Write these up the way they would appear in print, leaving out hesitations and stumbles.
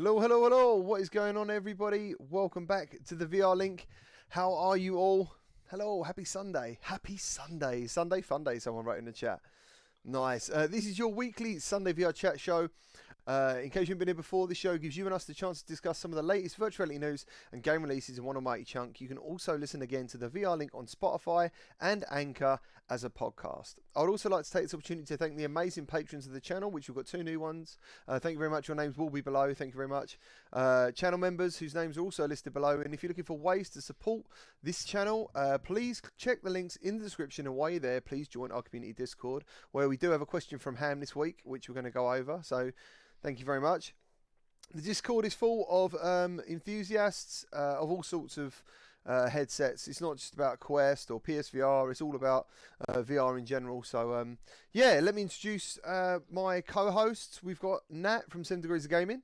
Hello, hello, hello. What is going on, everybody? Welcome back to the VR Link. How are you all? Hello, happy Sunday. Happy Sunday. Sunday fun day, someone wrote in the chat. Nice. This is your weekly Sunday VR chat show. In case you haven't been here before, this show gives you and us the chance to discuss some of the latest virtual reality news and game releases in one almighty chunk. You can also listen again to the VR Link on Spotify and Anchor as a podcast. I would also like to take this opportunity to thank the amazing patrons of the channel, which we've got two new ones. Thank you very much. Your names will be below. Thank you very much. Channel members whose names are also listed below. And if you're looking for ways to support this channel, please check the links in the description. And while you're there, please join our community Discord, where we do have a question from Ham this week, which we're going to go over. So thank you very much. The Discord is full of enthusiasts of all sorts of headsets. It's not just about Quest or PSVR. It's all about VR in general. So, yeah, let me introduce my co-hosts. We've got Nat from 7 Degrees of Gaming.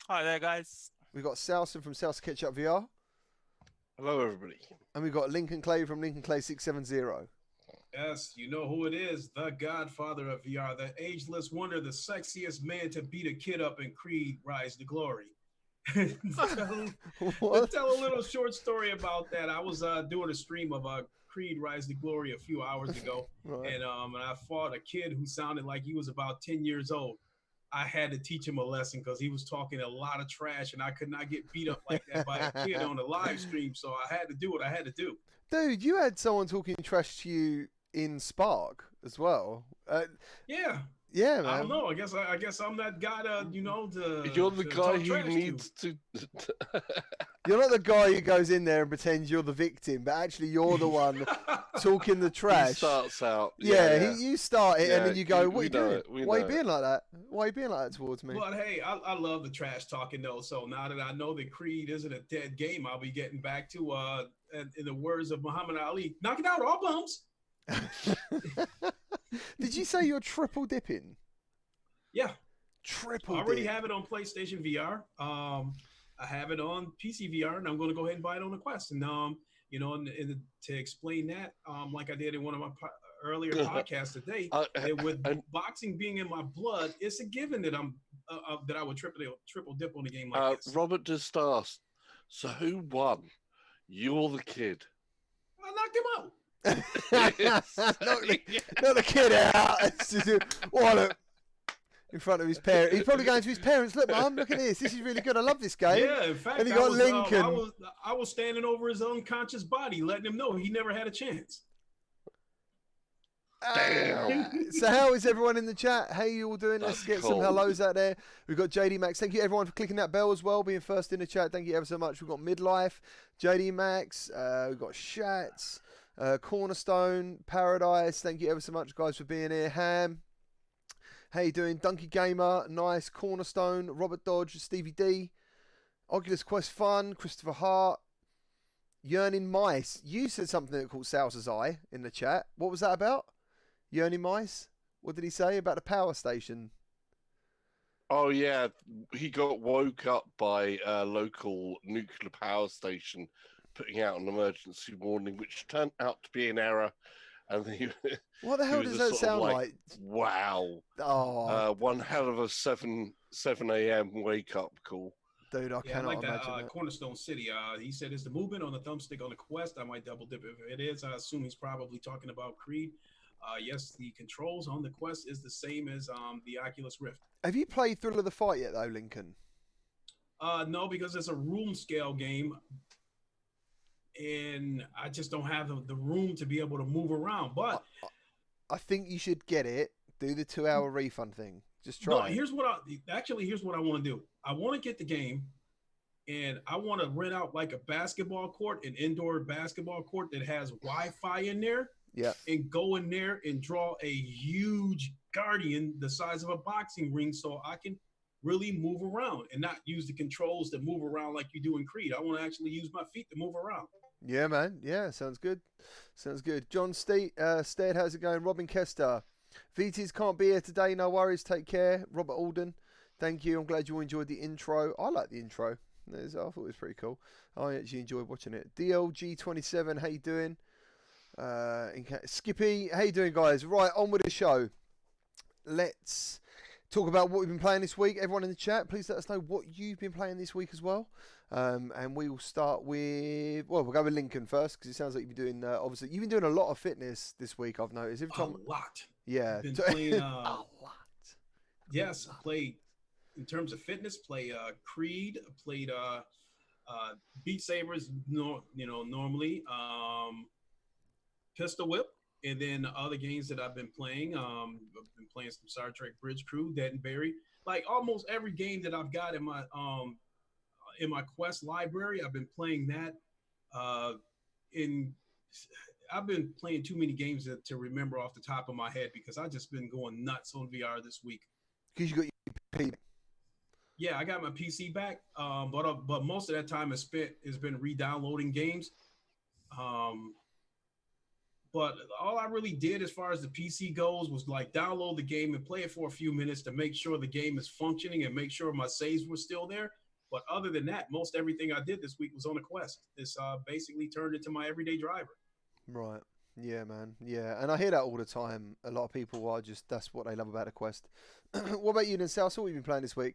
Hi there, guys. We've got Salson from Salsa Ketchup VR. Hello, everybody. And we've got Lincoln Clay from Lincoln Clay 670. Yes, you know who it is, the godfather of VR, the ageless wonder, the sexiest man to beat a kid up in Creed Rise to Glory. to tell a little short story about that, I was doing a stream of Creed Rise to Glory a few hours ago, Right. and I fought a kid who sounded like he was about 10 years old. I had to teach him a lesson because he was talking a lot of trash, and I could not get beat up like that by a kid on a live stream, so I had to do what I had to do. Dude, you had someone talking trash to you in Spark as well. Yeah. Yeah, man. I don't know. I guess I'm that guy to, You're the to guy talk who trash needs to. You're not the guy who goes in there and pretends you're the victim, but actually you're the one talking the trash. He starts out. Yeah. You start it, Yeah, and then you go, "What are we you know doing? it, we Why are you know being like that? Why are you being like that towards me?" But hey, I love the trash talking though. So now that I know that Creed isn't a dead game, I'll be getting back to in the words of Muhammad Ali, knock it out, all bums. Did you say you're triple dipping? Yeah. Triple. I already dip. have it on PlayStation VR. I have it on PC VR, and I'm going to go ahead and buy it on the Quest. And to explain that, like I did in one of my earlier podcasts today, that with boxing being in my blood, it's a given that that I would triple dip on a game like this. Robert just asked, so who won? You or the kid? I knocked him out. Not the kid out. It's just, look, in front of his parents. He's probably going to his parents. Look, Mum, look at this. This is really good. I love this game. Yeah, in fact, and he got Lincoln. I was standing over his unconscious body, letting him know he never had a chance. Damn. So how is everyone in the chat? How you all doing? Let's get some hellos out there. We've got JD Max. Thank you everyone for clicking that bell as well, being first in the chat. Thank you ever so much. We've got Midlife, JD Max, we've got Shats, Cornerstone, Paradise. Thank you ever so much, guys, for being here. Ham, how you doing? Donkey Gamer, nice. Cornerstone, Robert Dodge, Stevie D, Oculus Quest Fun, Christopher Hart, Yearning Mice. You said something that called Salsa's Eye in the chat. What was that about? Yearning Mice? What did he say about the power station? Oh, yeah. He got woke up by a local nuclear power station putting out an emergency warning, which turned out to be an error. And he, What the hell does that sound like? Wow. Oh, One hell of a 7 a.m. wake up call. dude, I Yeah, I cannot like imagine that. that. Cornerstone City. He said it's the movement on the thumbstick on the Quest. I might double dip if it is. I assume he's probably talking about Creed. Yes, the controls on the Quest is the same as the Oculus Rift. Have you played Thrill of the Fight yet, though, Lincoln? No, because it's a room scale game, and I just don't have the room to be able to move around. But I think you should get it. Do the 2-hour refund thing. Just try. no, it. here's what I want to do. I want to get the game, and I want to rent out like a basketball court, an indoor basketball court that has Wi-Fi in there. Yeah. And go in there and draw a huge guardian the size of a boxing ring so I can really move around and not use the controls that move around like you do in Creed. I want to actually use my feet to move around. Yeah, man. Yeah, sounds good. Sounds good. John Stead, how's it going? Robin Kester. VTs can't be here today. No worries. Take care. Robert Alden. Thank you. I'm glad you all enjoyed the intro. I like the intro. I thought it was pretty cool. I actually enjoyed watching it. DLG27, how you doing? Skippy, how you doing, guys? Right, on with the show. Let's talk about what we've been playing this week. Everyone in the chat, please let us know what you've been playing this week as well. And we will start with, we'll go with Lincoln first because it sounds like you've been doing, obviously, you've been doing a lot of fitness this week, I've noticed. Every time, A lot. yeah. Been playing, a lot. Yes, played, in terms of fitness, play Creed, played Beat Sabers, normally, Pistol Whip, and then other games that I've been playing. I've been playing some Star Trek Bridge Crew, Dead and Buried. Like almost every game that I've got in my Quest library, I've been playing that. I've been playing too many games to remember off the top of my head because I've just been going nuts on VR this week. Because you got your PC. Yeah, I got my PC back, but most of that time has been re-downloading games. But all I really did as far as the PC goes was like download the game and play it for a few minutes to make sure the game is functioning and make sure my saves were still there. But other than that, most everything I did this week was on a Quest. It's basically turned into my everyday driver. Right. Yeah, man. Yeah, and I hear that all the time. A lot of people are just, that's what they love about a Quest. What about you then, Sal? So what have you been playing this week?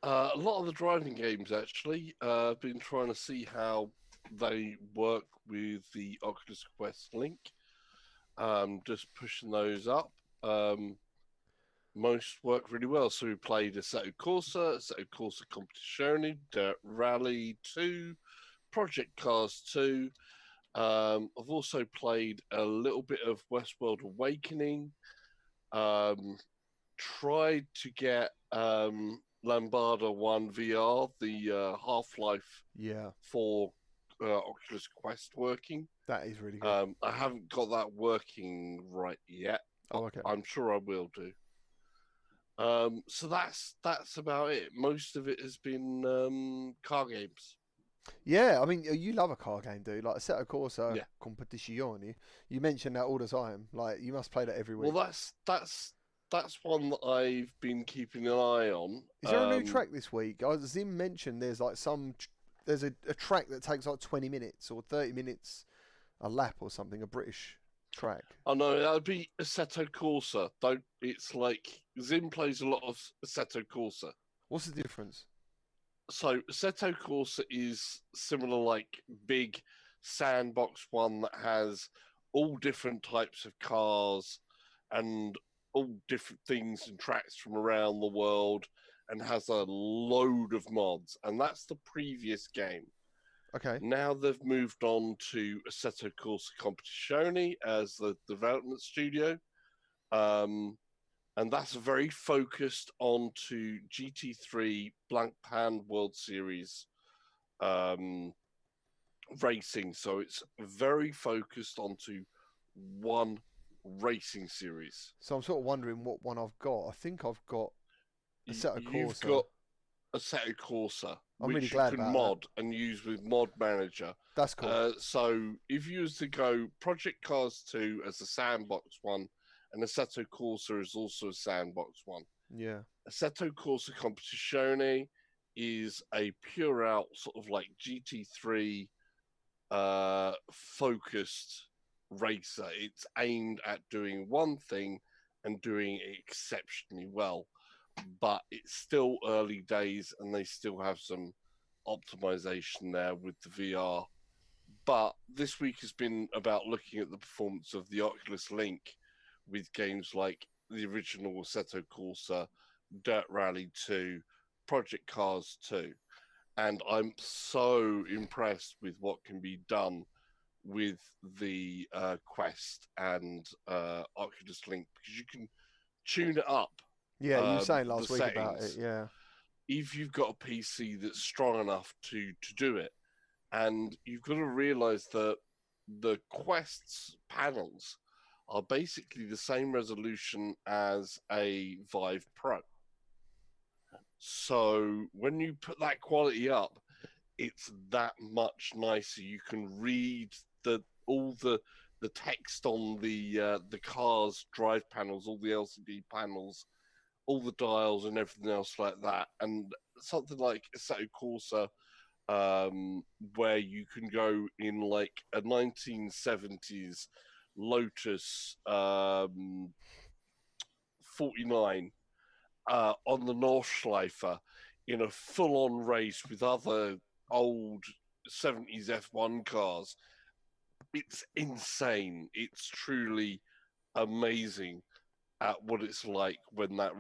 A lot of the driving games, actually. I've been trying to see how they work with the Oculus Quest Link. Just pushing those up. Most work really well. So we played Assetto Corsa Competizione, Dirt Rally 2, Project Cars 2. I've also played a little bit of Westworld Awakening. Tried to get Lambada 1 VR, the Half-Life for Oculus Quest working. That is really good. I haven't got that working right yet. Oh, okay. I'm sure I will do. So that's about it. Most of it has been car games. Yeah, I mean, you love a car game, dude. Like Assetto Corsa Competizione. You mention that all the time. Like, you must play that every week. Well, that's one that I've been keeping an eye on. Is there a new track this week? Zim mentioned there's like there's a track that takes like 20 minutes or 30 minutes a lap or something, a British track. Oh no, that would be Assetto Corsa. It's like Zim plays a lot of Assetto Corsa. What's the difference? So Assetto Corsa is similar, like big sandbox one that has all different types of cars and all different things and tracks from around the world and has a load of mods. And that's the previous game. Okay. Now they've moved on to Assetto Corsa Competizione as the development studio. And that's very focused onto GT3 Blancpain World Series racing. So it's very focused onto one racing series. So I'm sort of wondering what one I've got. I think I've got Assetto Corsa. You've got Assetto Corsa, I'm which really glad you can about mod and use with Mod Manager. That's cool. So if you was to go Project Cars 2 as a sandbox one, and Assetto Corsa is also a sandbox one. Yeah. Assetto Corsa Competizione is a pure out sort of like GT3 focused racer. It's aimed at doing one thing and doing it exceptionally well. But it's still early days and they still have some optimization there with the VR. But this week has been about looking at the performance of the Oculus Link with games like the original Assetto Corsa, Dirt Rally 2, Project Cars 2. And I'm so impressed with what can be done with the Quest and Oculus Link because you can tune it up. Yeah, you were saying last week about it, yeah. If you've got a PC that's strong enough to do it, and you've got to realize that the Quest's panels are basically the same resolution as a Vive Pro. So when you put that quality up, it's that much nicer. You can read all the text on the car's drive panels, all the LCD panels, all the dials and everything else like that. And something like Assetto Corsa, where you can go in like a 1970s Lotus 49 on the Nordschleife in a full-on race with other old 70s F1 cars. It's insane. It's truly amazing at what it's like when that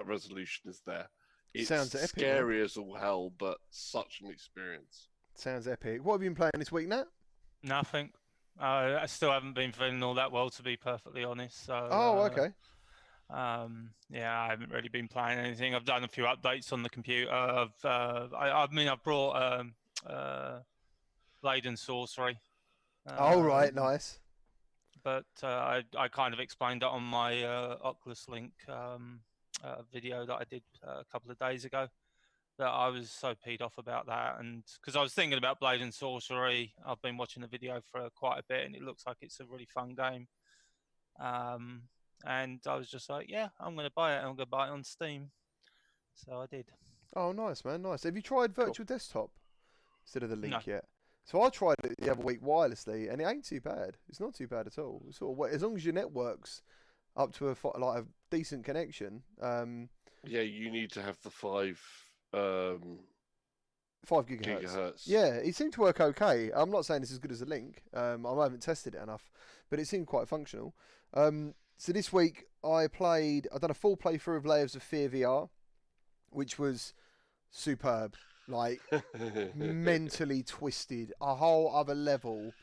resolution is there. It's Sounds epic, scary as all hell, but such an experience. Sounds epic. What have you been playing this week, Nat? Nothing. I still haven't been feeling all that well, to be perfectly honest. So. Okay. Yeah, I haven't really been playing anything. I've done a few updates on the computer. I've brought Blade and Sorcery. Right, nice. But I kind of explained that on my Oculus Link video that I did a couple of days ago, that I was so peed off about that, and because I was thinking about Blade and Sorcery. I've been watching the video for quite a bit, and it looks like it's a really fun game. And I was just like, yeah, I'm going to buy it. I'm going to buy it on Steam. So I did. Oh, nice, man, nice. Have you tried Virtual Desktop instead of the Link No. yet? So I tried it the other week wirelessly, and it ain't too bad. It's not too bad at all. It's sort of, as long as your network's up to a decent connection. Yeah, you need to have the 5 gigahertz. Yeah, it seemed to work okay. I'm not saying it's as good as a Link. I haven't tested it enough, but it seemed quite functional. So this week I've done a full playthrough of Layers of Fear VR, which was superb. Like mentally twisted, a whole other level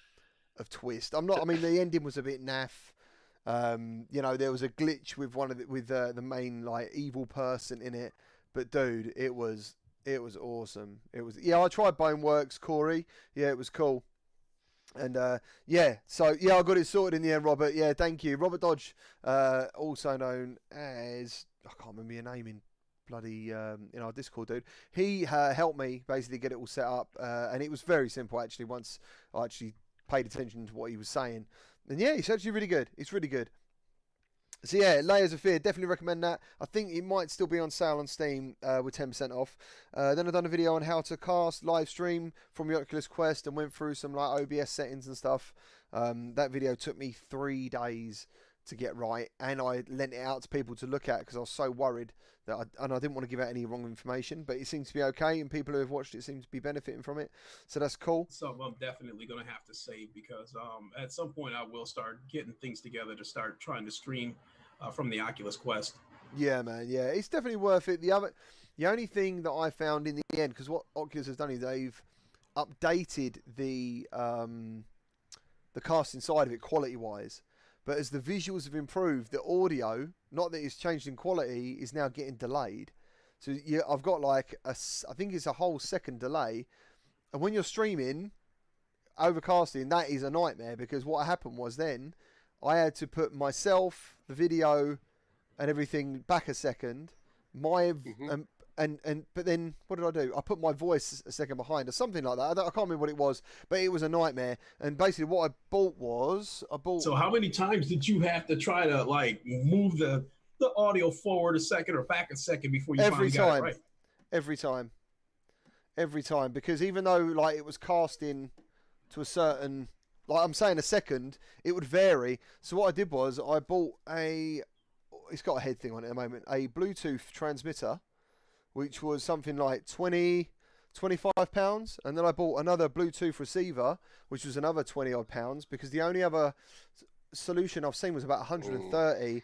of twist. The ending was a bit naff. There was a glitch with the main like evil person in it, but dude, it was awesome. I tried Boneworks, Corey. Yeah, it was cool. And I got it sorted in the end, Robert. Yeah, thank you, Robert Dodge, also known as, I can't remember your name in bloody in our Discord, dude. He helped me basically get it all set up, and it was very simple actually. Once I actually paid attention to what he was saying, and yeah, it's actually really good. It's really good. So yeah, Layers of Fear, definitely recommend that. I think it might still be on sale on Steam with 10% off. Then I've done a video on how to cast live stream from the Oculus Quest and went through some like OBS settings and stuff. That video took me 3 days to get right, and I lent it out to people to look at because I was so worried that I didn't want to give out any wrong information, but it seems to be okay, and people who have watched it seem to be benefiting from it, so that's cool. So I'm definitely going to have to save, because at some point I will start getting things together to start trying to stream from the Oculus Quest. Yeah, man, yeah, it's definitely worth it. The only thing that I found in the end, because what Oculus has done is they've updated the casting side of it quality-wise. But as the visuals have improved, the audio, not that it's changed in quality, is now getting delayed. So yeah, I've got like I think it's a whole second delay. And when you're streaming, overcasting, that is a nightmare, because what happened was then I had to put myself, the video, and everything back a second. But then what did I do? I put my voice a second behind or something like that. I can't remember what it was, but it was a nightmare. And basically what I bought. So how many times did you have to try to like move the audio forward a second or back a second before you finally got it right? Every time, because even though like it was casting to a certain, like I'm saying a second, it would vary. So what I did was I bought it's got a head thing on it at the moment, a Bluetooth transmitter, which was something like £25, and then I bought another Bluetooth receiver, which was another £20 odd, because the only other solution I've seen was about 130.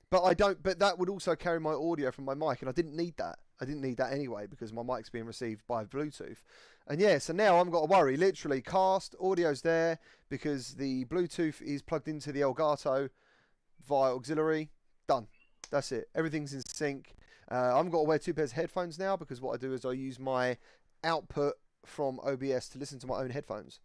But that would also carry my audio from my mic, and I didn't need that. I didn't need that anyway, because my mic's being received by Bluetooth. And yeah, so now I haven't got to worry. Literally, cast audio's there because the Bluetooth is plugged into the Elgato via auxiliary. Done. That's it. Everything's in sync. I haven't got to wear 2 pairs of headphones now, because what I do is I use my output from OBS to listen to my own headphones.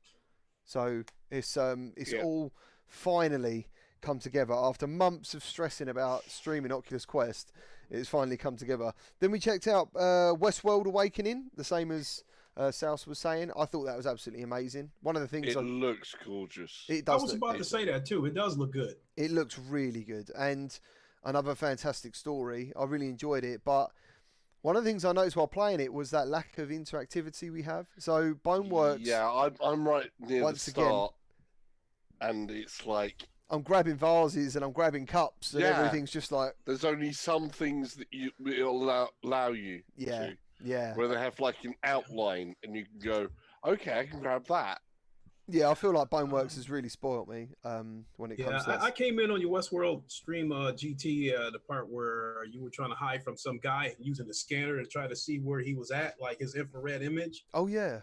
So it's all finally come together after months of stressing about streaming Oculus Quest. It's finally come together. Then we checked out Westworld Awakening, the same as South was saying. I thought that was absolutely amazing. One of the things it looks gorgeous. It does. I was about to say that too. It does look good. It looks really good, and another fantastic story. I really enjoyed it, but one of the things I noticed while playing it was that lack of interactivity we have. So Boneworks. Yeah, I'm right near the start, and it's like I'm grabbing vases and I'm grabbing cups and everything's just like. There's only some things that it'll allow you to. Yeah. Where they have like an outline and you can go, okay, I can grab that. Yeah, I feel like Boneworks has really spoiled me when it comes to that. I came in on your Westworld stream GT, the part where you were trying to hide from some guy using the scanner to try to see where he was at, like his infrared image. Oh, yeah.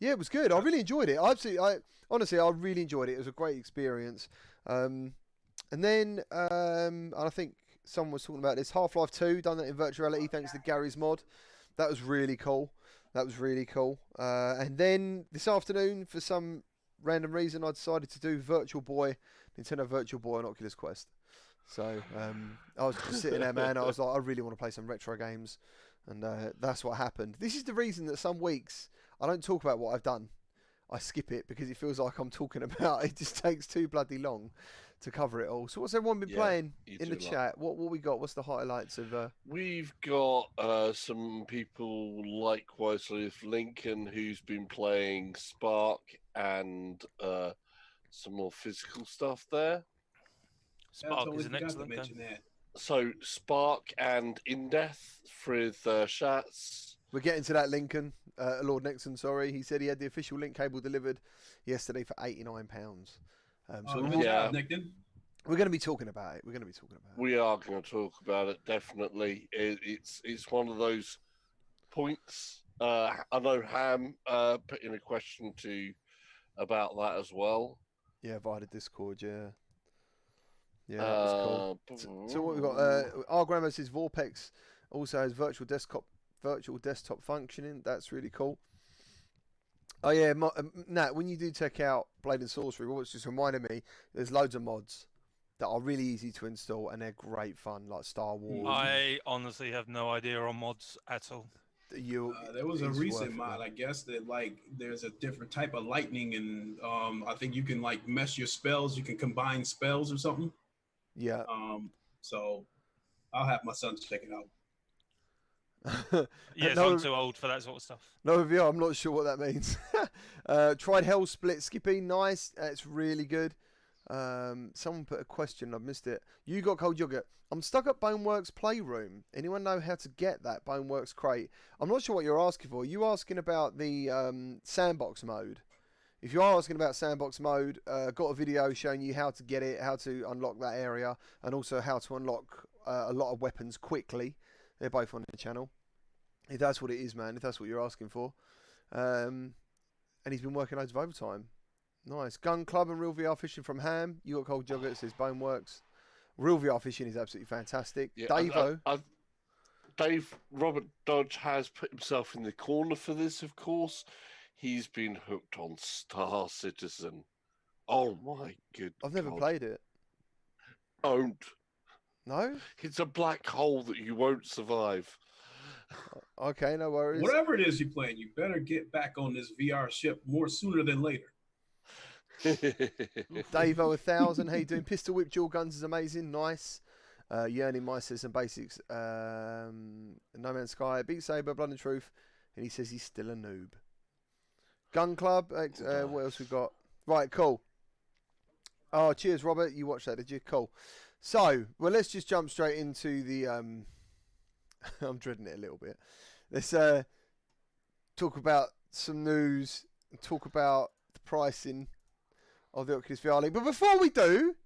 Yeah, it was good. I really enjoyed it. Honestly, I really enjoyed it. It was a great experience. And then I think someone was talking about this. Half-Life 2, done that in virtual reality thanks to Gary's mod. That was really cool. And then this afternoon, for some random reason, I decided to do Nintendo Virtual Boy on Oculus Quest. So I was just sitting there, man. I was like, I really want to play some retro games. And that's what happened. This is the reason that some weeks I don't talk about what I've done. I skip it because it feels like I'm talking about it. Just takes too bloody long to cover it all. So what's everyone been playing in the chat? What we got? What's the highlights of? We've got some people likewise with Lincoln who's been playing Spark and some more physical stuff there. Spark is an excellent game. So Spark and In Death with Shats. We're getting to that, Lincoln. Lord Nixon, sorry. He said he had the official link cable delivered yesterday for £89. So we're going to be talking about it. We are going to talk about it, definitely. It's one of those points. I know Ham put in a question about that as well. Yeah, via the Discord, yeah. Yeah, that was cool. So what we've got, our grandma says Vorpex also has virtual desktop functioning. That's really cool. Oh yeah, Nat, when you do check out Blade and Sorcery, what's just reminded me, there's loads of mods that are really easy to install and they're great fun, like Star Wars. I honestly have no idea on mods at all. There was a recent mod, I guess, that like there's a different type of lightning, and I think you can like mesh your spells. You can combine spells or something. Yeah. So I'll have my son check it out. Yes, I'm too old for that sort of stuff. No, I'm not sure what that means. Tried Hell Split Skipping, nice. It's really good. Someone put a question, I've missed it. You got Cold Yogurt. I'm stuck at Boneworks Playroom. Anyone know how to get that Boneworks crate? I'm not sure what you're asking for. Are you asking about the sandbox mode? If you are asking about sandbox mode, got a video showing you how to get it, how to unlock that area, and also how to unlock a lot of weapons quickly. They're both on the channel. If that's what it is, man. If that's what you're asking for. And he's been working loads of overtime. Nice. Gun Club and Real VR Fishing from Ham. You got Cold Jogger. It says Boneworks. Real VR Fishing is absolutely fantastic. Yeah, Dave Robert Dodge has put himself in the corner for this, of course. He's been hooked on Star Citizen. Oh my good I've never played it. Don't. No? It's a black hole that you won't survive. Okay, no worries. Whatever it is you're playing, you better get back on this VR ship more sooner than later. Davo 1000, how you doing? Pistol Whip Dual Guns is amazing, nice. Yearning Mice says some basics. No Man's Sky, Beat Saber, Blood and Truth, and he says he's still a noob. Gun Club, what else we got? Right, cool. Oh, cheers, Robert. You watched that, did you? Cool. So, well, let's just jump straight into the. I'm dreading it a little bit. Let's talk about some news and talk about the pricing of the Oculus VR Link. But before we do,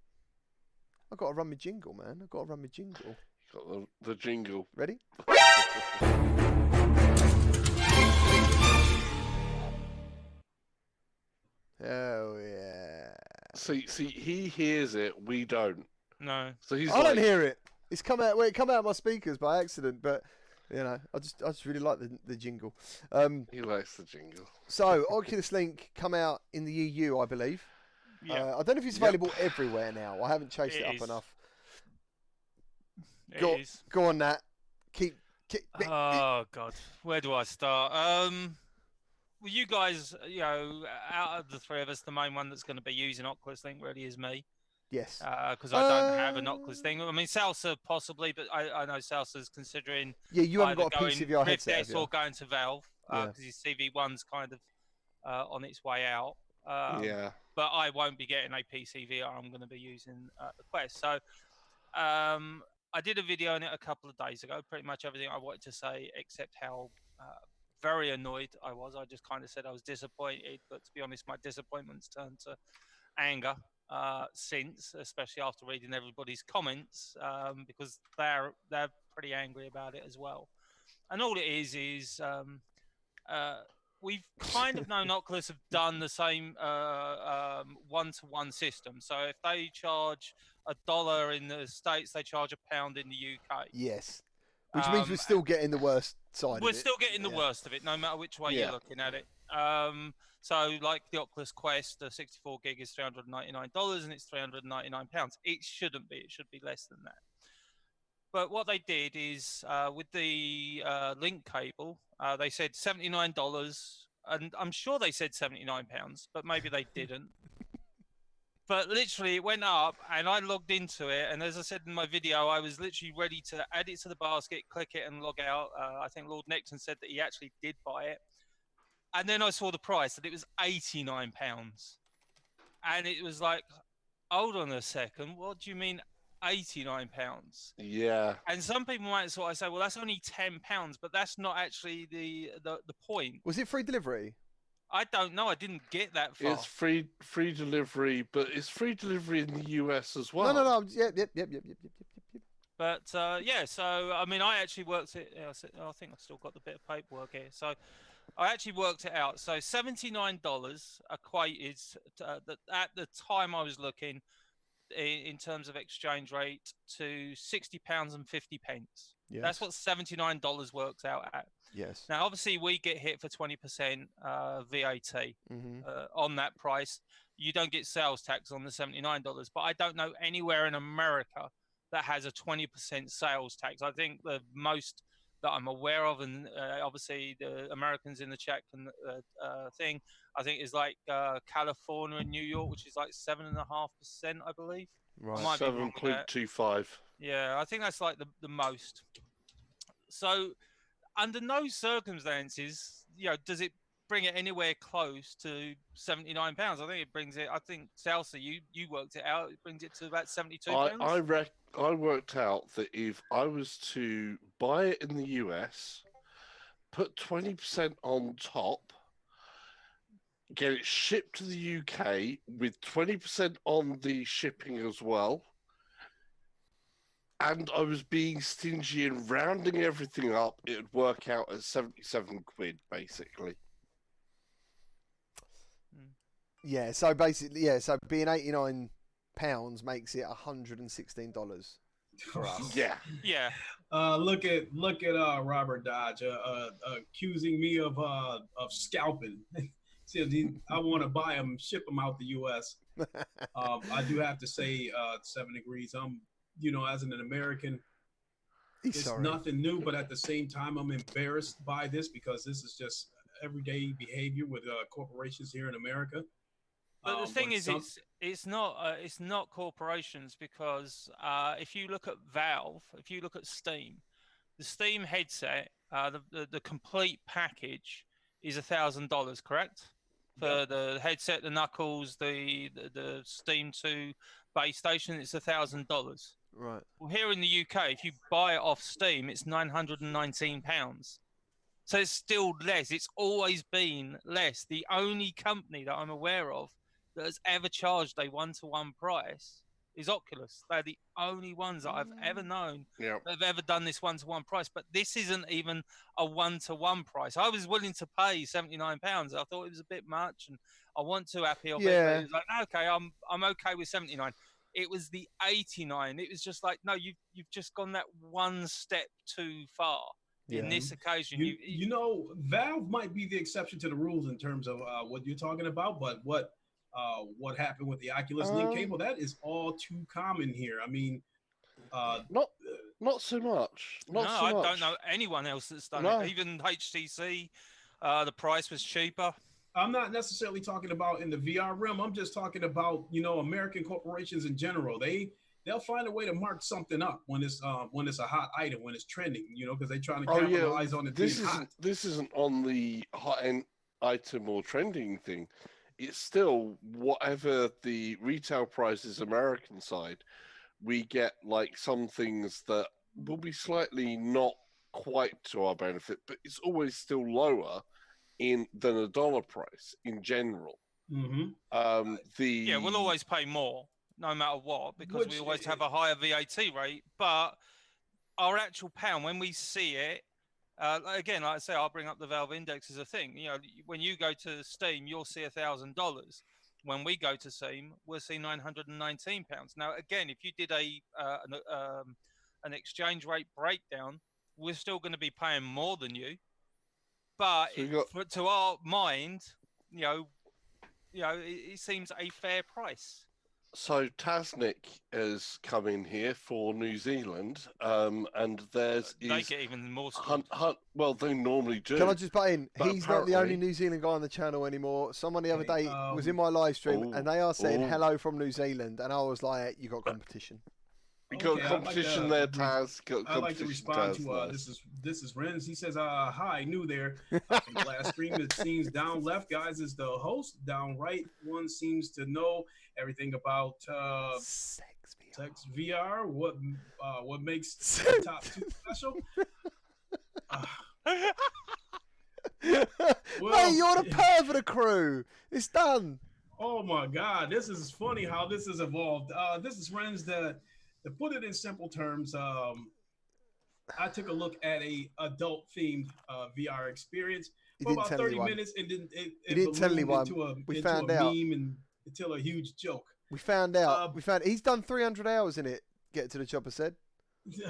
I've got to run my jingle, man. I've got to run my jingle. You got the jingle. Ready? Oh, yeah. See, he hears it, we don't. No. So he's I don't hear it. It's come out. Well, it come out of my speakers by accident, but you know, I just really like the jingle. He likes the jingle. So Oculus Link come out in the EU, I believe. Yeah. I don't know if it's available everywhere now. I haven't chased it up enough. Go on, Nat. Keep. Oh God, where do I start? Well, you guys, you know, out of the three of us, the main one that's going to be using Oculus Link really is me. Yes. Because I don't have an Oculus thing. I mean, Salsa possibly, but I know Salsa's considering. Yeah, you haven't got a PSVR headset, or going to Valve because his CV1's kind of on its way out. Yeah. But I won't be getting a PC VR. I'm going to be using the Quest. So I did a video on it a couple of days ago. Pretty much everything I wanted to say, except how very annoyed I was. I just kind of said I was disappointed, but to be honest, my disappointment's turned to anger since, especially after reading everybody's comments, because they're pretty angry about it as well. And all it is we've kind of known Oculus have done the same one-to-one system. So if they charge $1 in the States, they charge £1 in the UK. Yes. Which means we're still getting the worst side of it. We're still getting the worst of it, no matter which way you're looking at it. So like the Oculus Quest, the 64 gig is $399 and it's £399. It shouldn't be. It should be less than that. But what they did is with the link cable, they said $79, and I'm sure they said £79, but maybe they didn't. But literally, it went up, and I logged into it, and as I said in my video, I was literally ready to add it to the basket, click it, and log out. I think Lord Nexon said that he actually did buy it. And then I saw the price, and it was £89. And it was like, hold on a second, what do you mean £89? Yeah. And some people might sort of say, well, that's only £10, but that's not actually the point. Was it free delivery? I don't know. I didn't get that far. It's free delivery, but it's free delivery in the US as well. No. Yep. But yeah, so I mean, I actually worked it. I think I've still got the bit of paperwork here. So I actually worked it out. So $79 equated at the time I was looking in terms of exchange rate to £60 and 50 pence. Yes. That's what $79 works out at. Yes. Now, obviously, we get hit for 20% VAT on that price. You don't get sales tax on the $79, but I don't know anywhere in America that has a 20% sales tax. I think the most that I'm aware of, and obviously the Americans in the chat can thing, I think is like California and New York, which is like 7.5%, I believe. Right. 7.25. Yeah, I think that's like the most. So, under no circumstances, does it bring it anywhere close to £79? I think it brings it. I think Salsa, you worked it out. It brings it to about £72. I worked out that if I was to buy it in the US, put 20% on top, get it shipped to the UK with 20% on the shipping as well, and I was being stingy and rounding everything up, it would work out at 77 quid, basically. Yeah, so basically, so being £89 makes it $116 for us. Yeah. Look at Robert Dodge accusing me of scalping. Says I want to buy them, ship them out the U.S. I do have to say, 7 Degrees. As an American, it's nothing new, but at the same time, I'm embarrassed by this because this is just everyday behavior with corporations here in America. But the thing is, it's not corporations, because if you look at Valve, if you look at Steam, the Steam headset, the complete package is $1,000, correct? For the headset, the knuckles, the Steam 2 base station, it's $1,000. Right. Well, here in the UK, if you buy it off Steam, it's £919. So it's still less. It's always been less. The only company that I'm aware of that has ever charged a one-to-one price is Oculus. They're the only ones that I've ever known that have ever done this one-to-one price. But this isn't even a one-to-one price. I was willing to pay £79. I thought it was a bit much, and I wasn't too happy of it. But it was like, okay, I'm okay with $79. It was the $89. It was just like, no, you've just gone that one step too far. In this occasion, Valve might be the exception to the rules in terms of what you're talking about, but what happened with the Oculus Link cable, that is all too common here. I mean, not so much. I don't know anyone else that's done it. Even HTC, the price was cheaper. I'm not necessarily talking about in the VR realm. I'm just talking about, American corporations in general. They'll find a way to mark something up when it's a hot item, when it's trending, because they're trying to capitalize on it being hot. This isn't on the hot end item or trending thing. it's still whatever the retail price is American side, we get like some things that will be slightly not quite to our benefit, but it's always still lower than a dollar price in general. Yeah, we'll always pay more no matter what, because we always have a higher VAT rate, but our actual pound, when we see it, again, like I say, I'll bring up the Valve Index as a thing. You know, when you go to Steam, you'll see $1,000. When we go to Steam, we'll see £919. Now, again, if you did an exchange rate breakdown, we're still going to be paying more than you. But to our mind, it seems a fair price. So Tasnik has come in here for New Zealand, and they get even more. Well, they normally do. Can I just butt in? He's not the only New Zealand guy on the channel anymore. Someone the other day was in my live stream, and they are saying hello from New Zealand, and I was like, "You got competition." You got competition there, Taz. I'd like to respond to this is Renz. He says, "Hi, new there from the last stream. It seems down left, guys, is the host. Down right, one seems to know everything about sex VR. What makes the top 2 special?" Well, hey, you're the perv of the crew. It's done. Oh my God, this is funny how this has evolved. This is Renz. To put it in simple terms, I took a look at a adult themed VR experience for about 30 minutes, and then it didn't tell anyone. We found out meme until a huge joke. We found out. He's done 300 hours in it. Get to the chopper said.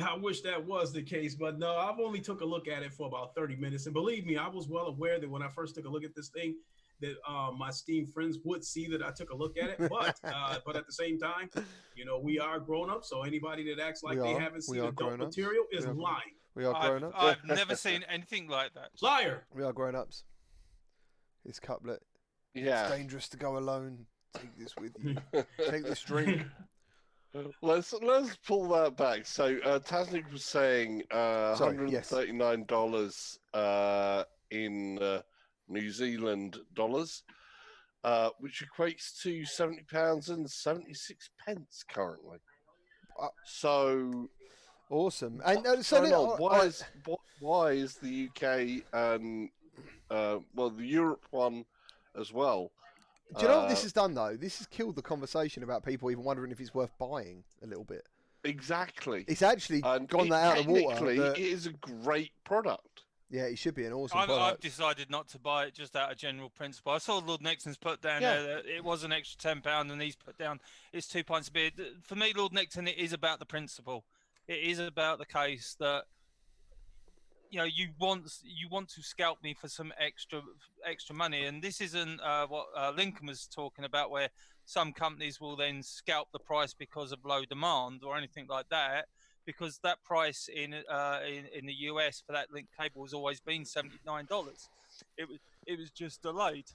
I wish that was the case, but no, I've only took a look at it for about 30 minutes, and believe me, I was well aware that when I first took a look at this thing, that my Steam friends would see that I took a look at it, but at the same time, we are grown up, so anybody that acts like they haven't seen adult material is lying. We are grown ups. I've never seen anything like that. Liar. We are grown ups. This couplet. Yeah. It's dangerous to go alone. Take this with you. Take this drink. Let's pull that back. So Tasnik was saying $139 in New Zealand dollars, which equates to £70.76 currently. So awesome. And so why is the UK and the Europe one as well? Do you know what this has done though? This has killed the conversation about people even wondering if it's worth buying a little bit. Exactly. It's actually gone that out of the water. Technically, it is a great product. Yeah, it should be an awesome product. I've decided not to buy it just out of general principle. I saw Lord Nixon's put down there that it was an extra £10, and he's put down it's 2 pints of beer. For me, Lord Nixon, it is about the principle. It is about the case that you want to scalp me for some extra money, and this isn't what Lincoln was talking about, where some companies will then scalp the price because of low demand or anything like that. Because that price in the US for that link cable has always been $79. It was just delayed.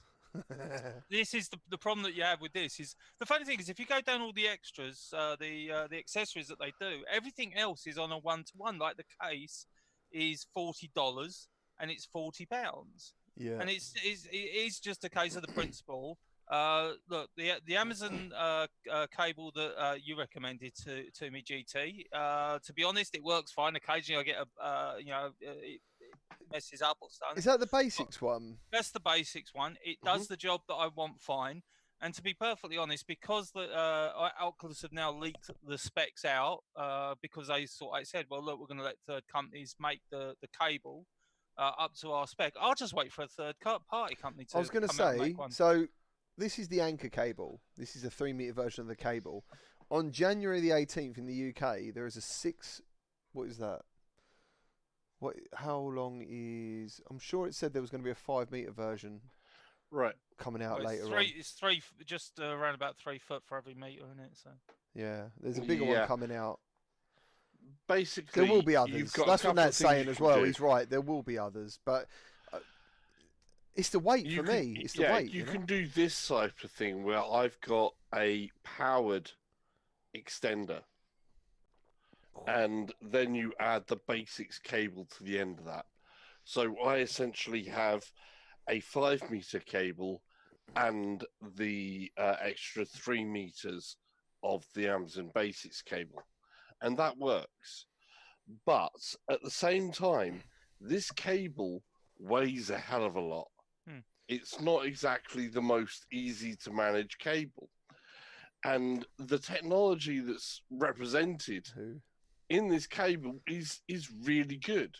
This is the problem that you have with this. Is the funny thing is, if you go down all the extras, the accessories that they do, everything else is on a 1-to-1. Like the case is $40 and it's £40. Yeah, and it is just a case of the principle. Look, the Amazon cable that you recommended to me, GT. To be honest, it works fine. Occasionally, I get it messes up or something. Is that the basics one? That's the basics one. It does the job that I want fine. And to be perfectly honest, because the Oculus have now leaked the specs out, because they said, well, look, we're going to let third companies make the cable up to our spec. I'll just wait for a third party company to. I was going to say, so. This is the anchor cable. This is a 3-meter version of the cable. On January the 18th in the UK, there is a 6. What is that? How long is? I'm sure it said there was going to be a 5-meter version. Right. Coming out later on. It's 3, just around about 3 foot for every meter, isn't it? So. Yeah, there's a bigger one coming out. Basically, there will be others. That's what Nat's saying as well. He's right. There will be others, but. It's the weight for me. It's the weight. You can do this type of thing where I've got a powered extender, and then you add the basics cable to the end of that. So I essentially have a 5-meter cable and the extra 3 meters of the Amazon Basics cable, and that works. But at the same time, this cable weighs a hell of a lot. It's not exactly the most easy to manage cable, and the technology that's represented in this cable is really good.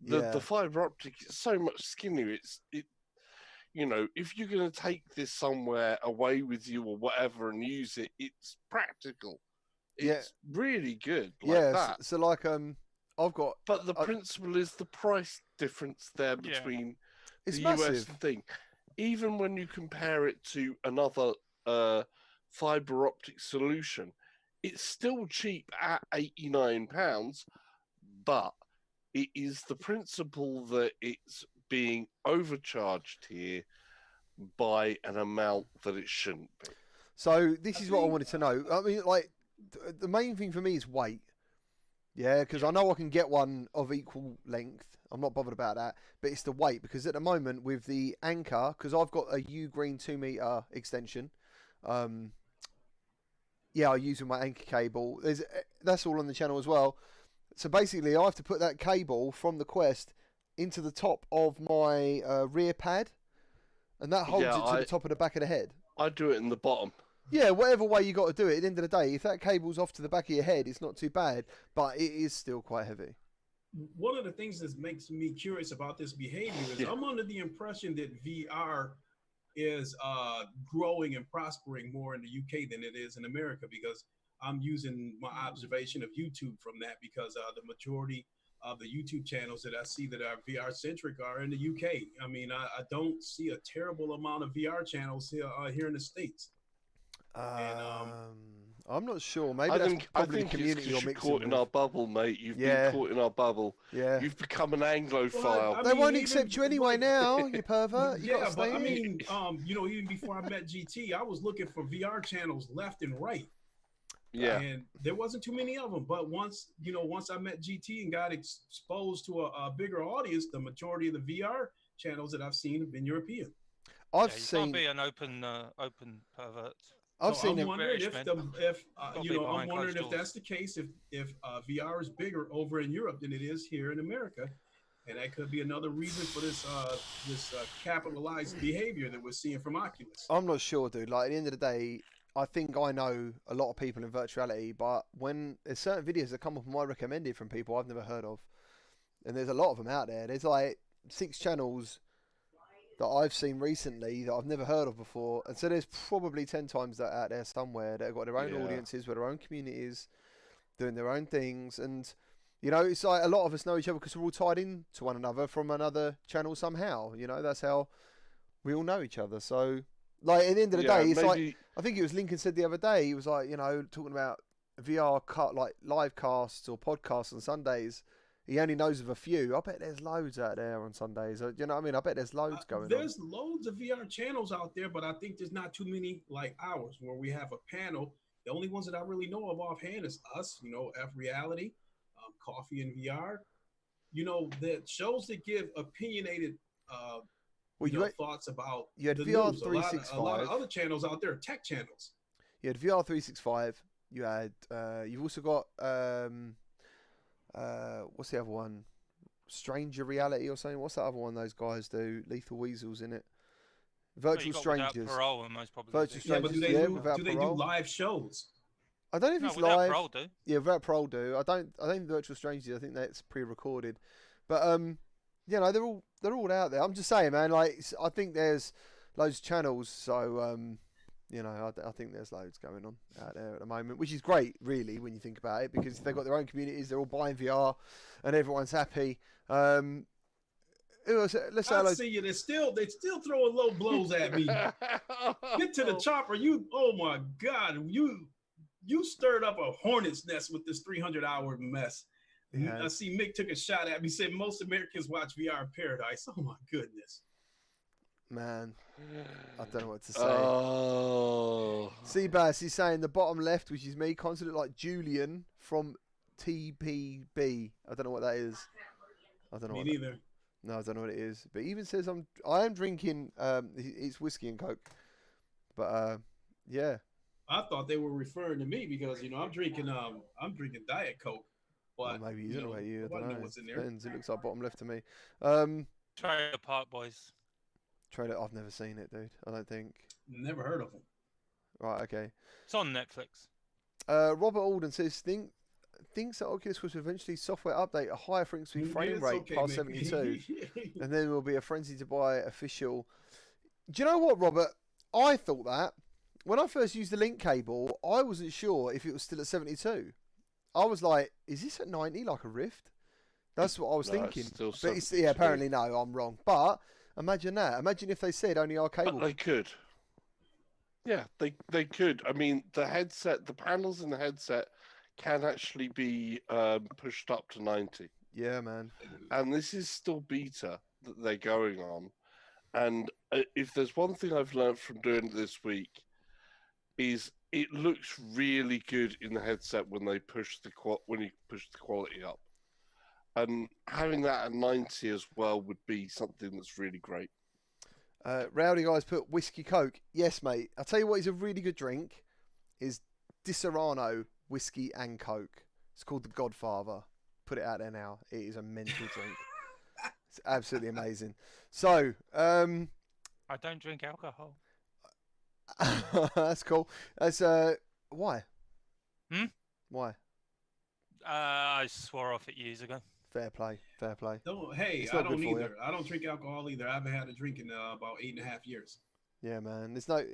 The fiber optic is so much skinnier. You know, if you're going to take this somewhere away with you or whatever and use it, it's practical. It's really good like that. So like I've got, but the principle is the price difference there between the US and thing. Even when you compare it to another fiber optic solution, it's still cheap at £89, but it is the principle that it's being overcharged here by an amount that it shouldn't be. So this is what I wanted to know. I mean, like, the main thing for me is weight. Yeah, because I know I can get one of equal length. I'm not bothered about that. But it's the weight, because at the moment with the Anchor, because I've got a U-Green 2 meter extension. I use with my Anchor cable. That's all on the channel as well. So basically, I have to put that cable from the Quest into the top of my rear pad, and that holds it to the top of the back of the head. I do it in the bottom. Yeah, whatever way you got to do it, at the end of the day, if that cable's off to the back of your head, it's not too bad, but it is still quite heavy. One of the things that makes me curious about this behavior is I'm under the impression that VR is growing and prospering more in the UK than it is in America, because I'm using my observation of YouTube from that, because the majority of the YouTube channels that I see that are VR centric are in the UK. I mean, I don't see a terrible amount of VR channels here in the States. I'm not sure. Maybe that's probably the community you're mixing caught in our bubble, mate. You've been caught in our bubble. Yeah. You've become an Anglophile. Well, they won't accept you anyway now, you pervert. You yeah, but I mean, even before I met GT, I was looking for VR channels left and right. Yeah. And there wasn't too many of them. But once I met GT and got exposed to a bigger audience, the majority of the VR channels that I've seen have been European. You can't be an open pervert. I'm wondering if that's the case, if VR is bigger over in Europe than it is here in America, and that could be another reason for this capitalized behavior that we're seeing from Oculus. I'm not sure, dude. Like, at the end of the day, I think I know a lot of people in virtuality, but when there's certain videos that come up on my recommended from people I've never heard of, and there's a lot of them out there. There's like 6 channels that I've seen recently that I've never heard of before, and so there's probably 10 times that out there somewhere that have got their own audiences, with their own communities, doing their own things, and it's like a lot of us know each other because we're all tied in to one another from another channel somehow. That's how we all know each other. So, like, at the end of the day, it's like, I think it was Lincoln said the other day, he was like, talking about VR like live casts or podcasts on Sundays. He only knows of a few. I bet there's loads out there on Sundays. You know what I mean? I bet there's loads going on. There's loads of VR channels out there, but I think there's not too many like ours where we have a panel. The only ones that I really know of offhand is us, F Reality, Coffee and VR. The shows that give opinionated thoughts about you had the VR news. 365. A lot of other channels out there are tech channels. You had VR 365. You had you've also got what's the other one? Stranger Reality or something. What's that other one those guys do? Lethal Weasels in it. Virtual Strangers. Without parole, most probably. Virtual Strangers. But do they do live shows? I don't know if it's without live. parole do. Yeah, without parole do. I don't think Virtual Strangers. I think that's pre-recorded. But they're all out there. I'm just saying, man. Like, I think there's loads of channels. So I think there's loads going on out there at the moment, which is great, really, when you think about it, because they've got their own communities. They're all buying VR, and everyone's happy. Let's say see you. They still throwing low blows at me. Get to the chopper. Oh my God. You stirred up a hornet's nest with this 300-hour mess. I see Mick took a shot at me, said most Americans watch VR in paradise. Oh my goodness. Man, I don't know what to say. Oh. Seabass, he's saying the bottom left, which is me, considered like Julian from TPB. I don't know what that is. I don't know. Me neither. No, I don't know what it is. But it even says I am drinking. It's whiskey and coke. But yeah. I thought they were referring to me because I'm drinking Diet Coke. But Well, maybe he's in about you. I don't know. What's in there. Depends. It looks like bottom left to me. Trailer Park Boys. Trailer. I've never seen it, dude. I don't think. Never heard of them. Right. Okay. It's on Netflix. Robert Alden says thinks that Oculus will eventually software update a higher frequency frame rate past 72, and then will be a frenzy to buy official. Do you know what, Robert? I thought that when I first used the link cable, I wasn't sure if it was still at 72. I was like, is this at 90 like a Rift? That's what I was thinking. But apparently no, I'm wrong. But imagine that. Imagine if they said only our cable. But they could. Yeah, they could. I mean, the panels in the headset can actually be pushed up to 90. Yeah, man. And this is still beta that they're going on. And if there's one thing I've learned from doing it this week, is it looks really good in the headset when you push the quality up. And having that at 90 as well would be something that's really great. Rowdy guys put whiskey coke. Yes, mate. I'll tell you what is a really good drink is Disaronno whiskey and coke. It's called the Godfather. Put it out there now. It is a mental drink. It's absolutely amazing. So, I don't drink alcohol. that's cool. That's why? Why? I swore off it years ago. Fair play. Fair play. I don't either. I don't drink alcohol either. I haven't had a drink in about 8.5 years. Yeah, man. There's no.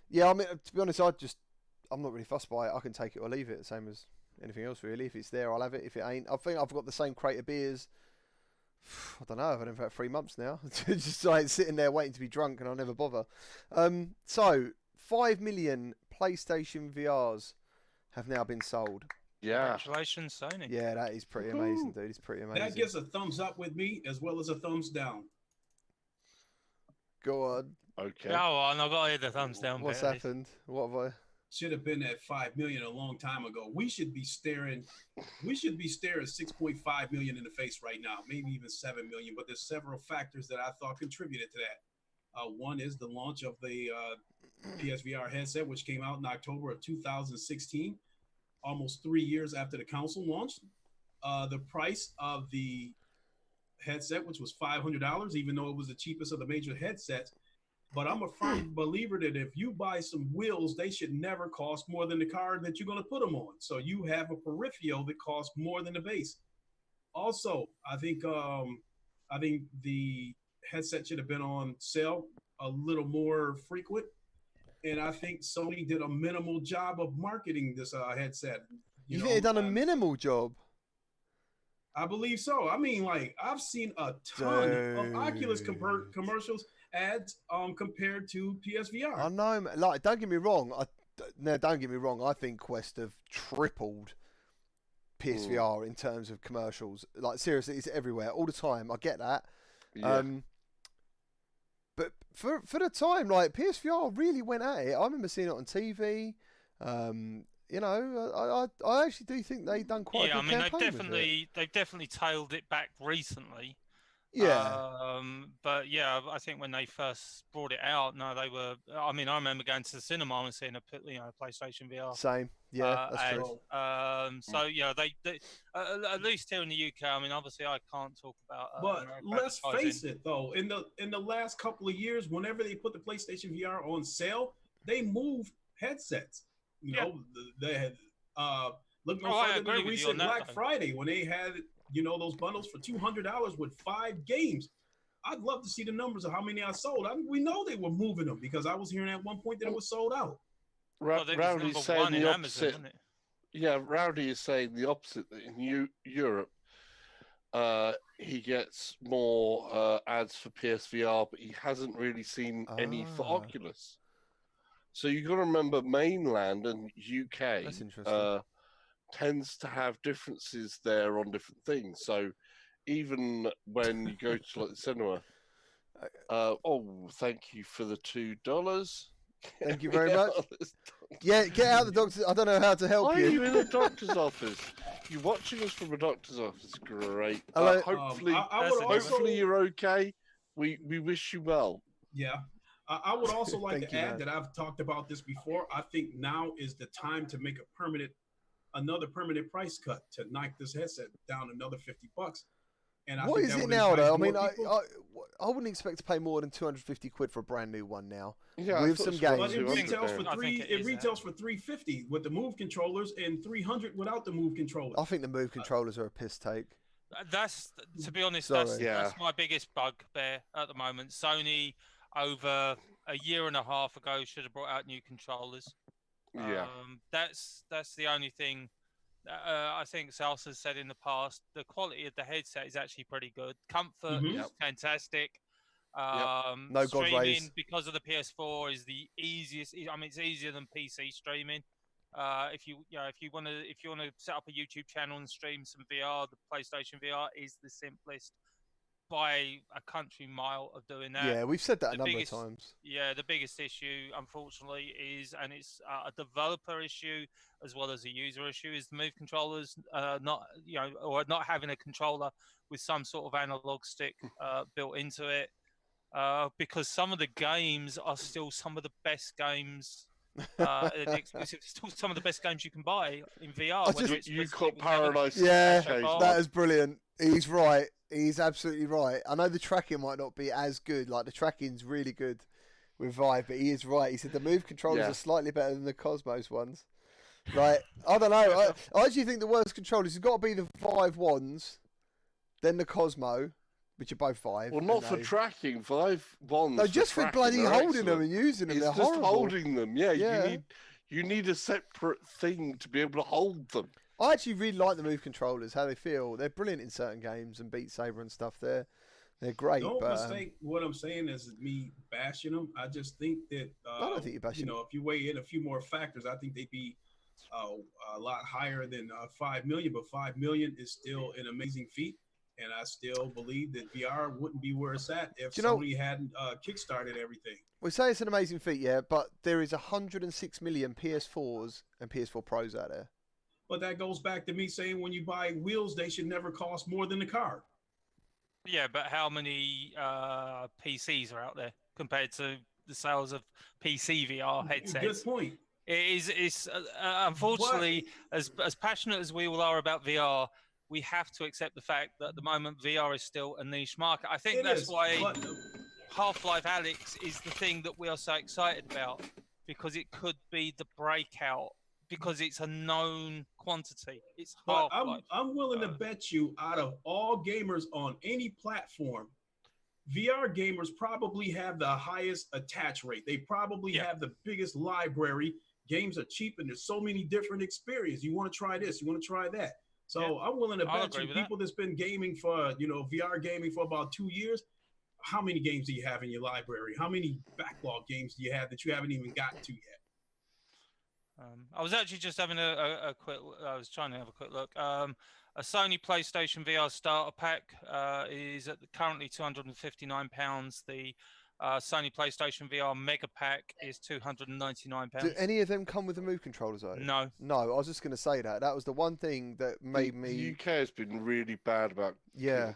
Yeah, I mean, to be honest, I'm not really fussed by it. I can take it or leave it, the same as anything else, really. If it's there, I'll have it. If it ain't, I think I've got the same crate of beers. I don't know. I've had them for about 3 months now. Just like sitting there waiting to be drunk, and I'll never bother. So 5 million PlayStation VRs have now been sold. Yeah. Congratulations, Sony. Yeah, that is pretty amazing, dude. It's pretty amazing. That gets a thumbs up with me as well as a thumbs down. Go on. Okay. Go on, I've got to hear the thumbs down. What's happened? What have I? Should have been at 5 million a long time ago. We should be staring 6.5 million in the face right now, maybe even 7 million. But there's several factors that I thought contributed to that. One is the launch of the PSVR headset, which came out in October of 2016, almost 3 years after the console launched. The price of the headset, which was $500, even though it was the cheapest of the major headsets. But I'm a firm believer that if you buy some wheels, they should never cost more than the car that you're going to put them on. So you have a peripheral that costs more than the base. Also, I think the headset should have been on sale a little more frequent. And I think Sony did a minimal job of marketing this headset. You think they've done a minimal job? I believe so. I mean, like, I've seen a ton of Oculus commercials, ads compared to PSVR. I know, like, don't get me wrong. I think Quest have tripled PSVR in terms of commercials. Like, seriously, it's everywhere all the time. I get that. Yeah. But for the time, like, PSVR really went at it. I remember seeing it on TV. You know, I actually do think they've done quite a good campaign. they've definitely tailed it back recently. Yeah. But yeah, I think when they first brought it out, they were. I mean, I remember going to the cinema and seeing a PlayStation VR. Same. Yeah, that's true. So yeah, they at least here in the UK. I mean, obviously, I can't talk about. But let's face it, though, in the last couple of years, whenever they put the PlayStation VR on sale, they moved headsets. You know, they had look no further than the recent Black Friday when they had those bundles for $200 with 5 games. I'd love to see the numbers of how many I sold. We know they were moving them because I was hearing at one point that it was sold out. Rowdy's saying the opposite. Yeah, Rowdy is saying the opposite. That in Europe, he gets more ads for PSVR, but he hasn't really seen any for Oculus. So you've got to remember, mainland and UK tends to have differences there on different things. So even when you go to like the cinema, thank you for the $2. Thank you very much. Yeah, get out of the doctor's. I don't know how to help you. Why are you in the doctor's office? you're watching us from a doctor's office, great. Hello. Hopefully, I would also, hopefully you're okay. We wish you well. Yeah. I would also like Thank to you, add man. that I've talked about this before. I think now is the time to make another permanent price cut to knock this headset down another $50. And I What think is that it would now, entice though? I more mean, people. I wouldn't expect to pay more than 250 quid for a brand new one now. Yeah, I With thought some it was games. But it 200 retails for there. I think it is retails for $350 with the Move controllers and $300 without the Move controllers. I think the Move controllers are a piss take. That's, to be honest, Sorry. that's my biggest bugbear at the moment. Sony, over a year and a half ago, should have brought out new controllers. Yeah. That's the only thing. I think Salsa has said in the past, the quality of the headset is actually pretty good. Comfort Mhm. is fantastic. No God Streaming rays. because of the PS4 is the easiest. I mean, it's easier than PC streaming. If you want to set up a YouTube channel and stream some VR, the PlayStation VR is the simplest by a country mile of doing that. Yeah, we've said that The a number biggest- of times. Yeah, the biggest issue, unfortunately, is, and it's a developer issue as well as a user issue, is the Move controllers or not having a controller with some sort of analog stick built into it. Because some of the games are still some of the best games. The exclusive, still some of the best games you can buy in VR. Whether it's You Resident caught Evil 7, Paradise. Yeah, Case, that is brilliant. He's right. He's absolutely right. I know the tracking might not be as good. Like, the tracking's really good with Vive, but he is right. He said the Move controllers are slightly better than the Cosmos ones. Like, I don't know. I actually think the worst controllers have got to be the Vive ones, then the Cosmo, which are both Vive. Well, not for tracking. Vive ones. No, just for tracking bloody are holding them excellent. and using them. It's They're just horrible. holding them. Yeah, Yeah. you need a separate thing to be able to hold them. I actually really like the Move controllers, how they feel. They're brilliant in certain games and Beat Saber and stuff. They're great. Don't but, mistake what I'm saying as me bashing them. I just think that I don't think you're bashing them. if you weigh in a few more factors, I think they'd be a lot higher than 5 million. But 5 million is still an amazing feat, and I still believe that VR wouldn't be where it's at if Sony hadn't kickstarted everything. We say it's an amazing feat, yeah, but there is 106 million PS4s and PS4 Pros out there. But that goes back to me saying when you buy wheels, they should never cost more than the car. Yeah, but how many PCs are out there compared to the sales of PC VR headsets? Good point. It's unfortunately, as passionate as we all are about VR, we have to accept the fact that at the moment VR is still a niche market. I think that's why Half-Life Alyx is the thing that we are so excited about, because it could be the breakout, because it's a known quantity. It's Half-Life. I'm willing to bet you, out of all gamers on any platform, VR gamers probably have the highest attach rate. They probably have the biggest library. Games are cheap, and there's so many different experiences. You want to try this, you want to try that. So I'm willing to bet you, people that's been gaming for, VR gaming for about 2 years, how many games do you have in your library? How many backlog games do you have that you haven't even gotten to yet? I was actually just having a quick. I was trying to have a quick look. A Sony PlayStation VR starter pack is currently £259. The Sony PlayStation VR Mega Pack is £299. Do any of them come with the Move controllers, though? No. No, I was just going to say that. That was the one thing that made me... The UK has been really bad about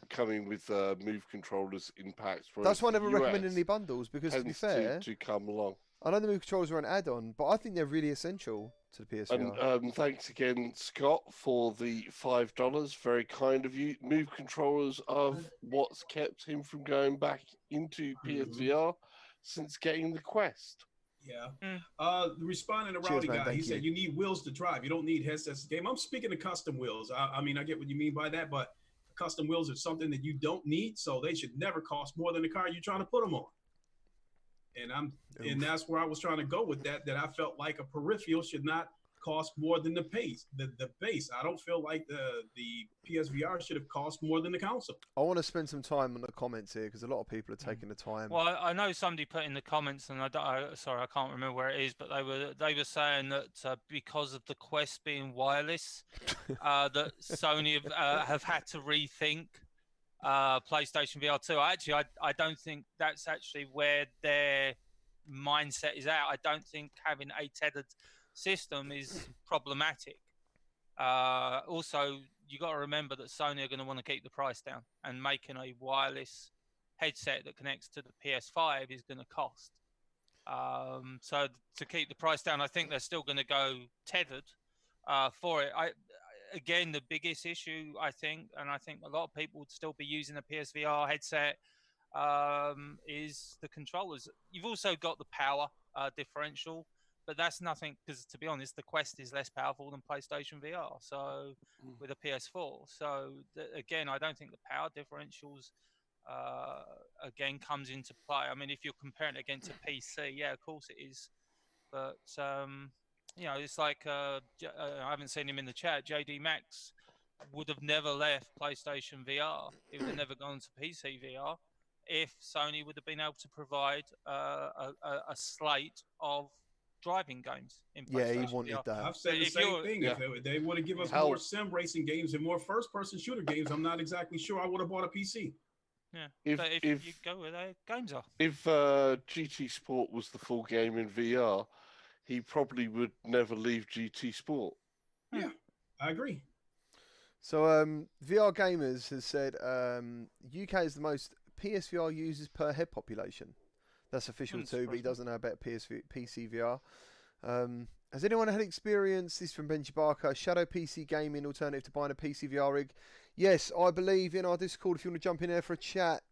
coming with Move controllers in packs. That's why I never recommend any bundles, because to be fair... to come along. I know the Move controllers are an add-on, but I think they're really essential to the PSVR. And thanks again, Scott, for the $5. Very kind of you. Move controllers are what's kept him from going back into PSVR since getting the Quest. Yeah. Responding to Rowdy guy, he said you need wheels to drive. You don't need headsets to game. I'm speaking of custom wheels. I mean, I get what you mean by that, but custom wheels are something that you don't need, so they should never cost more than the car you're trying to put them on. And that's where I was trying to go with that I felt like a peripheral should not cost more than the base. I don't feel like the PSVR should have cost more than the console. I want to spend some time on the comments here, because a lot of people are taking the time. Well, I know somebody put in the comments, and sorry, I can't remember where it is, but they were saying that because of the Quest being wireless, that Sony have had to rethink PlayStation VR 2. I don't think that's actually where their mindset is at. I don't think having a tethered system is problematic. Also, you got to remember that Sony are going to want to keep the price down, and making a wireless headset that connects to the PS5 is going to cost. So to keep the price down, I think they're still going to go tethered for it. Again, the biggest issue, I think, and I think a lot of people would still be using a PSVR headset, is the controllers. You've also got the power differential, but that's nothing, because to be honest, the Quest is less powerful than PlayStation VR. So with a PS4, so again, I don't think the power differentials again comes into play. I mean, if you're comparing it against a PC, yeah, of course it is, but it's like I haven't seen him in the chat. JD Max would have never left PlayStation VR. He would have never gone to PC VR if Sony would have been able to provide a slate of driving games in PlayStation Yeah, he wanted VR. that. I've said the same thing. If they would have given us more sim racing games and more first-person shooter games, I'm not exactly sure I would have bought a PC. Yeah, but if you go where their games are. If GT Sport was the full game in VR, he probably would never leave GT Sport. Yeah, I agree. So VR Gamers has said UK is the most PSVR users per head population. That's official too, but he doesn't know about PC VR. Has anyone had experience, this from Benji Barker, shadow PC gaming alternative to buying a PC VR rig? Yes, I believe in our Discord, if you want to jump in there for a chat.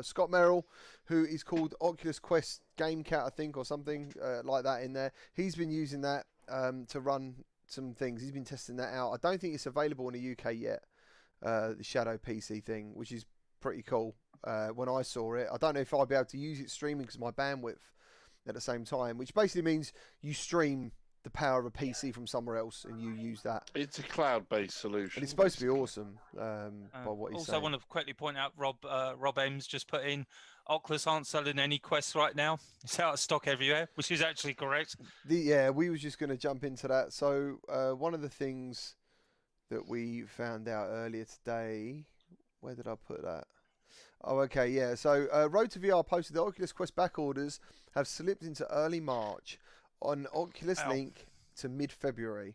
Scott Merrill, who is called Oculus Quest Game Cat, I think, or something like that in there. He's been using that to run some things. He's been testing that out. I don't think it's available in the UK yet, the shadow PC thing, which is pretty cool. When I saw it, I don't know if I'll be able to use it streaming because of my bandwidth at the same time, which basically means you stream the power of a PC from somewhere else and you use that. It's a cloud-based solution. And it's supposed to be awesome by what he's saying. Also, I want to quickly point out, Rob M's just put in, Oculus aren't selling any Quests right now. It's out of stock everywhere, which is actually correct. Yeah, we was just going to jump into that. So one of the things that we found out earlier today, where did I put that? Oh, okay, yeah. So Road to VR posted the Oculus Quest back orders have slipped into early March on Oculus Link to mid-February.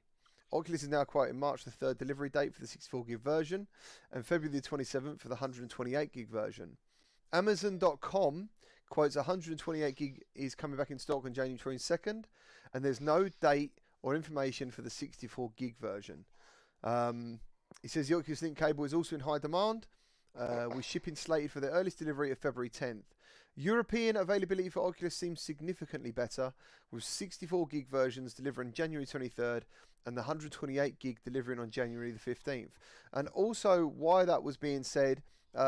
Oculus is now quoting March the 3rd delivery date for the 64 gig version and February the 27th for the 128 gig version. Amazon.com quotes 128 gig is coming back in stock on January 22nd, and there's no date or information for the 64 gig version. It says the Oculus Link cable is also in high demand, with shipping slated for the earliest delivery of February 10th. European availability for Oculus seems significantly better, with 64 gig versions delivering January 23rd and the 128 gig delivering on January the 15th. And also, why that was being said,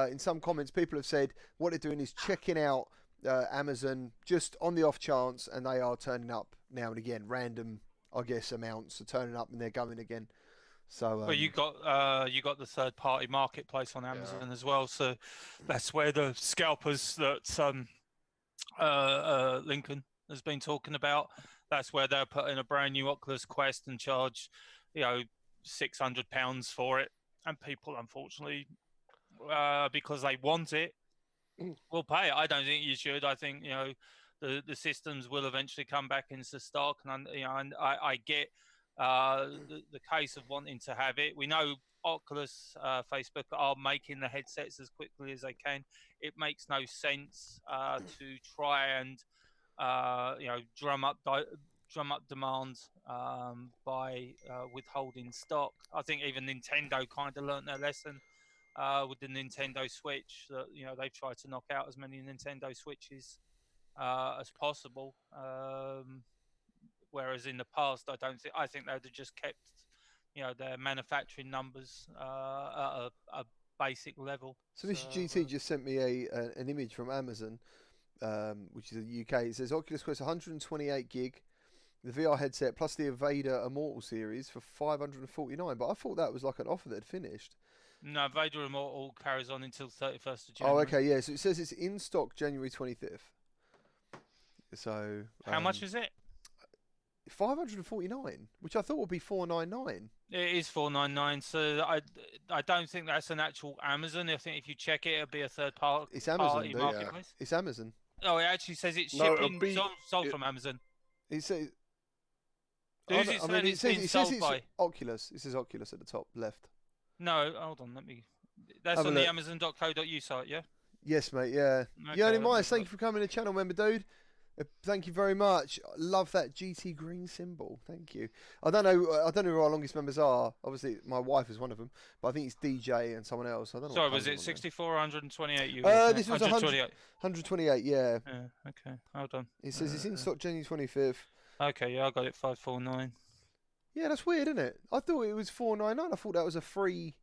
in some comments, people have said what they're doing is checking out Amazon just on the off chance, and they are turning up now and again. Random, I guess, amounts are turning up and they're going again. So, well, you got the third-party marketplace on Amazon as well, so that's where the scalpers that Lincoln has been talking about. That's where they're putting a brand new Oculus Quest and charge, £600 for it, and people, unfortunately, because they want it, will pay it. I don't think you should. I think the systems will eventually come back into stock, and I get. The case of wanting to have it. We know Oculus, Facebook are making the headsets as quickly as they can. It makes no sense to try and drum up demand by withholding stock. I think even Nintendo kind of learnt their lesson with the Nintendo Switch. That they've tried to knock out as many Nintendo Switches as possible. Whereas in the past, I think they'd have just kept, their manufacturing numbers at a basic level. So Mr. GT just sent me an image from Amazon, which is the UK. It says Oculus Quest 128 gig, the VR headset plus the Vader Immortal series for $549. But I thought that was like an offer that had finished. No, Vader Immortal carries on until 31st of January. Oh, okay, yeah. So it says it's in stock January 25th. So how much is it? $549, which I thought would be $499. It is $499. So I don't think that's an actual Amazon. I think if you check it, it'll be a third party. It's Amazon, marketplace. It's Amazon. Oh, it actually says it's shipping sold from Amazon. It says Who's it saying it's been sold by? Oculus. This is Oculus at the top left. No, hold on. That's Have a on the look. Amazon.co.uk site, yeah? Yes, mate. Yeah. Okay, Yoni let me Myers, have a thank you look. for coming to the channel, member dude. Thank you very much. Love that GT green symbol. Thank you. I don't know who our longest members are. Obviously, my wife is one of them, but I think it's DJ and someone else. I don't know. Sorry, was it 64 or 128 you This was 128. Yeah. Yeah, okay. Hold on. It says it's in stock January 25th. Okay, yeah, I got it 549. Yeah, that's weird, isn't it? I thought it was 499. I thought that was a free.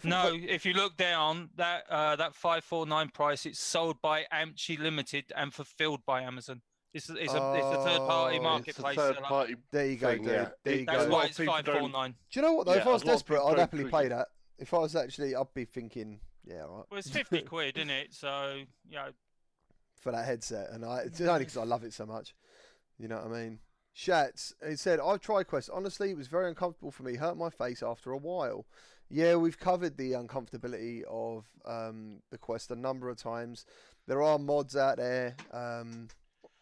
No, if you look down, that 549 price, it's sold by Amchi Limited and fulfilled by Amazon. It's a third-party marketplace. It's a third party. There you go, thing, dude. yeah. There you That's go. why it's 549. Do you know what though? Yeah, If I was a lot of desperate, people I'd don't happily pay appreciate- that. If I was actually, I'd be thinking, yeah, all right. Well, it's 50 quid, isn't it? So, yeah. For that headset, and it's only because I love it so much. You know what I mean? Shats, he said, I've tried Quest. Honestly, it was very uncomfortable for me. Hurt my face after a while. Yeah, we've covered the uncomfortability of the Quest a number of times. There are mods out there that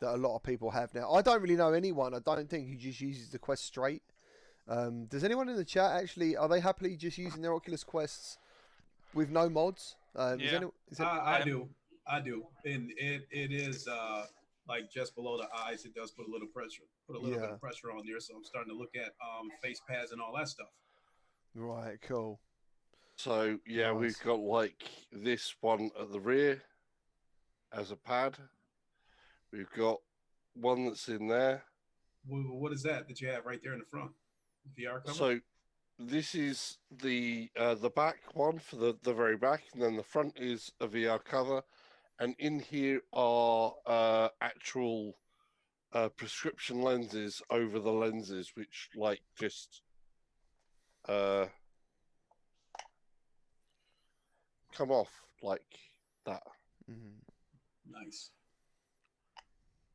a lot of people have now. I don't really know anyone, I don't think, who just uses the Quest straight. Does anyone in the chat actually, are they happily just using their Oculus Quests with no mods? Yeah. I do. And it is like just below the eyes, it does put a little pressure, bit of pressure on there. So I'm starting to look at face pads and all that stuff. Right, cool. So yeah, Nice. we've got like this one at the rear as a pad. We've got one that's in there. What is that you have right there in the front? VR cover? So this is the back one for the very back, and then the front is a VR cover, and in here are actual prescription lenses over the lenses, which like just come off like that. Nice.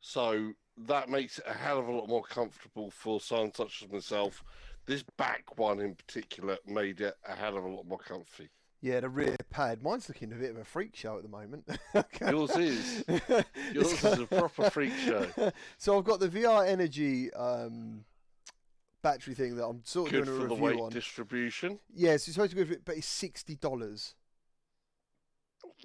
So that makes it a hell of a lot more comfortable for someone such as myself. This back one in particular made it a hell of a lot more comfy. Yeah, the rear pad. Mine's looking a bit of a freak show at the moment. Yours is. Yours is a proper freak show. So I've got the VR Energy battery thing that I'm sort of Good doing a for the review weight on. distribution. Yes, it's supposed to be good, but it's $60.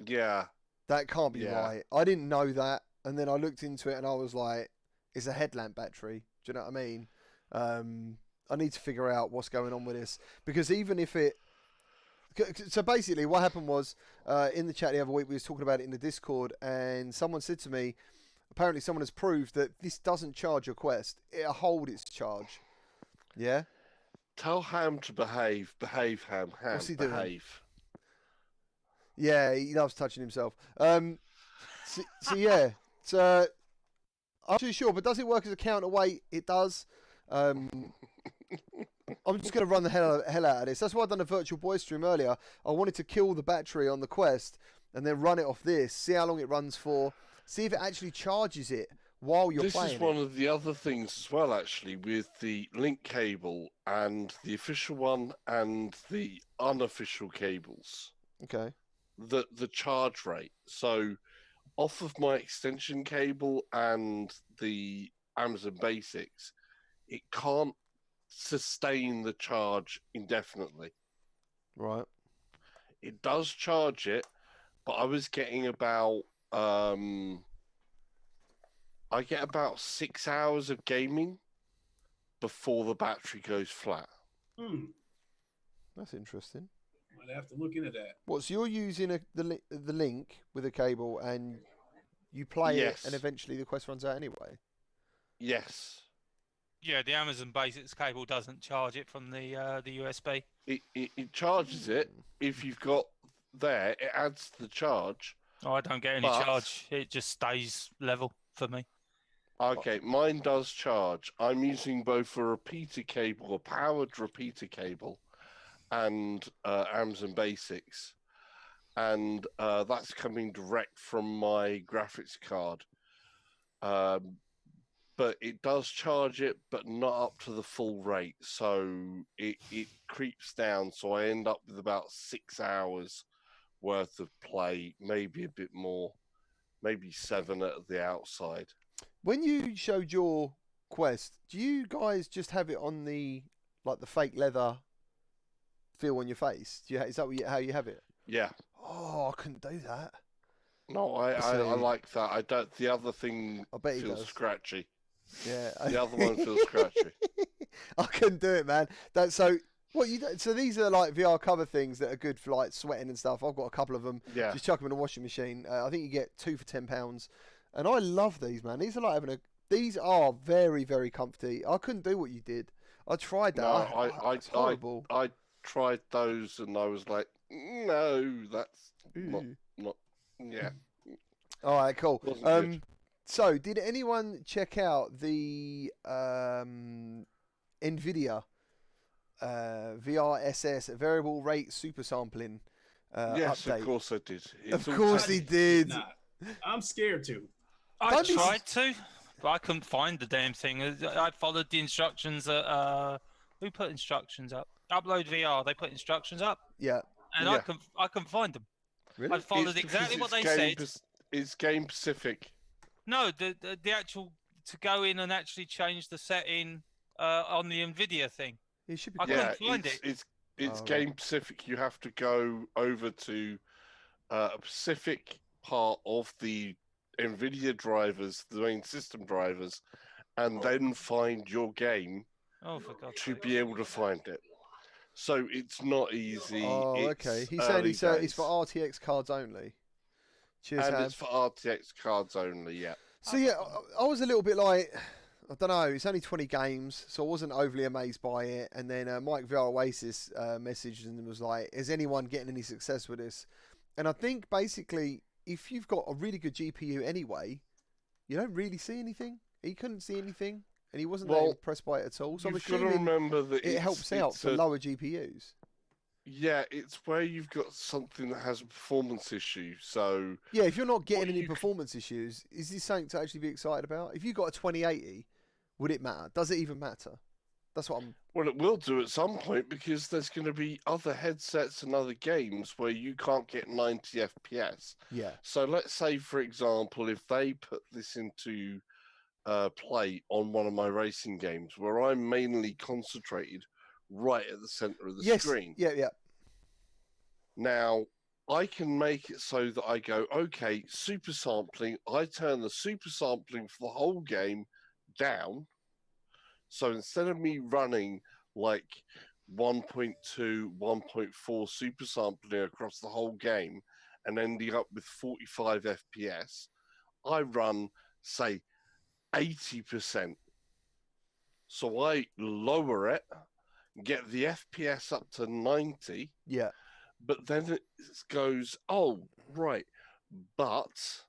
Yeah. That can't be Yeah. right. I didn't know that, and then I looked into it and I was like, it's a headlamp battery. Do you know what I mean? I need to figure out what's going on with this, because even if it... So basically what happened was, in the chat the other week, we was talking about it in the Discord, and someone said to me, apparently someone has proved that this doesn't charge your Quest. It'll hold its charge. Yeah? Tell Ham to behave. Behave, Ham. Ham, What's he doing? behave. Yeah, he loves touching himself. So yeah, so I'm not too sure, but does it work as a counterweight? It does. I'm just going to run the hell out of this. That's why I done a virtual boy stream earlier. I wanted to kill the battery on the Quest and then run it off this, see how long it runs for, see if it actually charges it while you're playing. This is one of the other things as well, actually, with the link cable and the official one and the unofficial cables. Okay. The charge rate. So off of my extension cable and the Amazon Basics, it can't sustain the charge indefinitely. Right. It does charge it, but I was getting about I get about 6 hours of gaming before the battery goes flat. That's interesting. Might have to look into that. What, so you're using the link with a cable and you play Yes. it and eventually the Quest runs out anyway? Yes. Yeah, the Amazon Basics cable doesn't charge it from the USB. It charges it. If you've got there, it adds to the charge. Oh, I don't get any But- charge. It just stays level for me. Okay, mine does charge. I'm using both a repeater cable, a powered repeater cable, and Amazon Basics. And that's coming direct from my graphics card. But it does charge it, but not up to the full rate. So it creeps down. So I end up with about 6 hours worth of play, maybe a bit more, maybe 7 at the outside. When you showed your Quest, do you guys just have it on the fake leather feel on your face? Is that how you have it? Yeah. Oh, I couldn't do that. No, I like that. I don't. The other thing I bet he feels does. scratchy. Yeah. The other one feels scratchy. I couldn't do it, man. So these are like VR cover things that are good for like sweating and stuff. I've got a couple of them. Yeah. Just chuck them in a washing machine. I think you get 2 for £10, and I love these, man. These are like These are very, very comfy. I couldn't do what you did. I tried that. No, it's horrible. I tried those and I was like, no, that's not. Yeah. All right, cool. Wasn't good. So did anyone check out the NVIDIA VR SS variable rate super sampling Yes, update? of course I did. Of course he did. Nah, I'm scared to. I tried to, but I couldn't find the damn thing. I followed the instructions. Who put instructions up? Upload VR. They put instructions up, Yeah. and Yeah. I couldn't find them. Really? I followed It's exactly what because they said. It's game specific. No, the actual to go in and actually change the setting on the NVIDIA thing. It should be. I Yeah, couldn't find it. It's Oh, game right. specific. You have to go over to a specific part of the NVIDIA drivers, the main system drivers, and then find your game Oh, for God's to sake. be able to find it. So it's not easy. Oh, it's okay. He's saying early it's days. for RTX cards only. Cheers, And Ham. it's for RTX cards only, yeah. So yeah, I was a little bit like, I don't know. It's only 20 games, so I wasn't overly amazed by it. And then Mike VR Oasis messaged and was like, "Is anyone getting any success with this?" And I think basically, if you've got a really good GPU anyway, you don't really see anything. He couldn't see anything, and he wasn't that Well, impressed by it at all. So I'm You've got to assuming remember that it helps out it's for lower GPUs. Yeah, it's where you've got something that has a performance issue. So Yeah, if you're not getting What any you c- performance issues, is this something to actually be excited about? If you got a 2080, would it matter? Does it even matter? That's what I'm. well, it will do at some point because there's going to be other headsets and other games where you can't get 90 FPS. Yeah. So let's say, for example, if they put this into play on one of my racing games where I'm mainly concentrated right at the center of the Yes. screen. Yeah. Yeah. Now, I can make it so that I go, okay, super sampling. I turn the super sampling for the whole game down. So instead of me running like 1.2, 1.4 super sampling across the whole game and ending up with 45 FPS, I run, say, 80%. So I lower it, get the FPS up to 90, Yeah. but then it goes, oh, right, but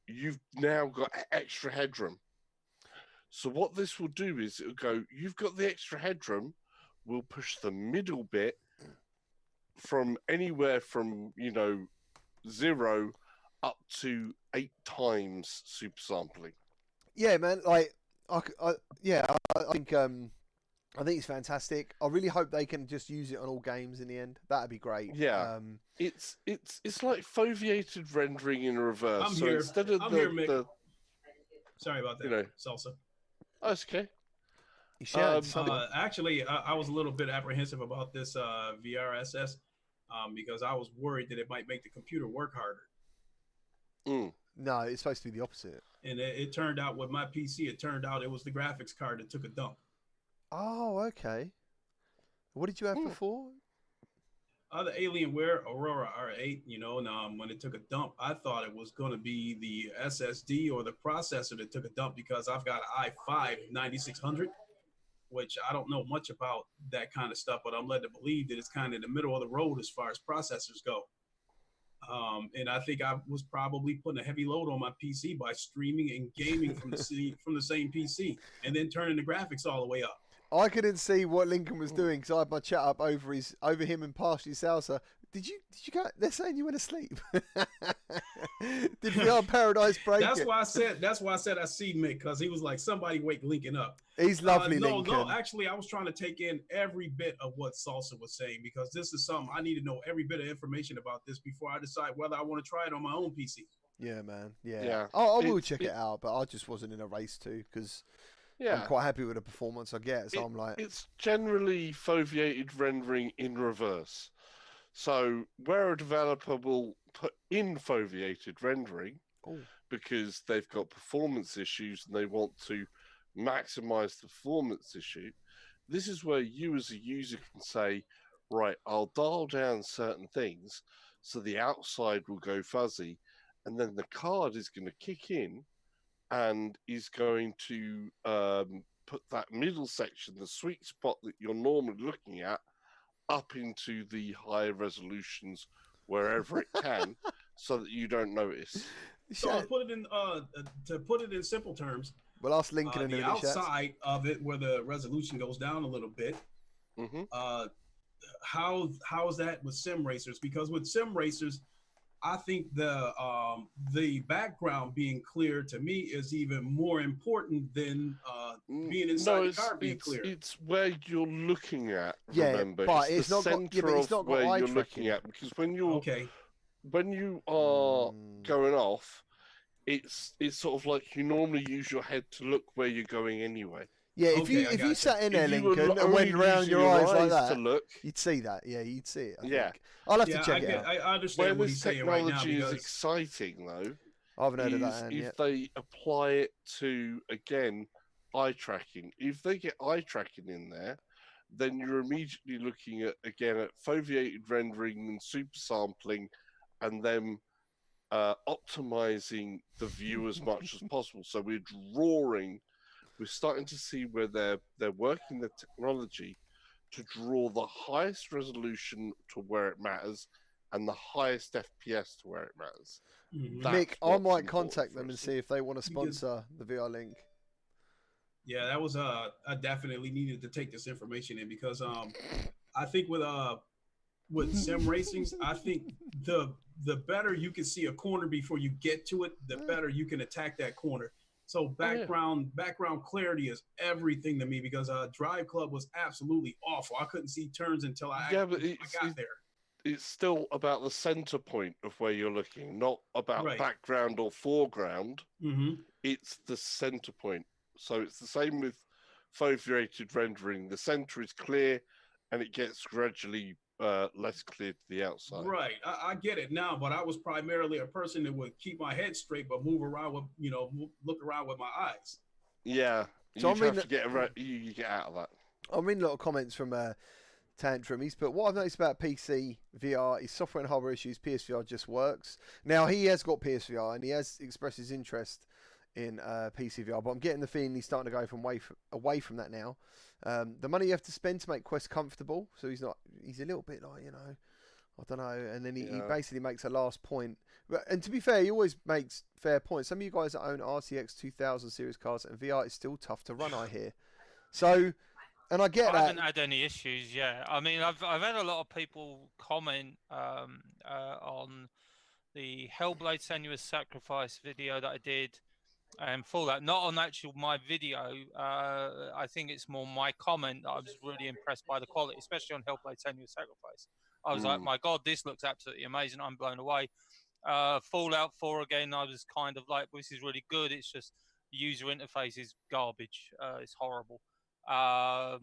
you've now got extra headroom. So what this will do is it'll go, you've got the extra headroom, we'll push the middle bit from anywhere from, 0 up to 8 times super sampling. Yeah, man. Like, I think it's fantastic. I really hope they can just use it on all games in the end. That'd be great. Yeah. It's like foveated rendering in reverse. I'm so here. instead of I'm the, here, Mick. the Sorry about that, You know. Salsa. oh, it's okay. You should. Actually, I was a little bit apprehensive about this VRSS because I was worried that it might make the computer work harder. No, it's supposed to be the opposite. And it turned out with my PC, it turned out it was the graphics card that took a dump. Oh, okay. What did you have before? The Alienware Aurora R8, and when it took a dump, I thought it was going to be the SSD or the processor that took a dump because I've got an i5 9600, which I don't know much about that kind of stuff, but I'm led to believe that it's kind of in the middle of the road as far as processors go. And I think I was probably putting a heavy load on my PC by streaming and gaming from the same PC and then turning the graphics all the way up. I couldn't see what Lincoln was doing because I had my chat up over him and partially Salsa. Did you go? They're saying you went asleep. Did VR Paradise break That's it? why I said I see Mick because he was like, somebody wake Lincoln up. He's lovely, No, Lincoln. actually, I was trying to take in every bit of what Salsa was saying because this is something I need to know every bit of information about this before I decide whether I want to try it on my own PC. Yeah, man. Yeah. Yeah. I will check it out, but I just wasn't in a race to because I'm quite happy with the performance I get. So I'm like, it's generally foveated rendering in reverse. So where a developer will put in foveated rendering because they've got performance issues and they want to maximize the performance issue, this is where you as a user can say, right, I'll dial down certain things so the outside will go fuzzy, and then the card is going to kick in and is going to put that middle section, the sweet spot that you're normally looking at, up into the high resolutions wherever it can, so that you don't notice. So to put it in simple terms, well, ask Lincoln in the outside of it, where the resolution goes down a little bit. How is that with sim racers? Because with sim racers, I think the background being clear to me is even more important than being inside the car being clear. It's where you're looking at. Yeah, remember, but it's the center of where you're looking at, because when you are going off, it's sort of like you normally use your head to look where you're going anyway. Yeah, if you sat in there, Lincoln, and went around your eyes like that, to look, you'd see that. Yeah, you'd see it. I think. I'll have to check it out. I understand what he's saying right now. Technology is exciting, though. I haven't heard of that if yet. they apply it to, again, eye tracking. If they get eye tracking in there, then you're immediately looking at foveated rendering and super sampling, and then optimizing the view as much as possible. So we're starting to see where they're working the technology to draw the highest resolution to where it matters and the highest FPS to where it matters. Mick, I might contact them and see if they want to sponsor the VR Link. Yeah, that was I definitely needed to take this information in, because I think with sim racings, I think the better you can see a corner before you get to it, the better you can attack that corner. So background clarity is everything to me, because Drive Club was absolutely awful. I couldn't see turns until I got there. It's still about the center point of where you're looking, not about background or foreground. It's the center point. So it's the same with foveated rendering. The center is clear, and it gets gradually less clear to the outside. Right, I get it now, but I was primarily a person that would keep my head straight, but move around with, look around with my eyes. Yeah, so you have to get you get out of that. I'm reading a lot of comments from Tantrum. He's put, what I've noticed about PC VR is software and hardware issues. PSVR just works. Now, he has got PSVR, and he has expressed his interest in PC VR, but I'm getting the feeling he's starting to go away from that now. The money you have to spend to make Quest comfortable, so he's a little bit like, I don't know, and then he basically makes a last point. And to be fair, he always makes fair points. Some of you guys that own RTX 2000 series cards, and VR is still tough to run, I hear. So, and I get that. I haven't had any issues, I mean, I've had a lot of people comment on the Hellblade Senua's Sacrifice video that I did, and Fallout, not on my video. I think it's more my comment that I was really impressed by the quality, especially on Hellblade Senua's Sacrifice. I was like, my God, this looks absolutely amazing. I'm blown away. Fallout 4, again, I was kind of like, this is really good. It's just the user interface is garbage. It's horrible. But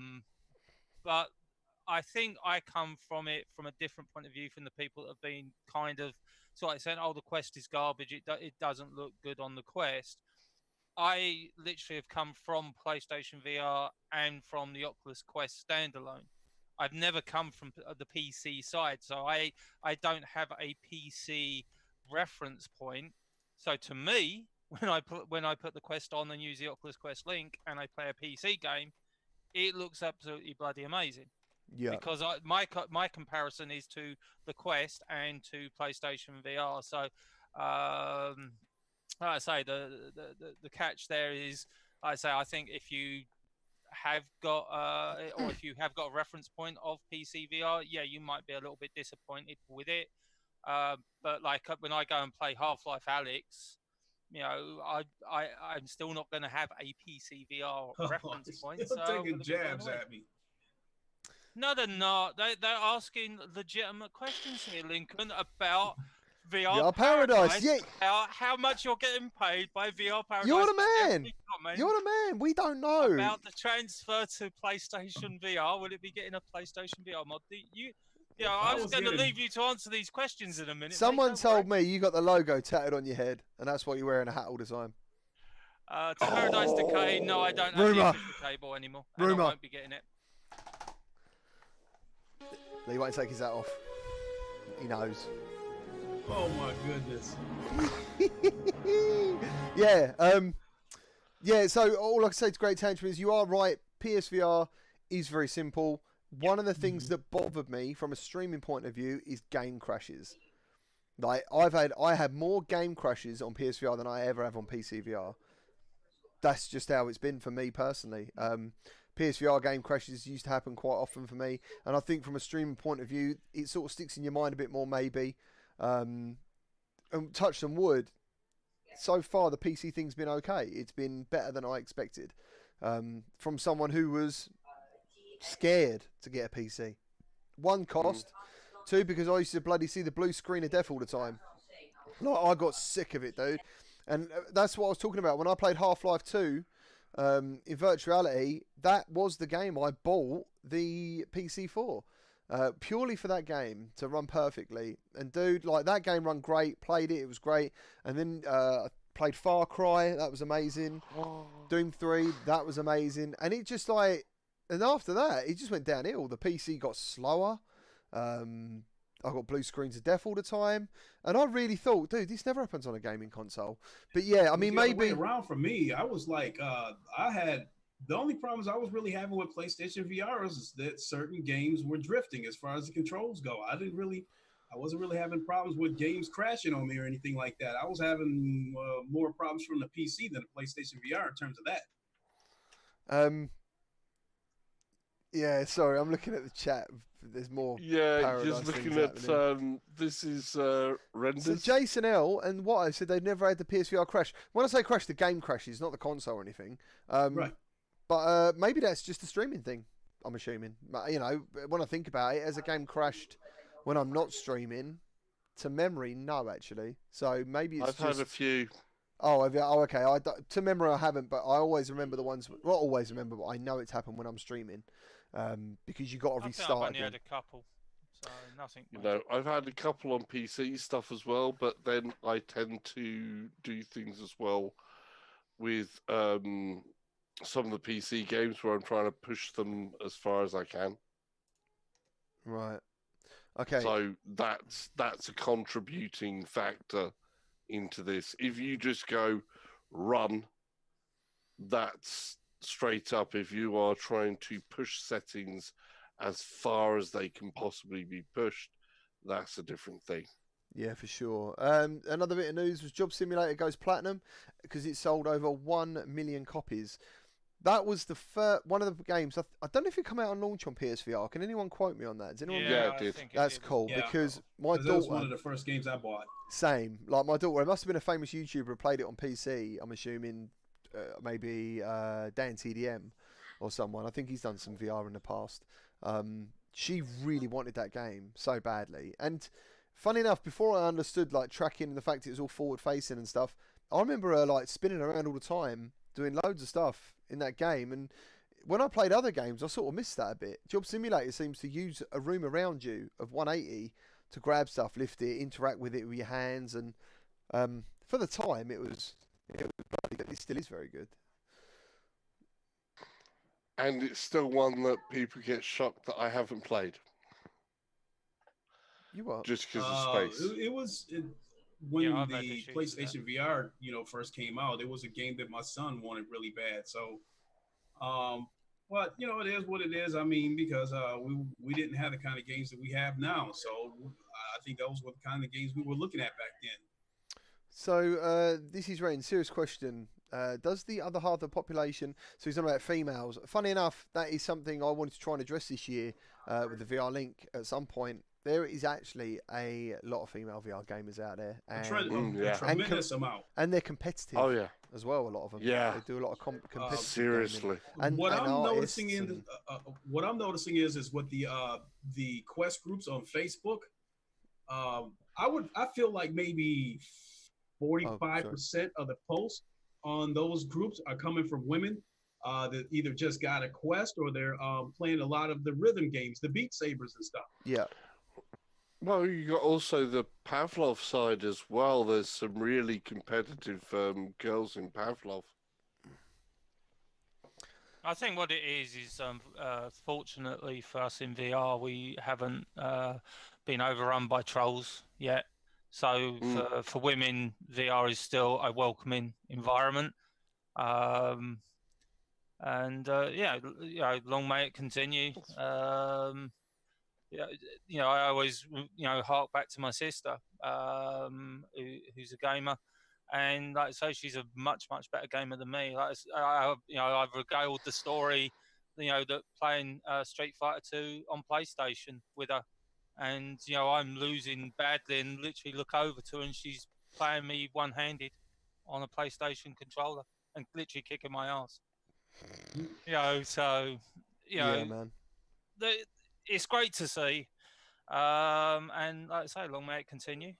I think I come from it from a different point of view from the people that have been kind of sort of saying, oh, the Quest is garbage. It doesn't look good on the Quest. I literally have come from PlayStation VR and from the Oculus Quest standalone. I've never come from the PC side, so I don't have a PC reference point. So to me, when I put the Quest on and use the Oculus Quest Link and I play a PC game, it looks absolutely bloody amazing. Yeah. Because my comparison is to the Quest and to PlayStation VR. So, like I say, the catch there is, I think if you have got or if you have got a reference point of PC VR, yeah, you might be a little bit disappointed with it. But like when I go and play Half-Life Alyx, I'm still not going to have a PC VR reference point. You're taking jabs at me. No, they're not. They're asking legitimate questions here, Lincoln, about VR Paradise. Yeah. How much you're getting paid by VR Paradise? You're the man. You're the man. We don't know about the transfer to PlayStation VR. Will it be getting a PlayStation VR mod? I was going to leave you to answer these questions in a minute. Someone told me you got the logo tatted on your head, and that's why you're wearing a hat all the time. To Paradise Decay, no, I don't have the official cable anymore. And I won't be getting it. He won't take his hat off. He knows. Oh my goodness. Yeah, so all I can say to Great Tantrum is you are right. PSVR is very simple. One of the things that bothered me from a streaming point of view is game crashes. Like I had more game crashes on PSVR than I ever have on PCVR. That's just how it's been for me personally. PSVR game crashes used to happen quite often for me, and I think from a streaming point of view, it sort of sticks in your mind a bit more maybe. And touch some wood. So far, the PC thing's been okay. It's been better than I expected. From someone who was scared to get a PC. One, cost. Two, because I used to bloody see the blue screen of death all the time. Like, I got sick of it, dude. And that's what I was talking about. When I played Half-Life 2 in virtuality, that was the game I bought the PC for. Purely for that game to run perfectly. And dude, like, that game run great. Played it was great. And then I played Far Cry, that was amazing. Doom 3, that was amazing. And it just like, and after that, it just went downhill. The PC got slower. I got blue screens of death all the time. And I really thought, dude, this never happens on a gaming console. But yeah, I mean, maybe around for me, I was like, I had the only problems I was really having with PlayStation VR is that certain games were drifting as far as the controls go. I wasn't really having problems with games crashing on me or anything like that. I was having more problems from the PC than the PlayStation VR in terms of that. Yeah, sorry, I'm looking at the chat. There's more. Yeah, just looking at this is renders. So Jason L and what I said, they've never had the PSVR crash. When I say crash, the game crashes, not the console or anything. Right. But maybe that's just a streaming thing. I'm assuming. You know, when I think about it, has a game crashed when I'm not streaming? To memory, no, actually. So maybe it's I've had a few. Oh, okay. To memory, I haven't, but I always remember the ones. Not always remember, but I know it's happened when I'm streaming, because you got to restart. I've only had a couple, so nothing. You know, I've had a couple on PC stuff as well, but then I tend to do things as well with some of the PC games where I'm trying to push them as far as I can. Right. Okay. So that's a contributing factor into this. If you just go run, that's straight up. If you are trying to push settings as far as they can possibly be pushed, that's a different thing. Yeah, for sure. Another bit of news was Job Simulator goes platinum because it sold over 1 million copies. That was the first one of the games. I don't know if it came out on launch on PSVR. Can anyone quote me on that? Does anyone? Yeah, it did. That's cool because my daughter. That was one of the first games I bought. Same, like my daughter. It must have been a famous YouTuber who played it on PC. I'm assuming maybe Dan TDM or someone. I think he's done some VR in the past. She really wanted that game so badly, and funny enough, before I understood like tracking and the fact it was all forward facing and stuff, I remember her like spinning around all the time, doing loads of stuff in that game. And when I played other games, I sort of missed that a bit. Job Simulator seems to use a room around you of 180 to grab stuff, lift it, interact with it with your hands, and for the time, it was bloody good. It still is very good. And it's still one that people get shocked that I haven't played. You what? Just because of space. When the PlayStation VR, first came out, it was a game that my son wanted really bad. So, but it is what it is. I mean, because we didn't have the kind of games that we have now. So I think those were the kind of games we were looking at back then. So this is Rain. Serious question. Does the other half of the population, so he's talking about females, funny enough, that is something I wanted to try and address this year with the VR Link at some point. There is actually a lot of female VR gamers out there. And, a tremendous amount. And they're competitive as well, a lot of them. Yeah. They do a lot of competitive seriously. And what I'm noticing is what the Quest groups on Facebook, I feel like maybe 45% of the posts on those groups are coming from women that either just got a Quest or they're playing a lot of the rhythm games, the Beat Sabers and stuff. Yeah. Well, you got also the Pavlov side as well. There's some really competitive girls in Pavlov. I think what it is fortunately for us in VR, we haven't been overrun by trolls yet. So for women, VR is still a welcoming environment. And yeah, long may it continue. I always, hark back to my sister, who's a gamer, and like I say, she's a much better gamer than me. Like I've regaled the story, that playing Street Fighter 2 on PlayStation with her, and I'm losing badly, and literally look over to her, and she's playing me one-handed on a PlayStation controller, and literally kicking my ass. Yeah, man. It's great to see. And like I say, long may it continue.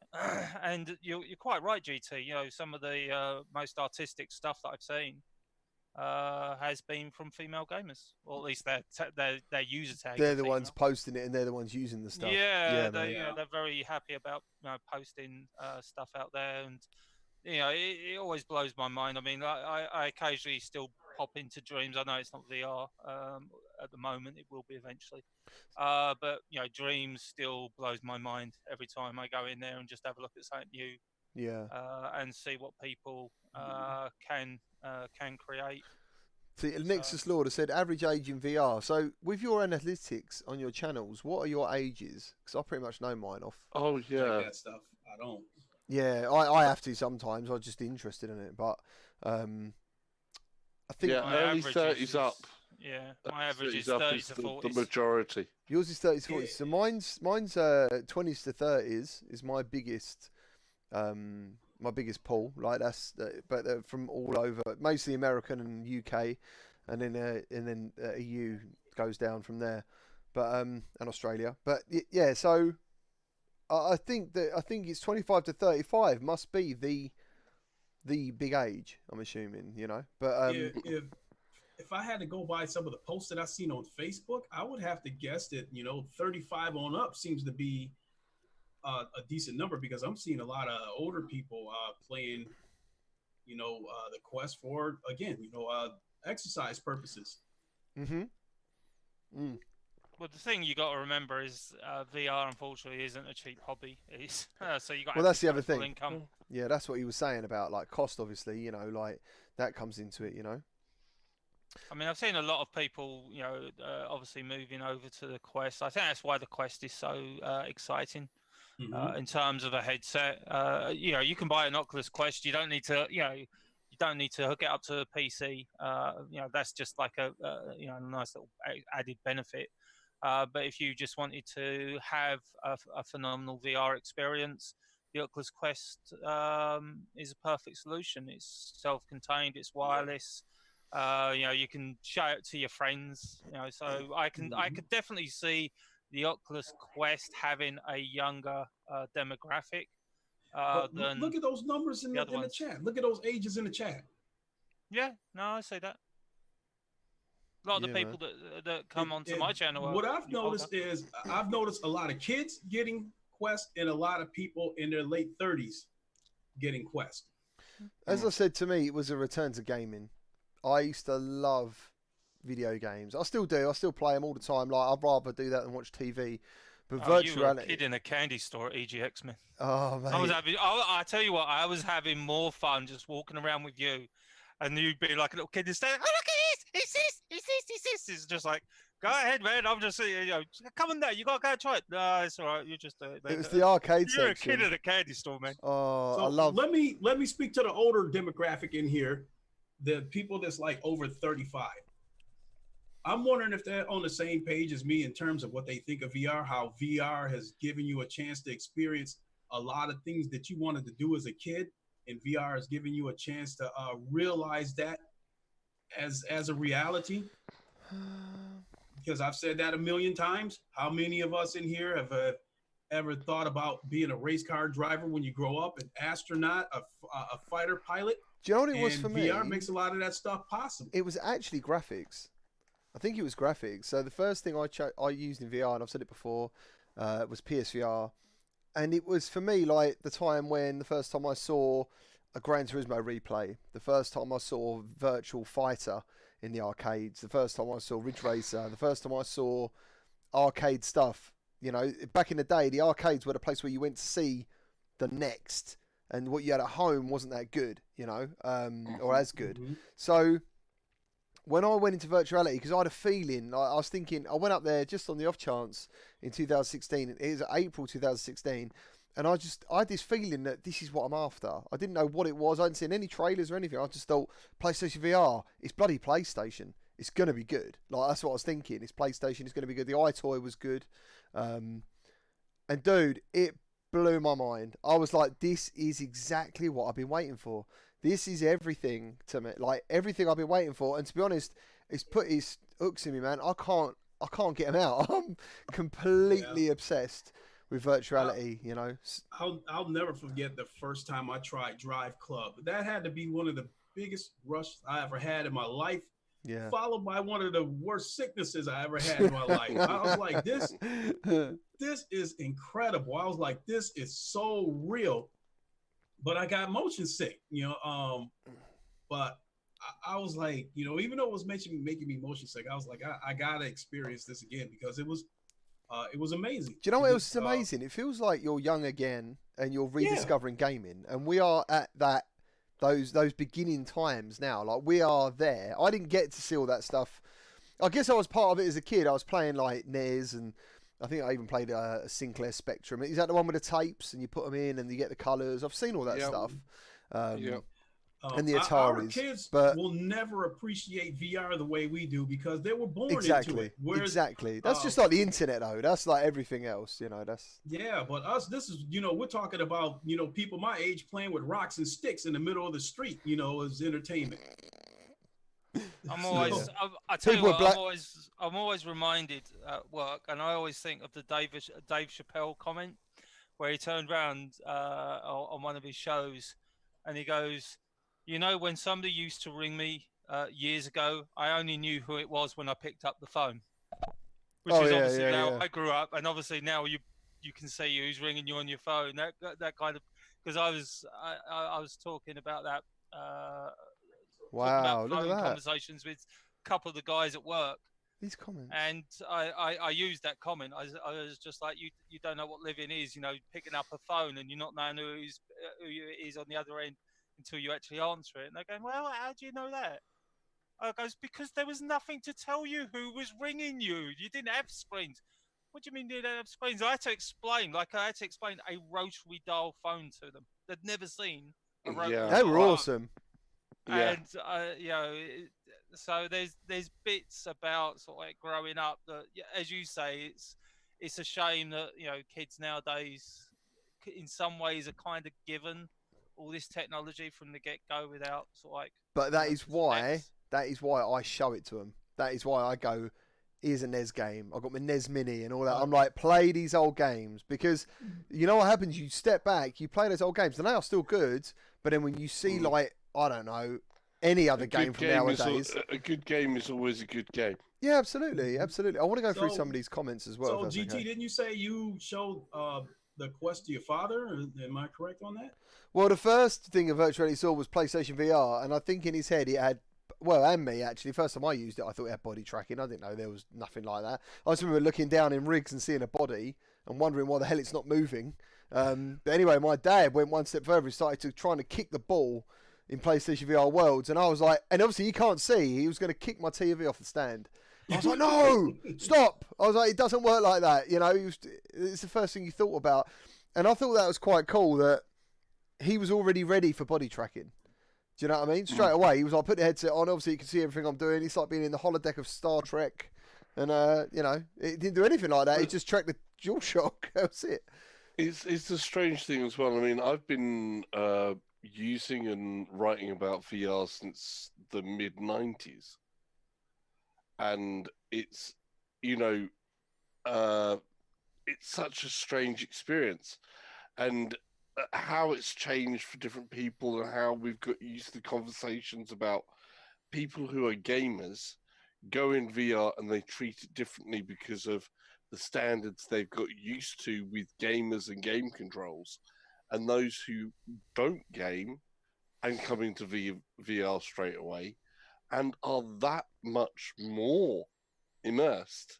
And you're quite right, GT. Some of the most artistic stuff that I've seen has been from female gamers, or at least their user tag. They're the ones posting it, and they're the ones using the stuff. Yeah, they're very happy about posting stuff out there, and it always blows my mind. I mean, I occasionally still pop into Dreams. I know it's not VR at the moment; it will be eventually. But Dreams still blows my mind every time I go in there and just have a look at something new. Yeah. And see what people can create. See, Nexus Lord has said average age in VR. So with your analytics on your channels, what are your ages? Because I pretty much know mine off. Oh yeah, like that stuff. I don't. Yeah, I have to sometimes. I'm just interested in it, but I think early 30s up. Yeah, my average is 30 to 40. The majority. Yours is 30 to 40. So mine's 20s to 30s is my biggest pool. Like but from all over, mostly American and UK, and then EU goes down from there, but and Australia. But yeah, so I think it's 25 to 35 must be the big age. I'm assuming, but if I had to go by some of the posts that I've seen on Facebook, I would have to guess that 35 on up seems to be a decent number, because I'm seeing a lot of older people playing, the Quest for, again, exercise purposes. Mm-hmm. Mm. Well, the thing you got to remember is VR, unfortunately, isn't a cheap hobby. So you got. Well, that's the other thing. Income. Yeah, that's what he was saying about like cost. Obviously, like that comes into it. I mean, I've seen a lot of people, obviously moving over to the Quest. I think that's why the Quest is so exciting. In terms of a headset, you can buy an Oculus Quest. You don't need to, you don't need to hook it up to a PC. That's just like a nice little added benefit. But if you just wanted to have a phenomenal VR experience, the Oculus Quest is a perfect solution. It's self-contained. It's wireless. You can show it to your friends. So I could definitely see the Oculus Quest having a younger demographic than. Look at those numbers in the chat. Look at those ages in the chat. Yeah, no, I see that. A lot of the people that come onto my channel. What I've noticed is I've noticed a lot of kids getting Quest and a lot of people in their late 30s getting Quest. As I said, to me, it was a return to gaming. I used to love video games. I still do. I still play them all the time. Like, I'd rather do that than watch TV. But virtual you were a kid in a candy store at EGX, man. Oh, man. I tell you what, I was having more fun just walking around with you, and you'd be like a little kid and say, "Oh, look at this! It's this! It's just like, go ahead, man. I'm just, come on there. You gotta go try it. No, it's all right. You just. It was the arcade section. You're a kid at a candy store, man. Oh, so I love. Let me speak to the older demographic in here. The people that's like over 35. I'm wondering if they're on the same page as me in terms of what they think of VR, how VR has given you a chance to experience a lot of things that you wanted to do as a kid, and VR has given you a chance to realize that as a reality. Because I've said that a million times. How many of us in here ever thought about being a race car driver when you grow up, an astronaut, a fighter pilot? Do you know what it was And for me? VR makes a lot of that stuff possible. It was actually graphics. I think it was graphics. So the first thing I used in VR, and I've said it before, was PSVR. And it was for me like the time when the first time I saw a Gran Turismo replay, the first time I saw Virtual Fighter in the arcades, the first time I saw Ridge Racer, the first time I saw arcade stuff. You know, back in the day, the arcades were the place where you went to see the next, and what you had at home wasn't that good, you know, or as good. Mm-hmm. So when I went into virtuality, because I had a feeling, I was thinking, I went up there just on the off chance in 2016. It was April 2016, and I had this feeling that this is what I'm after. I didn't know what it was. I hadn't seen any trailers or anything. I just thought, PlayStation VR, it's bloody PlayStation. It's going to be good. Like, that's what I was thinking. It's PlayStation. It's going to be good. The iToy was good. And dude, it blew my mind. I was like, this is exactly what I've been waiting for. This is everything to me. Like, everything I've been waiting for. And to be honest, it's put his hooks in me, man. I can't get them out. I'm completely obsessed with virtuality, you know. I'll never forget the first time I tried Drive Club. That had to be one of the biggest rushes I ever had in my life. Yeah. Followed by one of the worst sicknesses I ever had in my life. I was like, this is incredible. I was like, this is so real. But I got motion sick, you know. But I was like, you know, even though it was making me motion sick, I was like, I gotta experience this again because it was amazing. Do you know what else is amazing? It feels like you're young again and you're rediscovering gaming, and we are at those beginning times now. Like, we are there. I didn't get to see all that stuff. I guess I was part of it as a kid. I was playing like NES, and I think I even played a Sinclair Spectrum. Is that the one with the tapes and you put them in and you get the colours? I've seen all that stuff. And the Ataris. Our kids will never appreciate VR the way we do because they were born into it. Exactly. That's just like the internet, though. That's like everything else, you know. But us, this is, you know, we're talking about, you know, people my age playing with rocks and sticks in the middle of the street, you know, as entertainment. I'm always, I tell you what, I'm always reminded at work, and I always think of the Dave Chappelle comment where he turned around on one of his shows, and he goes, "You know, when somebody used to ring me years ago, I only knew who it was when I picked up the phone." Which is obviously now I grew up, and obviously now you can see who's ringing you on your phone. That kind of, because I was talking about that. Wow, look at that. Conversations with a couple of the guys at work. These comments. And I used that comment. I was just like, you don't know what living is, you know, picking up a phone and you're not knowing who it is on the other end until you actually answer it. And they're going, well, how do you know that? I goes, because there was nothing to tell you who was ringing you. You didn't have screens. What do you mean you didn't have screens? I had to explain a rotary dial phone to them. They'd never seen a rotary dial. They were awesome. And you know, so there's bits about sort of like growing up that, as you say, it's a shame that, you know, kids nowadays in some ways are kind of given all this technology from the get-go without sort of like. But that is why I show it to them. That is why I go, here's a NES game. I've got my NES Mini and all that. I'm like, play these old games, because you know what happens? You step back, you play those old games, and they are still good. But then when you see like, I don't know, any other game from nowadays. A good game is always a good game. Yeah, absolutely. I want to go through some of these comments as well. So, GT, didn't you say you showed the Quest to your father? Am I correct on that? Well, the first thing I virtually saw was PlayStation VR, and I think in his head it had, well, and me actually, first time I used it, I thought it had body tracking. I didn't know there was nothing like that. I just remember looking down in rigs and seeing a body and wondering why the hell it's not moving. But anyway, my dad went one step further. He started trying to kick the ball in PlayStation VR Worlds, and I was like, and obviously he can't see, he was going to kick my TV off the stand. I was like, no, stop. I was like, it doesn't work like that, you know. It's the first thing he thought about, and I thought that was quite cool that he was already ready for body tracking. Do you know what I mean? Straight away, he was like, put the headset on, obviously you can see everything I'm doing. It's like being in the holodeck of Star Trek, and you know, it didn't do anything like that. It just tracked the DualShock. That was it. It's a strange thing as well. I mean, I've been using and writing about VR since the mid-90s, and it's, you know, it's such a strange experience, and how it's changed for different people, and how we've got used to the conversations about people who are gamers go in VR and they treat it differently because of the standards they've got used to with gamers and game controls, and those who don't game and come into VR straight away and are that much more immersed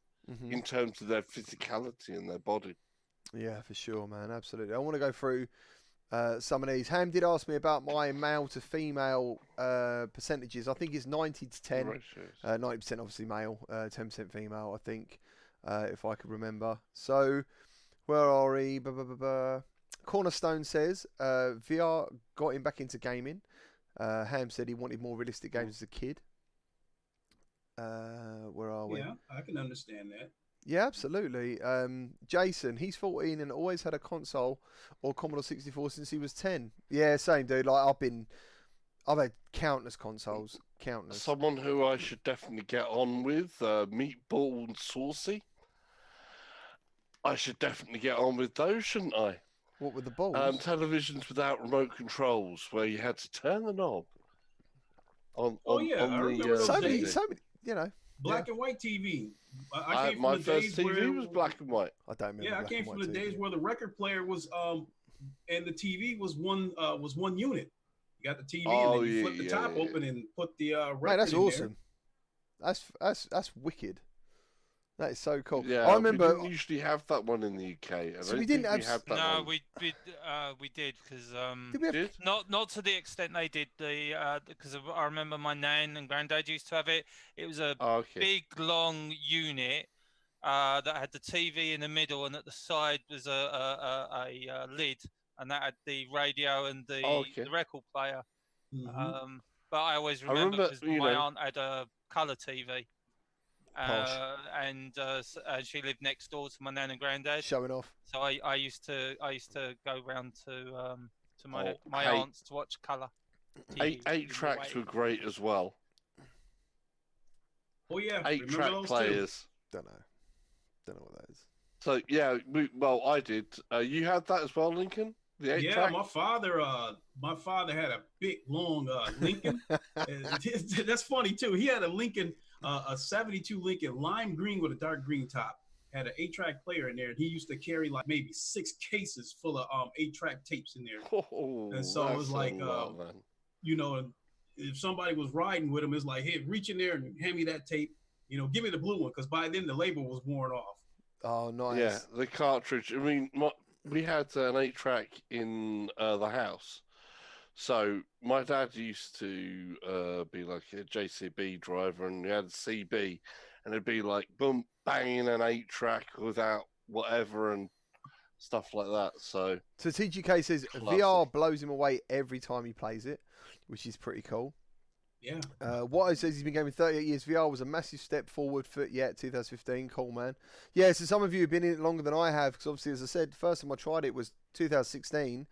in terms of their physicality and their body. Yeah, for sure, man. Absolutely. I want to go through some of these. Ham did ask me about my male to female percentages. I think it's 90 to 10. Right, 90% obviously male, 10% female, I think, if I could remember. So, where are we? Cornerstone says VR got him back into gaming. Ham said he wanted more realistic games as a kid. Where are we? Yeah, I can understand that. Yeah, absolutely. Jason, he's 14 and always had a console or Commodore 64 since he was 10. Yeah, same dude. Like I've had countless consoles, countless. Someone who I should definitely get on with, Meatball and Saucy. I should definitely get on with those, shouldn't I? What with the balls? Televisions without remote controls, where you had to turn the knob. I remember those so many, days. you know. Black and white TV. My first TV was black and white. I don't remember. Yeah, I came from the days where the record player was and the TV was one unit. You got the TV and then you flip the top open and put the record. Man, that's in awesome. There. That's wicked. That is so cool. Yeah, I remember. We didn't usually have that one in the UK. So we didn't have that no, one. we did because Did we have... not to the extent they did because I remember my nan and granddad used to have it. It was a big long unit that had the TV in the middle and at the side was a lid and that had the radio and the record player. Mm-hmm. But I always remember because my aunt had a colour TV. And she lived next door to my nan and granddad. Showing off. So I used to go round to my aunt's to watch colour. Eight tracks were great as well. Oh yeah, 8-track players. Don't know what that is. So yeah, I did. You had that as well, Lincoln. The 8-track? Yeah, my father had a big long Lincoln. That's funny too. He had a Lincoln. A 72 Lincoln lime green with a dark green top, had an 8-track player in there, and he used to carry like maybe 6 cases full of 8-track tapes in there. And so it was like, you know, if somebody was riding with him, it's like, hey, reach in there and hand me that tape. You know, give me the blue one, because by then the label was worn off. Oh, nice. Yeah, the cartridge. I mean, we had an 8-track in the house. So my dad used to be like a JCB driver, and we had a CB, and it'd be like boom, banging an 8-track without whatever and stuff like that. So TGK says VR blows him away every time he plays it, which is pretty cool. Yeah. Watto says he's been gaming 38 years. VR was a massive step forward for 2015. Cool, man. Yeah, so some of you have been in it longer than I have, because obviously, as I said, the first time I tried it was 2016.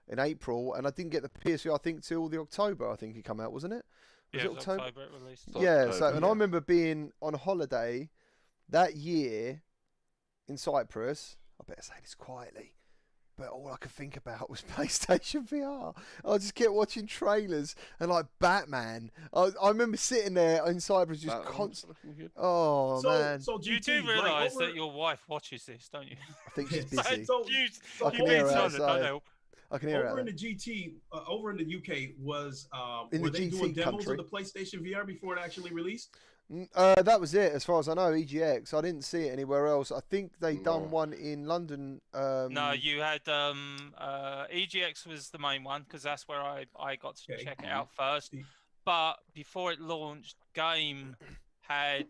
In April, and I didn't get the PSVR, I think, till the October, I think it came out, wasn't it? Was it October it released. Yeah, October, I remember being on holiday that year in Cyprus. I better say this quietly, but all I could think about was PlayStation VR. I just kept watching trailers and like Batman. I remember sitting there in Cyprus just constantly. Oh man! So you do realise that your wife watches this, don't you? I think she's busy. I can hear her outside. I can hear over in the GT, over in the UK, were they GT doing demos country of the PlayStation VR before it actually released? That was it, as far as I know. EGX. I didn't see it anywhere else. I think they done one in London. No, you had EGX was the main one because that's where I got to check it out first. But before it launched, Game had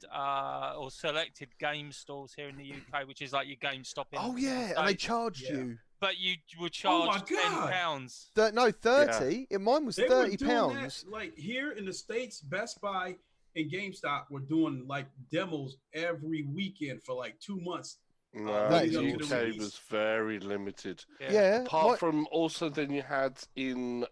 or selected game stores here in the UK, which is like your GameStop. Oh yeah, and they charged you. But you were charged £10. No, 30. Yeah. Mine was £30. Like here in the States, Best Buy and GameStop were doing like demos every weekend for like 2 months. No, the UK was very limited. Yeah. Apart from also, then you had in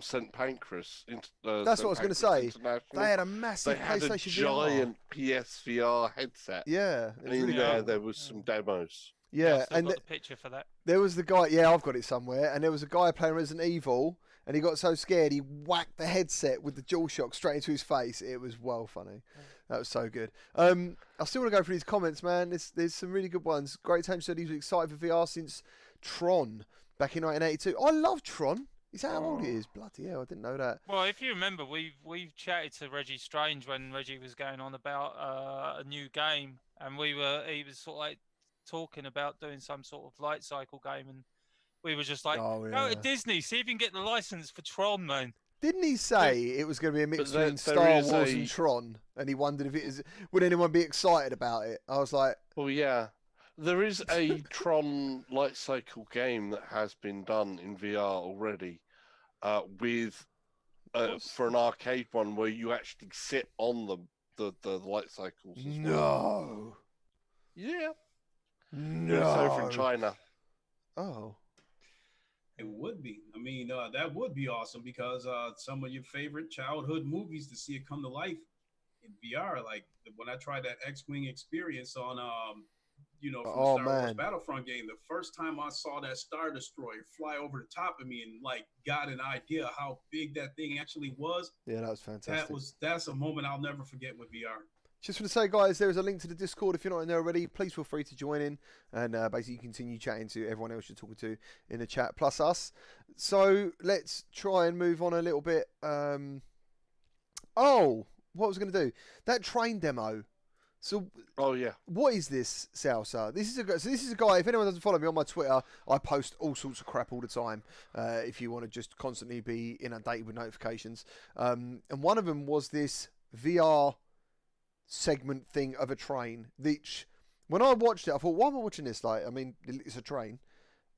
St Pancras. That's what I was going to say. They had a massive PlayStation VR. They had a giant PSVR headset. Yeah. And in there was some demos. Yeah, I've still and got the picture for that. there was the guy. Yeah, I've got it somewhere. And there was a guy playing Resident Evil, and he got so scared he whacked the headset with the DualShock straight into his face. It was well funny. That was so good. I still want to go through these comments, man. There's some really good ones. Great Time said he was excited for VR since Tron back in 1982. I love Tron. Is that how old it is? Bloody hell, I didn't know that. Well, if you remember, we've chatted to Reggie Strange when Reggie was going on about a new game, and he was sort of like talking about doing some sort of light cycle game, and we were just like, go to Disney, see if you can get the license for Tron, man. Didn't he say it was going to be a mix between there Star is Wars and Tron? And he wondered if would anyone be excited about it? I was like, well, yeah. There is a Tron light cycle game that has been done in VR already, with for an arcade one where you actually sit on the light cycles. As well. Yeah. No. It's over in China. Oh. It would be. I mean, that would be awesome because some of your favorite childhood movies to see it come to life in VR. Like when I tried that X-Wing experience on, from Star Wars Battlefront game, the first time I saw that Star Destroyer fly over the top of me and like got an idea how big that thing actually was. Yeah, that was fantastic. That's a moment I'll never forget with VR. Just want to say, guys, there is a link to the Discord. If you're not in there already, please feel free to join in and basically continue chatting to everyone else you're talking to in the chat, plus us. So let's try and move on a little bit. What was I going to do? That train demo. So, what is this, Salsa? This is a guy. If anyone doesn't follow me on my Twitter, I post all sorts of crap all the time. If you want to just constantly be inundated with notifications, and one of them was this VR segment thing of a train. Which, when I watched it, I thought, why am I watching this? Like, I mean, it's a train,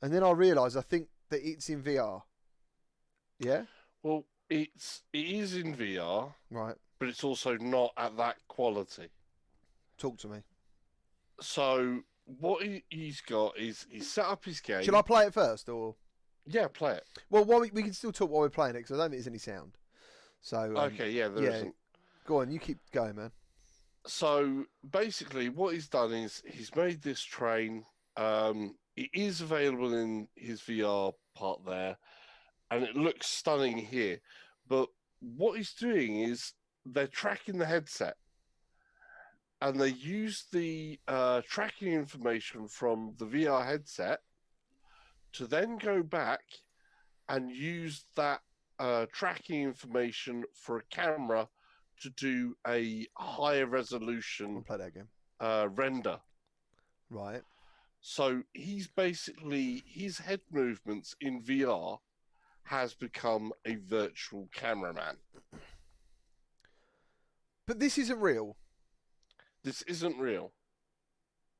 and then I realised I think that it's in VR. Yeah. Well, it is in VR, right? But it's also not at that quality. Talk to me. So what he's got is he's set up his game. Should I play it first, or? Yeah, play it. Well, we can still talk while we're playing it because I don't think there's any sound. So okay, there isn't. Go on, you keep going, man. So basically, what he's done is he's made this train. It is available in his VR part there, and it looks stunning here. But what he's doing is they're tracking the headset. And they use the tracking information from the VR headset to then go back and use that tracking information for a camera to do a higher resolution play that game. Render. Right. So he's basically, his head movements in VR has become a virtual cameraman. But this isn't real. This isn't real.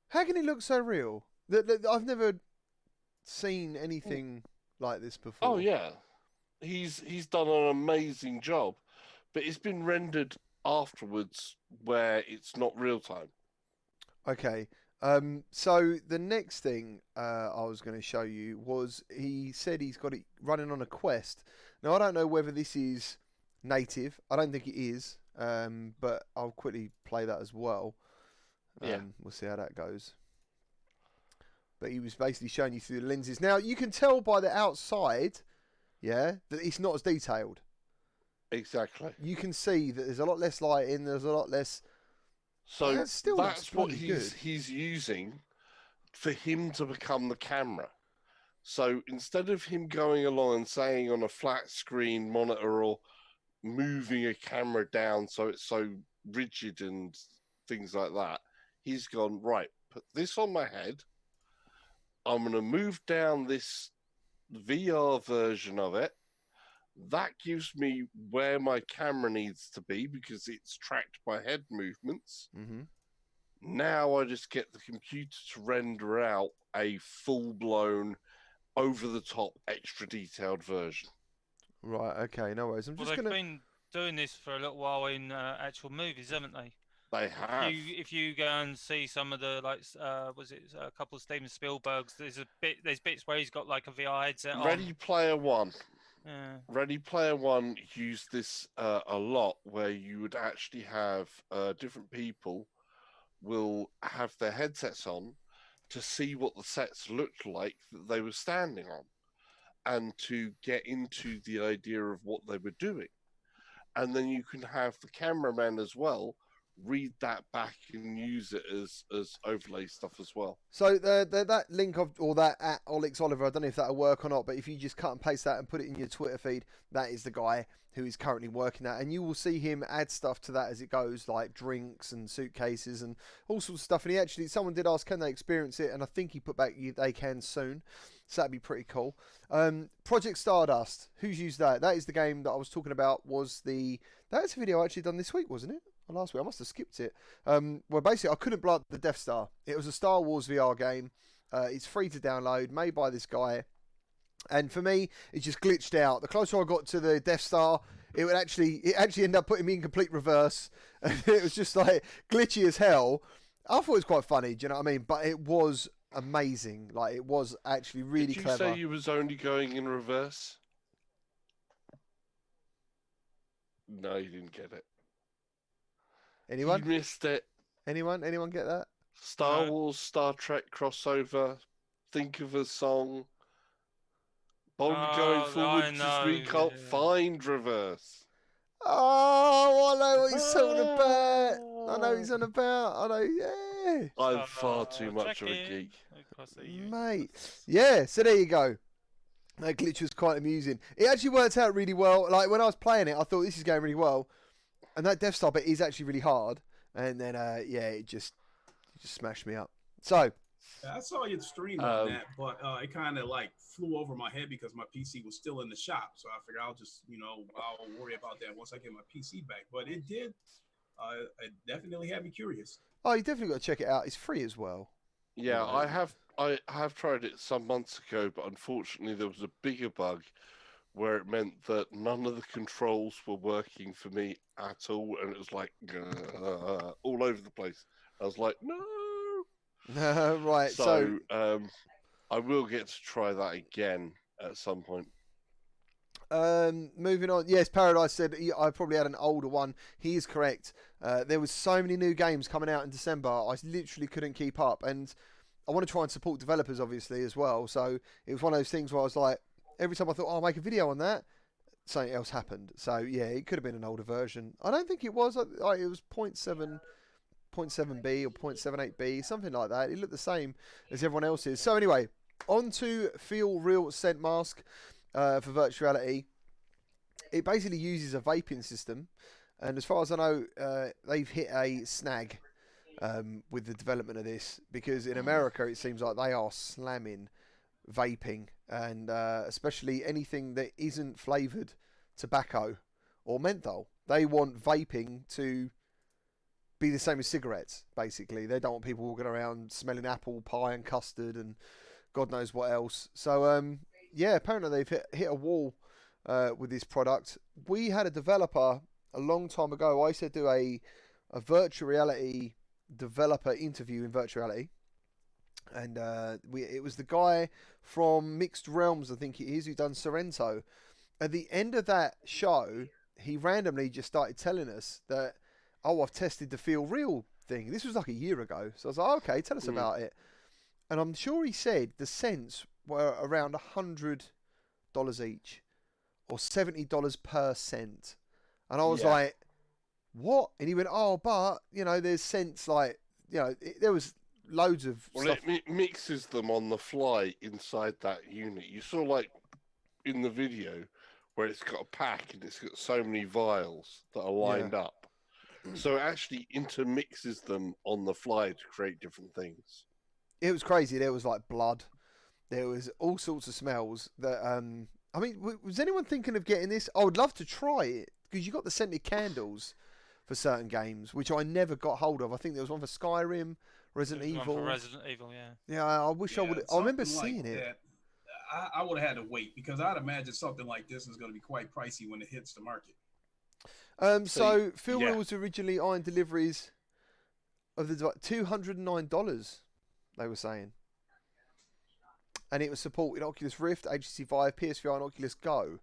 How can it look so real? I've never seen anything like this before. Oh yeah, he's done an amazing job, but it's been rendered afterwards where it's not real time. Okay. So the next thing I was going to show you was he said he's got it running on a Quest. Now I don't know whether this is native. I don't think it is. But I'll quickly play that as well. We'll see how that goes. But he was basically showing you through the lenses. Now, you can tell by the outside, that it's not as detailed. Exactly. You can see that there's a lot less lighting, there's a lot less... So that's what he's using for him to become the camera. So instead of him going along and saying on a flat screen monitor or moving a camera down so it's so rigid and things like that, he's gone, right, put this on my head, I'm going to move down this VR version of it, that gives me where my camera needs to be because it's tracked by head movements. Now I just get the computer to render out a full-blown over-the-top extra detailed version. Right, okay, no worries. They've been doing this for a little while in actual movies, haven't they? They have. If you go and see some of the was it a couple of Steven Spielberg's? There's bits where he's got like a VR headset on. Ready Player One. Yeah. Ready Player One used this a lot, where you would actually have different people will have their headsets on. to see what the sets looked like that they were standing on, and to get into the idea of what they were doing. And then you can have the cameraman as well read that back and use it as overlay stuff as well. So that link or that at Olix Oliver, I don't know if that'll work or not, but if you just cut and paste that and put it in your Twitter feed, that is the guy who is currently working that, and you will see him add stuff to that as it goes, like drinks and suitcases and all sorts of stuff. And someone did ask, can they experience it? And I think he put back, they can soon. So that'd be pretty cool. Project Stardust, who's used that? That is the game that I was talking about. That's a video I actually done this week, wasn't it? Or last week, I must have skipped it. Well, basically, I couldn't blow up the Death Star. It was a Star Wars VR game. It's free to download, made by this guy. And for me, it just glitched out. The closer I got to the Death Star, it actually ended up putting me in complete reverse. And it was just like glitchy as hell. I thought it was quite funny, do you know what I mean? But it was amazing. Like, it was actually really clever. Did you say you was only going in reverse? No, you didn't get it. Anyone? You missed it. Anyone get that? Star Wars, Star Trek crossover. Think of a song. Bond going forward because we can't find reverse. Oh, I know what he's talking about. I know he's on about. I know, yeah. I'm far too much of a geek. Mate. Yeah, so there you go. That glitch was quite amusing. It actually worked out really well. Like, when I was playing it, I thought this is going really well. And that Death Star bit is actually really hard. And then, it just smashed me up. So. I saw you stream on that, but it kind of like flew over my head because my PC was still in the shop. So I figured I'll just, I'll worry about that once I get my PC back. But it did. It definitely had me curious. Oh, you definitely got to check it out. It's free as well. Yeah, I have tried it some months ago, but unfortunately there was a bigger bug where it meant that none of the controls were working for me at all, and it was like all over the place. I was like, no. Right. So I will get to try that again at some point. Moving on. Yes, Paradise said I probably had an older one. He is correct. There was so many new games coming out in December. I literally couldn't keep up, and I want to try and support developers obviously as well. So it was one of those things where I was like, every time I thought, I'll make a video on that, something else happened. So yeah, it could have been an older version. I don't think it was. It was 0.7B or 0.78B, something like that. It looked the same as everyone else's. So anyway, on to Feel Real Scent Mask for virtual reality. It basically uses a vaping system, and as far as I know, they've hit a snag with the development of this, because in America it seems like they are slamming vaping, and especially anything that isn't flavoured tobacco or menthol. They want vaping to be the same as cigarettes, basically. They don't want people walking around smelling apple pie and custard and God knows what else. So apparently they've hit a wall with this product. We had a developer a long time ago. I used to do a virtual reality developer interview in virtual reality, and it was the guy from Mixed Realms, I think it is, who done Sorrento. At the end of that show, he randomly just started telling us that, I've tested the Feel Real thing. This was like a year ago. So I was like, okay, tell us about it. And I'm sure he said the scents were around $100 each, or $70 per scent. And I was like, what? And he went, but, there's scents like, there was loads of stuff. It mixes them on the fly inside that unit. You saw, like, in the video, where it's got a pack and it's got so many vials that are lined up. So it actually intermixes them on the fly to create different things. It was crazy. There was like blood. There was all sorts of smells that, was anyone thinking of getting this? I would love to try it, because you got the scented candles for certain games, which I never got hold of. I think there was one for Skyrim, Resident Evil. One for Resident Evil, yeah. Yeah, I wish I would. I remember seeing like it. I would have had to wait, because I'd imagine something like this is going to be quite pricey when it hits the market. So Feel Real was originally eyeing deliveries of the $209, they were saying. And it was supported Oculus Rift, HTC Vive, PSVR and Oculus Go.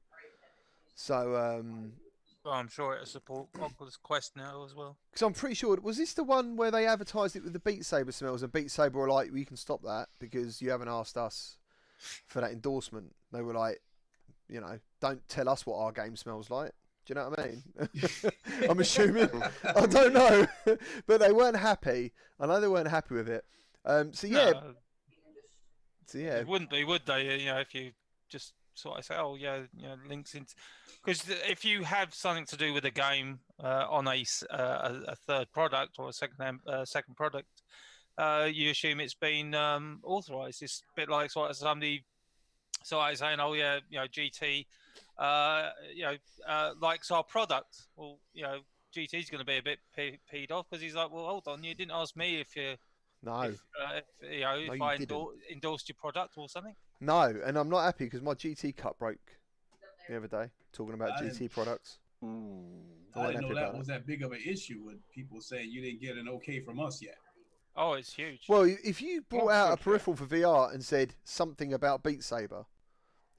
So, Well, I'm sure it'll support Oculus Quest now as well. Because I'm pretty sure, was this the one where they advertised it with the Beat Saber smells, and Beat Saber were like, "We can stop that because you haven't asked us for that endorsement." They were like, don't tell us what our game smells like. Do you know what I mean? I'm assuming. I don't know, but they weren't happy. I know they weren't happy with it. So yeah. It wouldn't be, would they? If you just sort of say, "Oh yeah, links into," because if you have something to do with a game on a third product or a second product, you assume it's been authorized. It's a bit like somebody saying, "Oh yeah, GT, likes our product." Well, GT's going to be a bit peed off because he's like, "Well, hold on, you didn't ask me if you." No. If I endorsed your product or something. No, and I'm not happy because my GT Cup broke the other day. Talking about GT products. I didn't know that was that big of an issue with people saying you didn't get an okay from us yet. Oh, it's huge. Well, if you brought out a peripheral for VR and said something about Beat Saber,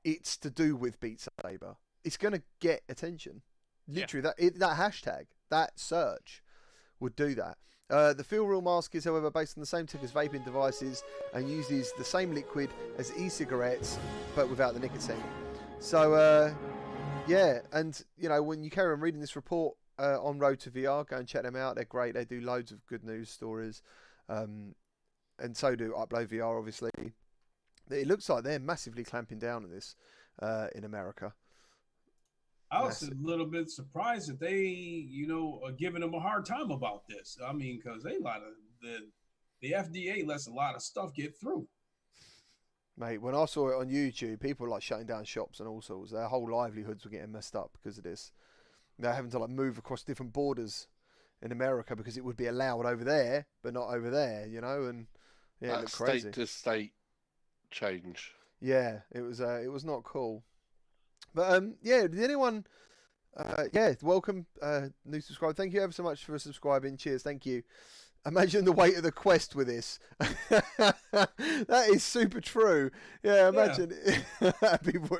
it's to do with Beat Saber. It's going to get attention. Literally, that hashtag, that search, would do that. The Feel Real mask is, however, based on the same tech as vaping devices and uses the same liquid as e-cigarettes, but without the nicotine. So, and when you carry on reading this report on Road to VR, go and check them out. They're great. They do loads of good news stories, and so do Upload VR, obviously. It looks like they're massively clamping down on this in America. I was a little bit surprised that they, are giving them a hard time about this. I mean, because the FDA lets a lot of stuff get through. Mate, when I saw it on YouTube, people were like shutting down shops and all sorts. Their whole livelihoods were getting messed up because of this. They're having to move across different borders in America because it would be allowed over there, but not over there, and it looked crazy. State to state change. Yeah, it was not cool. But did anyone? Welcome, new subscriber. Thank you ever so much for subscribing. Cheers, thank you. Imagine the weight of the Quest with this. That is super true. Yeah, imagine. People,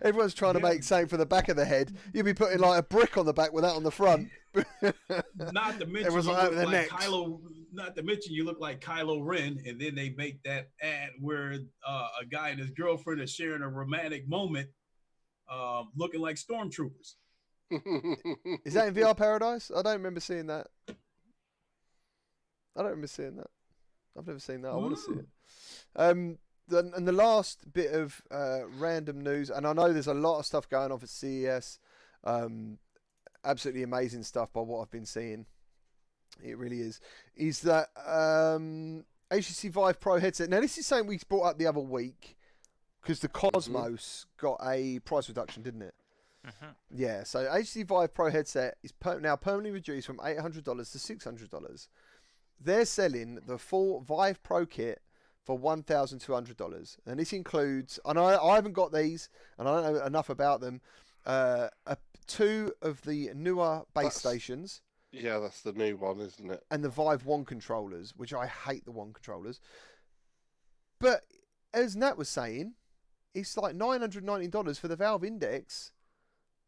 everyone's trying to make something for the back of the head. You'd be putting like a brick on the back with that on the front. Not to mention, not to mention you look like Kylo Ren, and then they make that ad where a guy and his girlfriend are sharing a romantic moment, looking like stormtroopers. Is that in VR Paradise? I don't remember seeing that. I've never seen that. I want to see it. And the last bit of random news, and I know there's a lot of stuff going on for CES. Absolutely amazing stuff by what I've been seeing. It really is that HTC Vive Pro headset. Now, this is something we brought up the other week because the Cosmos got a price reduction, didn't it? Yeah, so HTC Vive Pro headset is now permanently reduced from $800 to $600. They're selling the full Vive Pro kit for $1,200, and this includes, and I haven't got these, and I don't know enough about them, 2 of the newer base stations. Yeah, that's the new one, isn't it? And the Vive One controllers, which I hate the One controllers. But as Nat was saying, it's like $919 for the Valve Index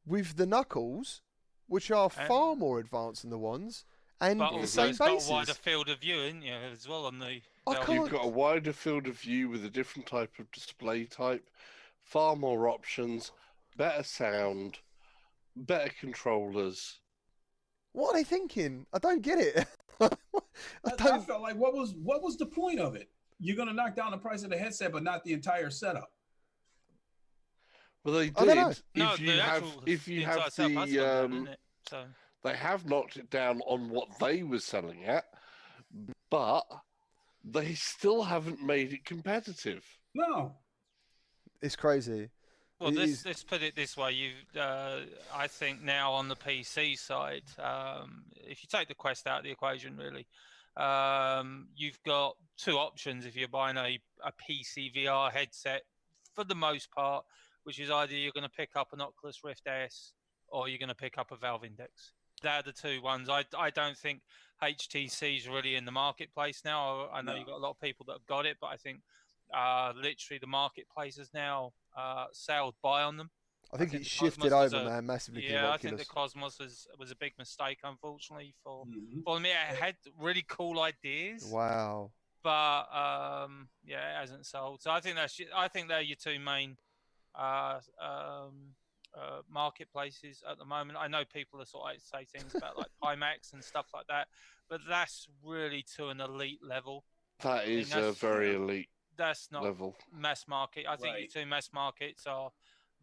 with the knuckles, which are far more advanced than the ones. And but the same it's bases. got a wider field of view, isn't you, as well on the. You've got a wider field of view with a different type of display type, far more options, better sound, better controllers. What are they thinking? I don't get it. I felt like what was the point of it? You're gonna knock down the price of the headset, but not the entire setup. Well, they did. If you have the they have knocked it down on what they were selling at, but they still haven't made it competitive. No, it's crazy. Well, let's put it this way: I think now on the PC side, if you take the Quest out of the equation, really, you've got 2 options if you're buying a PC VR headset, for the most part, which is either you're going to pick up an Oculus Rift S or you're going to pick up a Valve Index. They're the 2 ones. I don't think HTC is really in the marketplace now. I know you've got a lot of people that have got it, but I think literally the marketplace has now sailed by on them. I think it the shifted Cosmos was over, man, massively because of yeah, I Oculus. think the Cosmos was a big mistake, unfortunately for Mhm. me. It had really cool ideas, Wow. but yeah, it hasn't sold. So I think they're your two main marketplaces at the moment. I know people are sort of say things about like Pimax and stuff like that, but that's really to an elite level. That is a very elite That's not level. mass market. I think your two mass markets are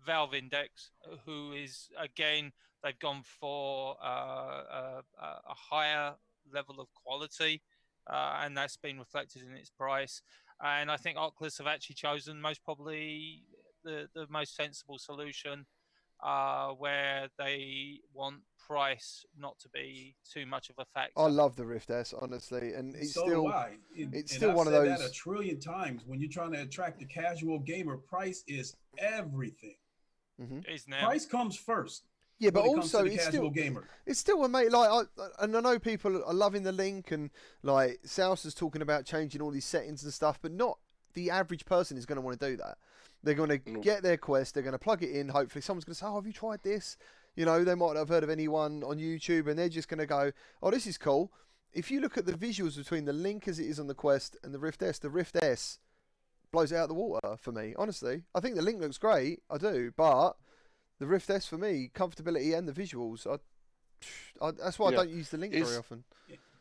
Valve Index, who is again they've gone for a higher level of quality, and that's been reflected in its price. And I think Oculus have actually chosen most probably the most sensible solution, where they want price not to be too much of a factor. I love the Rift S, honestly, and it's So still do I. it's And still I've one of said those. that a trillion times. When you're trying to attract the casual gamer, price is everything. Is now. Price comes first. Yeah, but when it comes also to the it's casual still gamer. it's still a mate. Like, and I know people are loving the link, and like South is talking about changing all these settings and stuff, but not the average person is going to want to do that. They're going to get their Quest, they're going to plug it in. Hopefully, someone's going to say, "Oh, have you tried this?" You know, they might not have heard of anyone on YouTube, and they're just going to go, "Oh, this is cool." If you look at the visuals between the Link as it is on the Quest and the Rift S blows it out of the water for me. Honestly, I think the Link looks great. I do, but the Rift S for me, comfortability and the visuals, that's why I don't use the Link very often.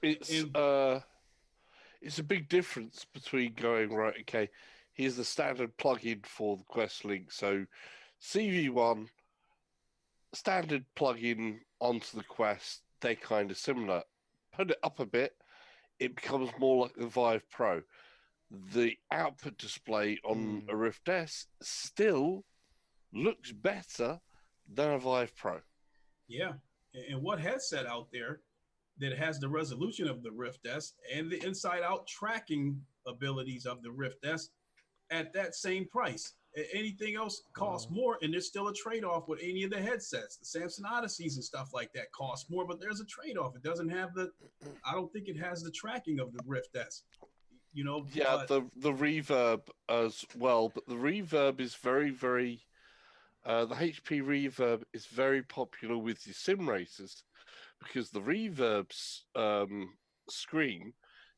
It's a big difference between going, right, okay, here's the standard plugin for the Quest Link. So CV1, standard plugin onto the Quest, they're kind of similar. Put it up a bit, it becomes more like the Vive Pro. The output display on a Rift S still looks better than a Vive Pro. Yeah. And what headset out there that has the resolution of the Rift S and the inside-out tracking abilities of the Rift S at that same price? Anything else costs more, and there's still a trade-off with any of the headsets. The Samsung Odysseys and stuff like that cost more, but there's a trade-off. It doesn't have I don't think it has the tracking of the Rift S. You know, yeah, the reverb as well, but the reverb is very, very. The HP reverb is very popular with your sim racers because the reverb's screen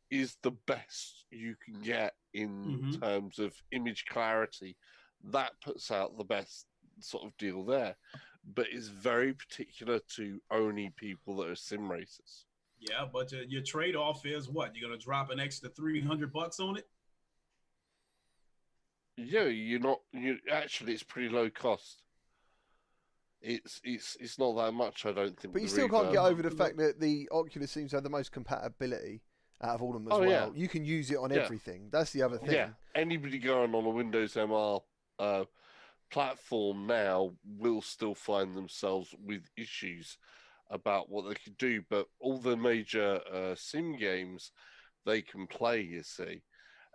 is the best you can get in terms of image clarity. That puts out the best sort of deal there, but it's very particular to only people that are sim racers. Yeah, but your trade-off is what? You're gonna drop an extra $300 on it? Yeah, actually it's pretty low cost. It's not that much, I don't think. But you still can't get over the fact that the Oculus seems to have the most compatibility out of all of them as well. Yeah. You can use it on everything. That's the other thing. Yeah, anybody going on a Windows MR platform now will still find themselves with issues about what they could do, but all the major sim games they can play, you see.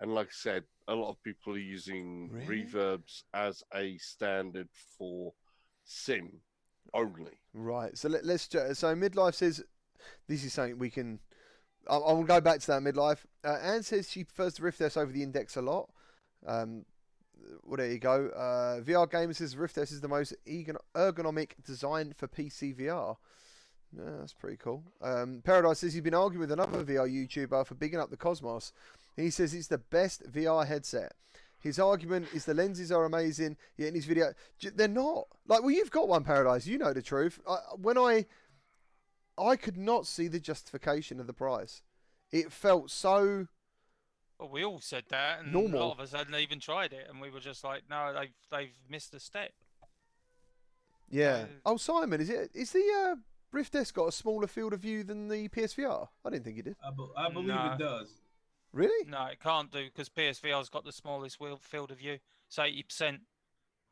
And like I said, a lot of people are using reverbs as a standard for sim only. Right. So let's. So Midlife says this is something we can. I'll go back to that Midlife. Anne says she prefers the Rift S over the Index a lot. Well, there you go. VR Gamer says Rift S is the most ergonomic design for PC VR. Yeah, that's pretty cool. Paradise says he's been arguing with another VR YouTuber for bigging up the Cosmos. He says it's the best VR headset. His argument is the lenses are amazing, yet in his video, they're not. Like, well, you've got one, Paradise. You know the truth. When I could not see the justification of the price. It felt so... Well, we all said that, and normal. A lot of us hadn't even tried it, and we were just like, no, they've missed a step. Yeah. Simon, is the Rift S got a smaller field of view than the PSVR? I didn't think it did. I believe it does. Really? No, it can't do because PSVR's got the smallest field of view. It's 80%.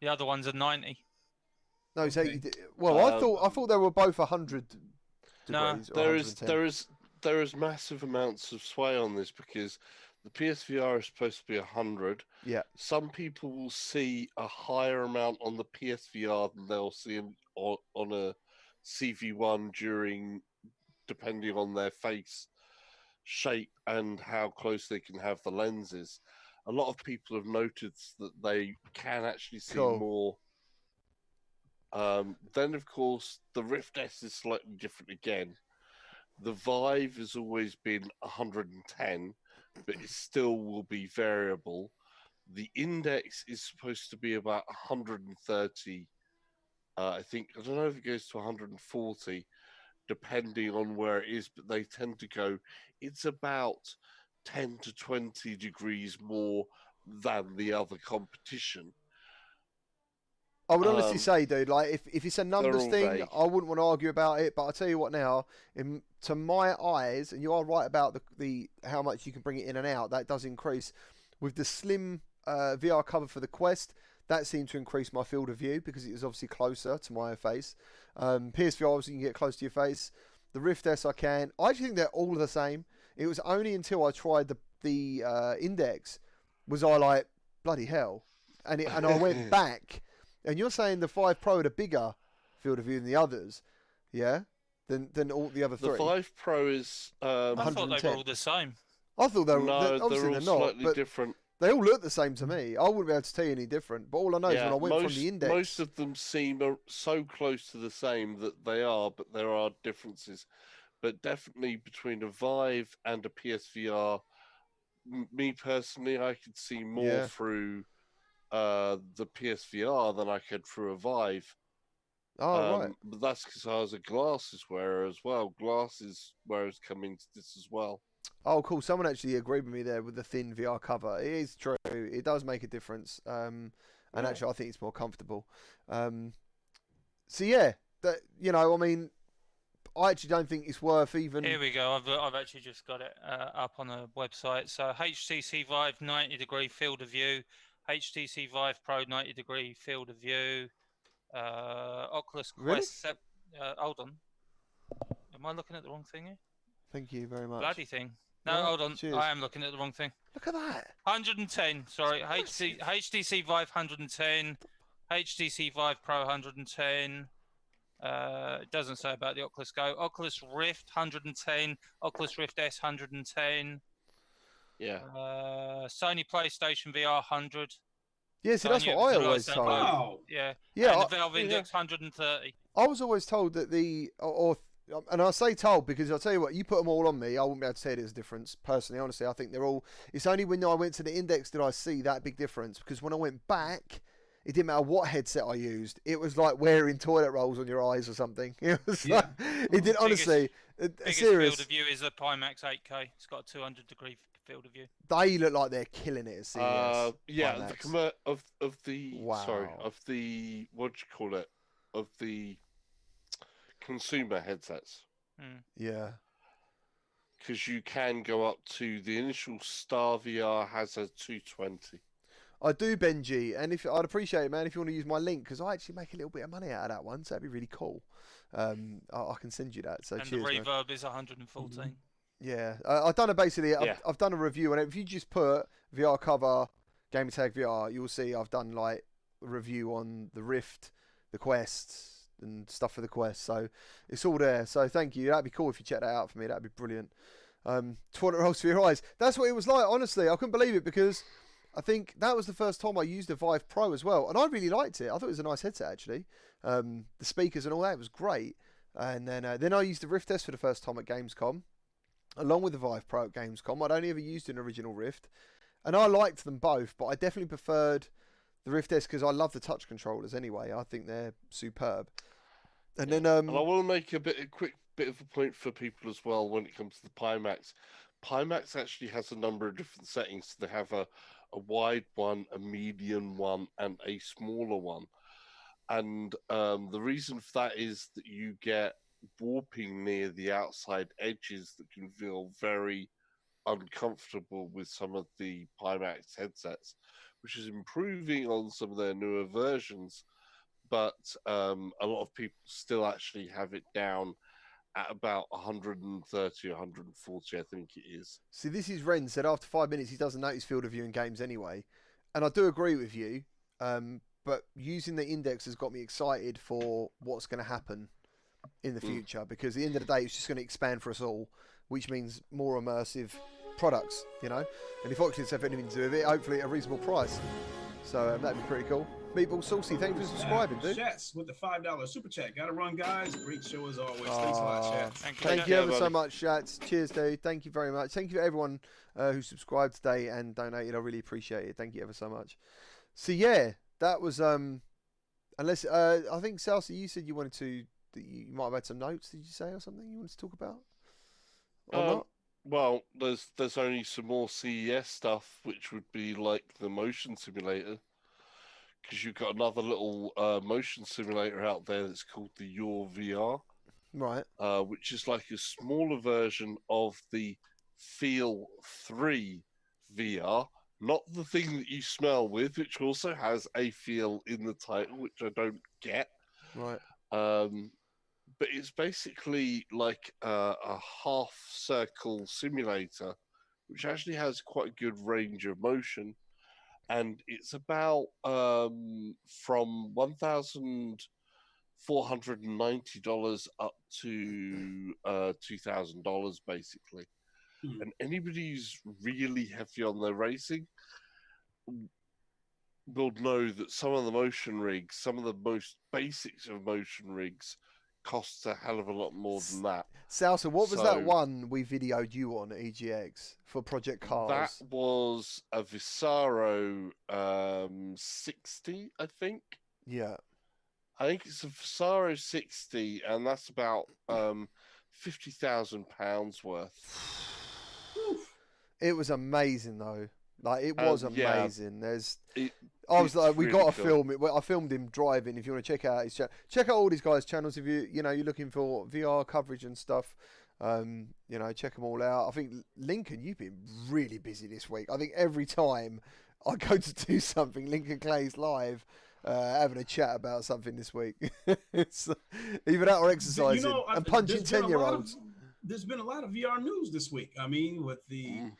The other ones are 90. No, it's 80. Well, I thought they were both 100 degrees. No, there is massive amounts of sway on this because the PSVR is supposed to be 100. Yeah. Some people will see a higher amount on the PSVR than they'll see on a CV1 depending on their face shape and how close they can have the lenses. A lot of people have noticed that they can actually see more Then, of course, the Rift S is slightly different again. The Vive has always been 110, but it still will be variable. The Index is supposed to be about 130. I think, I don't know if it goes to 140, depending on where it is, but they tend to go, it's about 10 to 20 degrees more than the other competition. I would honestly say, dude, like if it's a numbers thing, vague. I wouldn't want to argue about it. But I'll tell you what now, to my eyes, and you are right about the how much you can bring it in and out, that does increase. With the slim VR cover for the Quest, that seemed to increase my field of view because it was obviously closer to my face. PSVR, obviously, you can get close to your face. The Rift S, I can. I actually think they're all the same. It was only until I tried the Index was I like, bloody hell. And I went back. And you're saying the 5 Pro had a bigger field of view than the others, yeah? Than all the other three. The 5 Pro is... I thought they were all the same. I thought they were... No, obviously they're all not, slightly but different. they all look the same to me. I wouldn't be able to tell you any different. But all I know is when I went from the Index... Most of them seem so close to the same that they are, but there are differences. But definitely between a Vive and a PSVR, me personally, I could see more through the PSVR than I could through a Vive. Oh, right. But that's because I was a glasses wearer as well. Glasses wearers come into this as well. Oh, cool. Someone actually agreed with me there with the thin VR cover. It is true. It does make a difference. And actually, I think it's more comfortable. So, yeah, that, you know, I mean, I actually don't think it's worth even... Here we go. I've actually just got it up on a website. So HTC Vive 90-degree field of view. HTC Vive Pro 90-degree field of view. Oculus Quest. Really? Hold on. Am I looking at the wrong thing here? Thank you very much. Bloody thing. No, Right, hold on. cheers. I am looking at the wrong thing. Look at that. 110. Sorry. HTC Vive 110. HTC Vive Pro 110. It doesn't say about the Oculus Go. Oculus Rift 110. Oculus Rift S 110. Yeah. Sony PlayStation VR 100. Yeah, see, that's what I always told. Wow. Yeah. Yeah, And the Valve Index 130. I was always told that and I say told because I'll tell you what, you put them all on me, I wouldn't be able to say there's a difference. Personally, honestly, I think they're all... It's only when I went to the Index did I see that big difference, because when I went back, it didn't matter what headset I used. It was like wearing toilet rolls on your eyes or something. It was like, it did, honestly... Biggest serious. field of view is a Pimax 8K. It's got a 200-degree field of view. They look like they're killing it at CES. Yeah, Pimax. of the what do you call it? Of the consumer headsets. Yeah. Because you can go up to the initial Star VR has a 220. I do, Benji, and I'd appreciate it, man, if you want to use my link, because I actually make a little bit of money out of that one, so that'd be really cool. I can send you that. So and cheers, the reverb man. is 114. Yeah, I've done it basically. I've done a review, and if you just put VR cover, Gamertag VR, you'll see I've done like a review on the Rift, the Quest, and stuff for the Quest. So it's all there. So thank you. That'd be cool if you check that out for me. That'd be brilliant. Toilet rolls for your eyes. That's what it was like. Honestly, I couldn't believe it because I think that was the first time I used a Vive Pro as well, and I really liked it. I thought it was a nice headset actually. The speakers and all that was great. And then I used the Rift S for the first time at Gamescom, along with the Vive Pro at Gamescom. I'd only ever used an original Rift, and I liked them both, but I definitely preferred the Rift S because I love the touch controllers anyway. I think they're superb. And then and I want to make a quick bit of a point for people as well when it comes to the Pimax. Pimax actually has a number of different settings. They have a wide one, a medium one, and a smaller one. And the reason for that is that you get warping near the outside edges that can feel very uncomfortable with some of the Pimax headsets, which is improving on some of their newer versions. But a lot of people still actually have it down at about 130 or 140, I think it is. See, this is Ren said after 5 minutes he doesn't notice field of view in games anyway. And I do agree with you. But using the Index has got me excited for what's going to happen in the future, because at the end of the day, it's just going to expand for us all, which means more immersive products, you know? And if Oculus have anything to do with it, hopefully at a reasonable price. So that'd be pretty cool. Meatball Saucy, thank you for subscribing, dude. Chats with the $5 super chat. Gotta run, guys. Great show as always. Thanks a lot, Chats. Thank you ever so much, Chats. Cheers, dude. Thank you very much. Thank you to everyone who subscribed today and donated. I really appreciate it. Thank you ever so much. So yeah, that was unless I think Salsa, you said you wanted to. You might have had some notes. Did you say or something you wanted to talk about? Or not? Well, there's only some more CES stuff, which would be like the motion simulator, because you've got another little motion simulator out there that's called the Your VR, right? Which is like a smaller version of the Feel 3 VR, not the thing that you smell with, which also has a feel in the title, which I don't get. Right. But it's basically like a half-circle simulator, which actually has quite a good range of motion, and it's about from $1,490 up to $2,000, basically. And anybody who's really heavy on their racing will know that some of the motion rigs, some of the most basics of motion rigs, costs a hell of a lot more than that. Salsa, what was that one we videoed you on at EGX for Project Cars? That was a Visaro 60, I think. Yeah. I think it's a Visaro 60, and that's about £50,000 worth. It was amazing, though. Like, it was amazing. Yeah, I was like, we really got to cool. film it. I filmed him driving. If you want to check out his channel, check out all these guys' channels. If you're looking for VR coverage and stuff, check them all out. I think Lincoln, you've been really busy this week. I think every time I go to do something, Lincoln Clay's live, having a chat about something this week. It's either that or exercising and punching 10-year-olds. There's been a lot of VR news this week. I mean, with the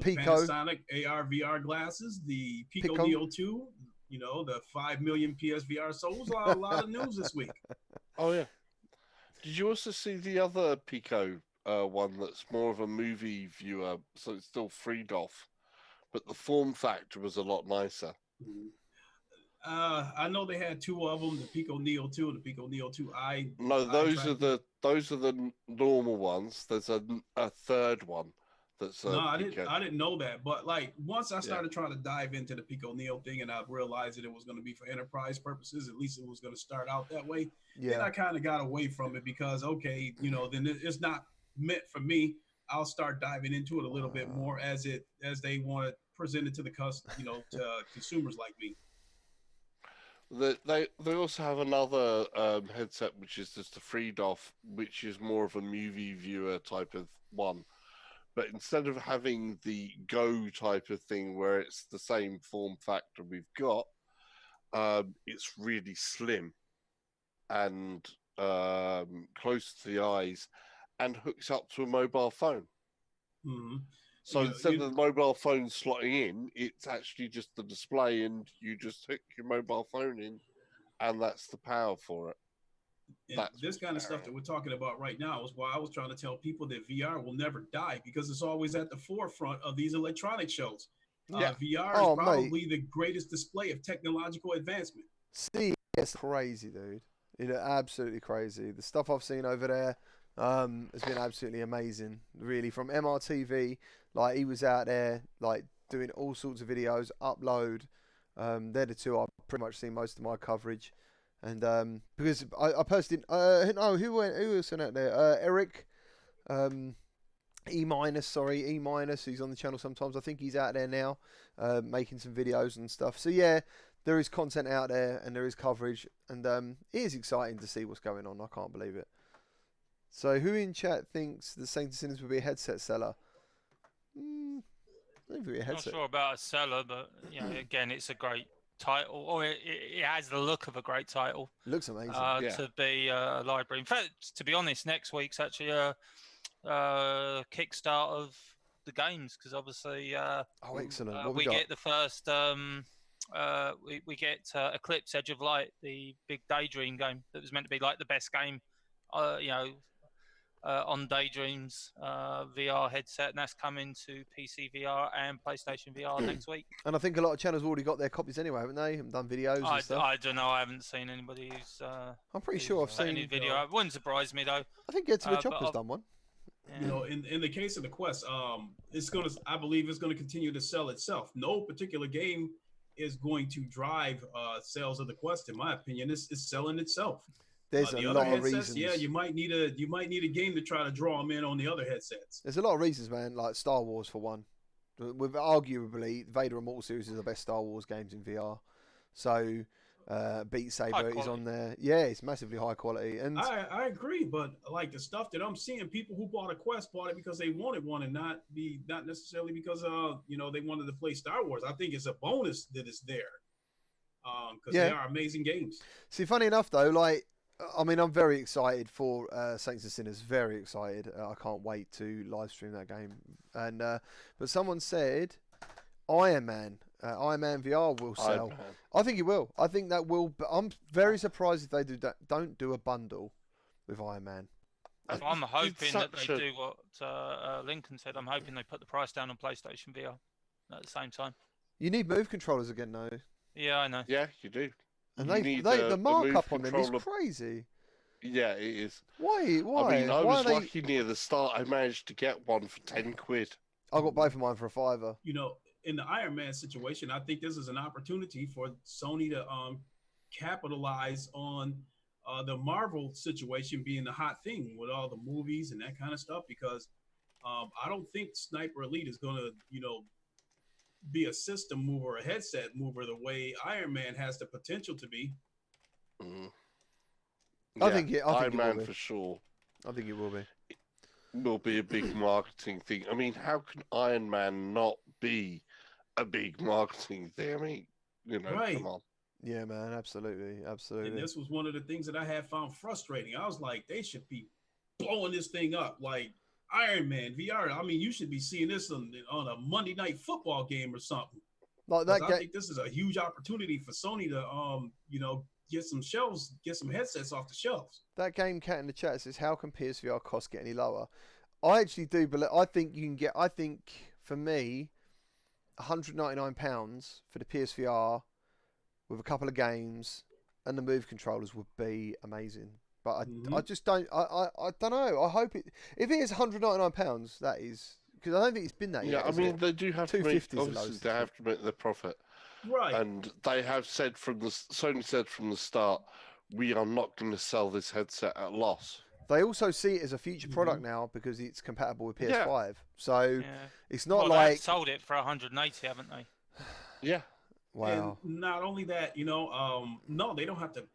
Pico Panasonic AR VR glasses, the Pico Neo 2, the 5 million PSVR sold. A lot of news this week. Oh yeah. Did you also see the other Pico one that's more of a movie viewer, so it's still freed off, but the form factor was a lot nicer? I know they had two of them, the Pico Neo 2 and the Pico Neo 2i. No, those are the normal ones. There's a third one. I didn't know that, but like once I started trying to dive into the Pico Neo thing, and I realized that it was going to be for enterprise purposes, at least it was going to start out that way. Then I kind of got away from it because then it's not meant for me. I'll start diving into it a little bit more as they want to present it to the to consumers like me. They also have another headset which is just a freed off, which is more of a movie viewer type of one. But instead of having the Go type of thing where it's the same form factor we've got, it's really slim and close to the eyes and hooks up to a mobile phone. Mm-hmm. So instead of the mobile phone slotting in, it's actually just the display, and you just hook your mobile phone in, and that's the power for it. And this kind of stuff that we're talking about right now is why I was trying to tell people that VR will never die, because it's always at the forefront of these electronic shows. VR is probably the greatest display of technological advancement. See, it's crazy, dude. It's absolutely crazy. The stuff I've seen over there has been absolutely amazing. Really, from MRTV, like he was out there like doing all sorts of videos, upload. They're the two I've pretty much seen most of my coverage. And because I posted, who else went out there? Eric, E-, who's on the channel sometimes. I think he's out there now, making some videos and stuff. So yeah, there is content out there and there is coverage, and it is exciting to see what's going on. I can't believe it. So who in chat thinks the Saint Sinners will be a headset seller? I think it'll be a headset. Not sure about a seller, but again, it's a great title, or it has the look of a great title. Looks amazing. To be a library. In fact, to be honest, next week's actually a kickstart of the games, because obviously excellent. We get the first we get Eclipse Edge of Light, the big Daydream game that was meant to be like the best game on Daydreams VR headset, and that's coming to PC VR and PlayStation VR next week. And I think a lot of channels have already got their copies anyway, haven't they? And done videos and stuff. I don't know. I haven't seen anybody who's. I'm pretty sure I've seen any video. It wouldn't surprise me though. I think Get to the Chopper's done one. Yeah. You know, in the case of the Quest, I believe it's gonna continue to sell itself. No particular game is going to drive sales of the Quest, in my opinion. It's selling itself. There's a lot of reasons. Yeah, you might need a game to try to draw them in on the other headsets. There's a lot of reasons, man. Like Star Wars for one. With arguably Vader Immortal series is the best Star Wars games in VR. So Beat Saber is on there. Yeah, it's massively high quality. And I agree, but like the stuff that I'm seeing, people who bought a Quest bought it because they wanted one and not necessarily because they wanted to play Star Wars. I think it's a bonus that it's there. Because they are amazing games. See, funny enough though, like I mean, I'm very excited for Saints and Sinners. Very excited. I can't wait to live stream that game. And but someone said Iron Man VR will sell. I think it will. I think that will. But I'm very surprised if they don't do a bundle with Iron Man. I'm hoping that they do what Lincoln said. I'm hoping they put the price down on PlayStation VR at the same time. You need move controllers again, though. Yeah, I know. Yeah, you do. And the markup on them is crazy. Yeah, it is. Why? I mean, I was lucky near the start. I managed to get one for 10 quid. I got both of mine for $5. You know, in the Iron Man situation, I think this is an opportunity for Sony to capitalize on the Marvel situation being the hot thing with all the movies and that kind of stuff. Because I don't think Sniper Elite is going to, be a system mover, a headset mover, the way Iron Man has the potential to be. Mm. I think Iron Man for sure. I think it will be. It will be a big marketing thing. I mean, how can Iron Man not be a big marketing thing? I mean, right. Come on. Yeah, man, absolutely. And this was one of the things that I had found frustrating. I was like, they should be blowing this thing up. Like, Iron Man VR. I mean, you should be seeing this on a Monday Night Football game or something. Like that. I think this is a huge opportunity for Sony to, get some headsets off the shelves. That game cat in the chat says, "How can PSVR cost get any lower?" I actually do, but I think you can get. I think for me, £199 for the PSVR with a couple of games and the Move controllers would be amazing. But I just don't. I don't know. I hope it. If it is £199, that is because I don't think it's been that yet. Yeah, I mean they do have to make. Obviously, they have to make their profit, right? And they have said Sony said from the start, we are not going to sell this headset at loss. They also see it as a future product now because it's compatible with PS5. Yeah. So it's not like they've sold it for 180, haven't they? Yeah. Wow. And not only that, no, they don't have to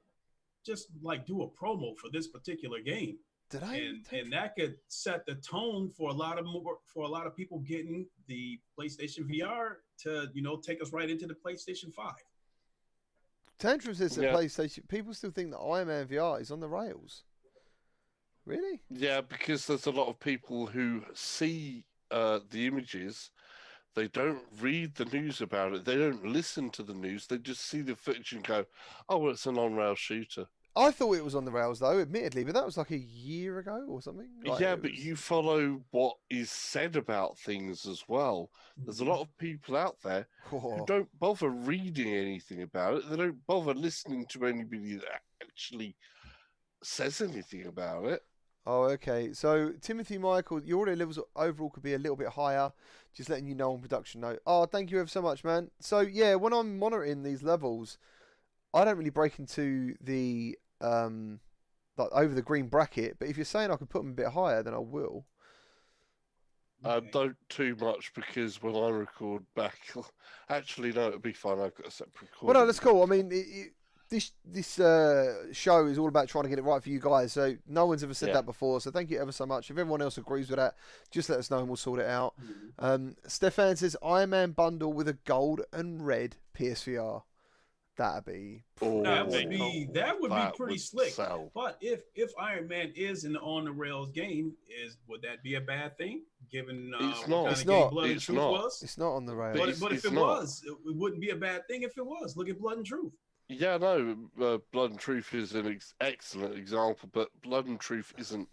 just like do a promo for this particular game. And that could set the tone for a lot of people getting the PlayStation VR to take us right into the PlayStation 5. Tantrum says that PlayStation people still think that Iron Man VR is on the rails. Really? Yeah, because there's a lot of people who see the images. They don't read the news about it. They don't listen to the news. They just see the footage and go, "Oh, well, it's an on-rail shooter." I thought it was on the rails, though, admittedly, but that was like a year ago or something. But you follow what is said about things as well. There's a lot of people out there who don't bother reading anything about it. They don't bother listening to anybody that actually says anything about it. Oh, okay. So, Timothy Michael, your audio levels overall could be a little bit higher. Just letting you know on production note. Oh, thank you ever so much, man. So, yeah, when I'm monitoring these levels, I don't really break into the like over the green bracket. But if you're saying I could put them a bit higher, then I will. Don't too much because when I record back, actually no, it'll be fine. I've got a separate recording. Well, no, that's cool. I mean, this show is all about trying to get it right for you guys. So no one's ever said that before. So thank you ever so much. If everyone else agrees with that, just let us know and we'll sort it out. Stefan says Iron Man bundle with a gold and red PSVR. That'd be. That would be pretty slick. Sell. But if Iron Man is an on the rails game, would that be a bad thing? Given it's what not. kind It's of not. game Blood and Truth was? It's not on the rails. But if it was, it wouldn't be a bad thing if it was. Look at Blood and Truth. Yeah, no, Blood and Truth is an excellent example, but Blood and Truth isn't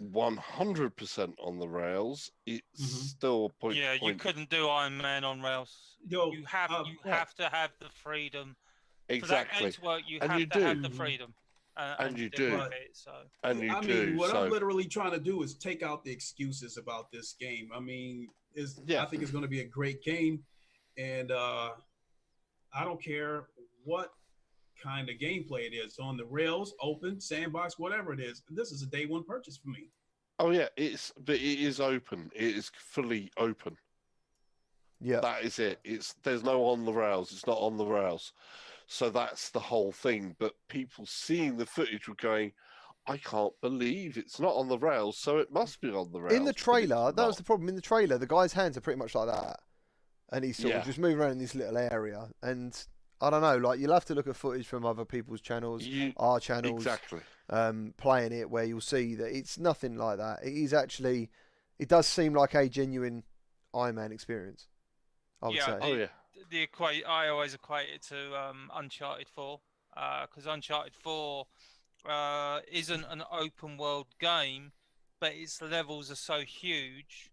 100% on the rails, it's still a point. Yeah, you couldn't do Iron Man on rails. Yo, You have to have the freedom. For that game Exactly. to work, you And have you to do. have the freedom. And you stick do. with it, so. And you I do. mean, what so, I'm literally trying to do is take out the excuses about this game. I mean, I think it's going to be a great game, and I don't care what kind of gameplay it is, on the rails, open, sandbox, whatever it is. This is a day one purchase for me. Oh yeah, but it is open. It is fully open. Yeah, that is it. There's no on the rails. It's not on the rails. So that's the whole thing. But people seeing the footage were going, I can't believe it's not on the rails, so it must be on the rails. in the trailer, that was the problem. In the trailer, the guy's hands are pretty much like that, and he's sort of just moving around in this little area. And I don't know, like, you'll have to look at footage from other people's channels, our channels, playing it, where you'll see that it's nothing like that. It is actually, it does seem like a genuine Iron Man experience, I would say. I always equate it to Uncharted 4, because Uncharted 4 isn't an open world game, but its levels are so huge,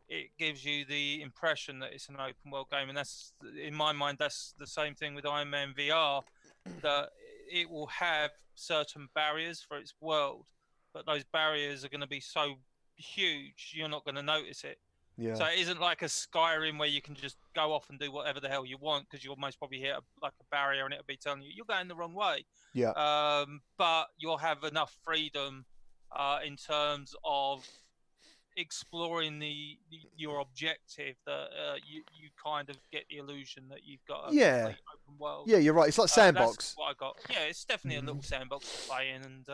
it gives you the impression that it's an open world game, and that's, in my mind, that's the same thing with Iron Man VR, that it will have certain barriers for its world, but those barriers are going to be so huge you're not going to notice it. Yeah. So it isn't like a Skyrim where you can just go off and do whatever the hell you want, because you'll most probably hit a barrier and it'll be telling you you're going the wrong way. Yeah. But you'll have enough freedom in terms of exploring your objective that you kind of get the illusion that you've got a complete open world. Yeah, you're right. It's like sandbox. That's what I got. Yeah, it's definitely a little sandbox to play in, and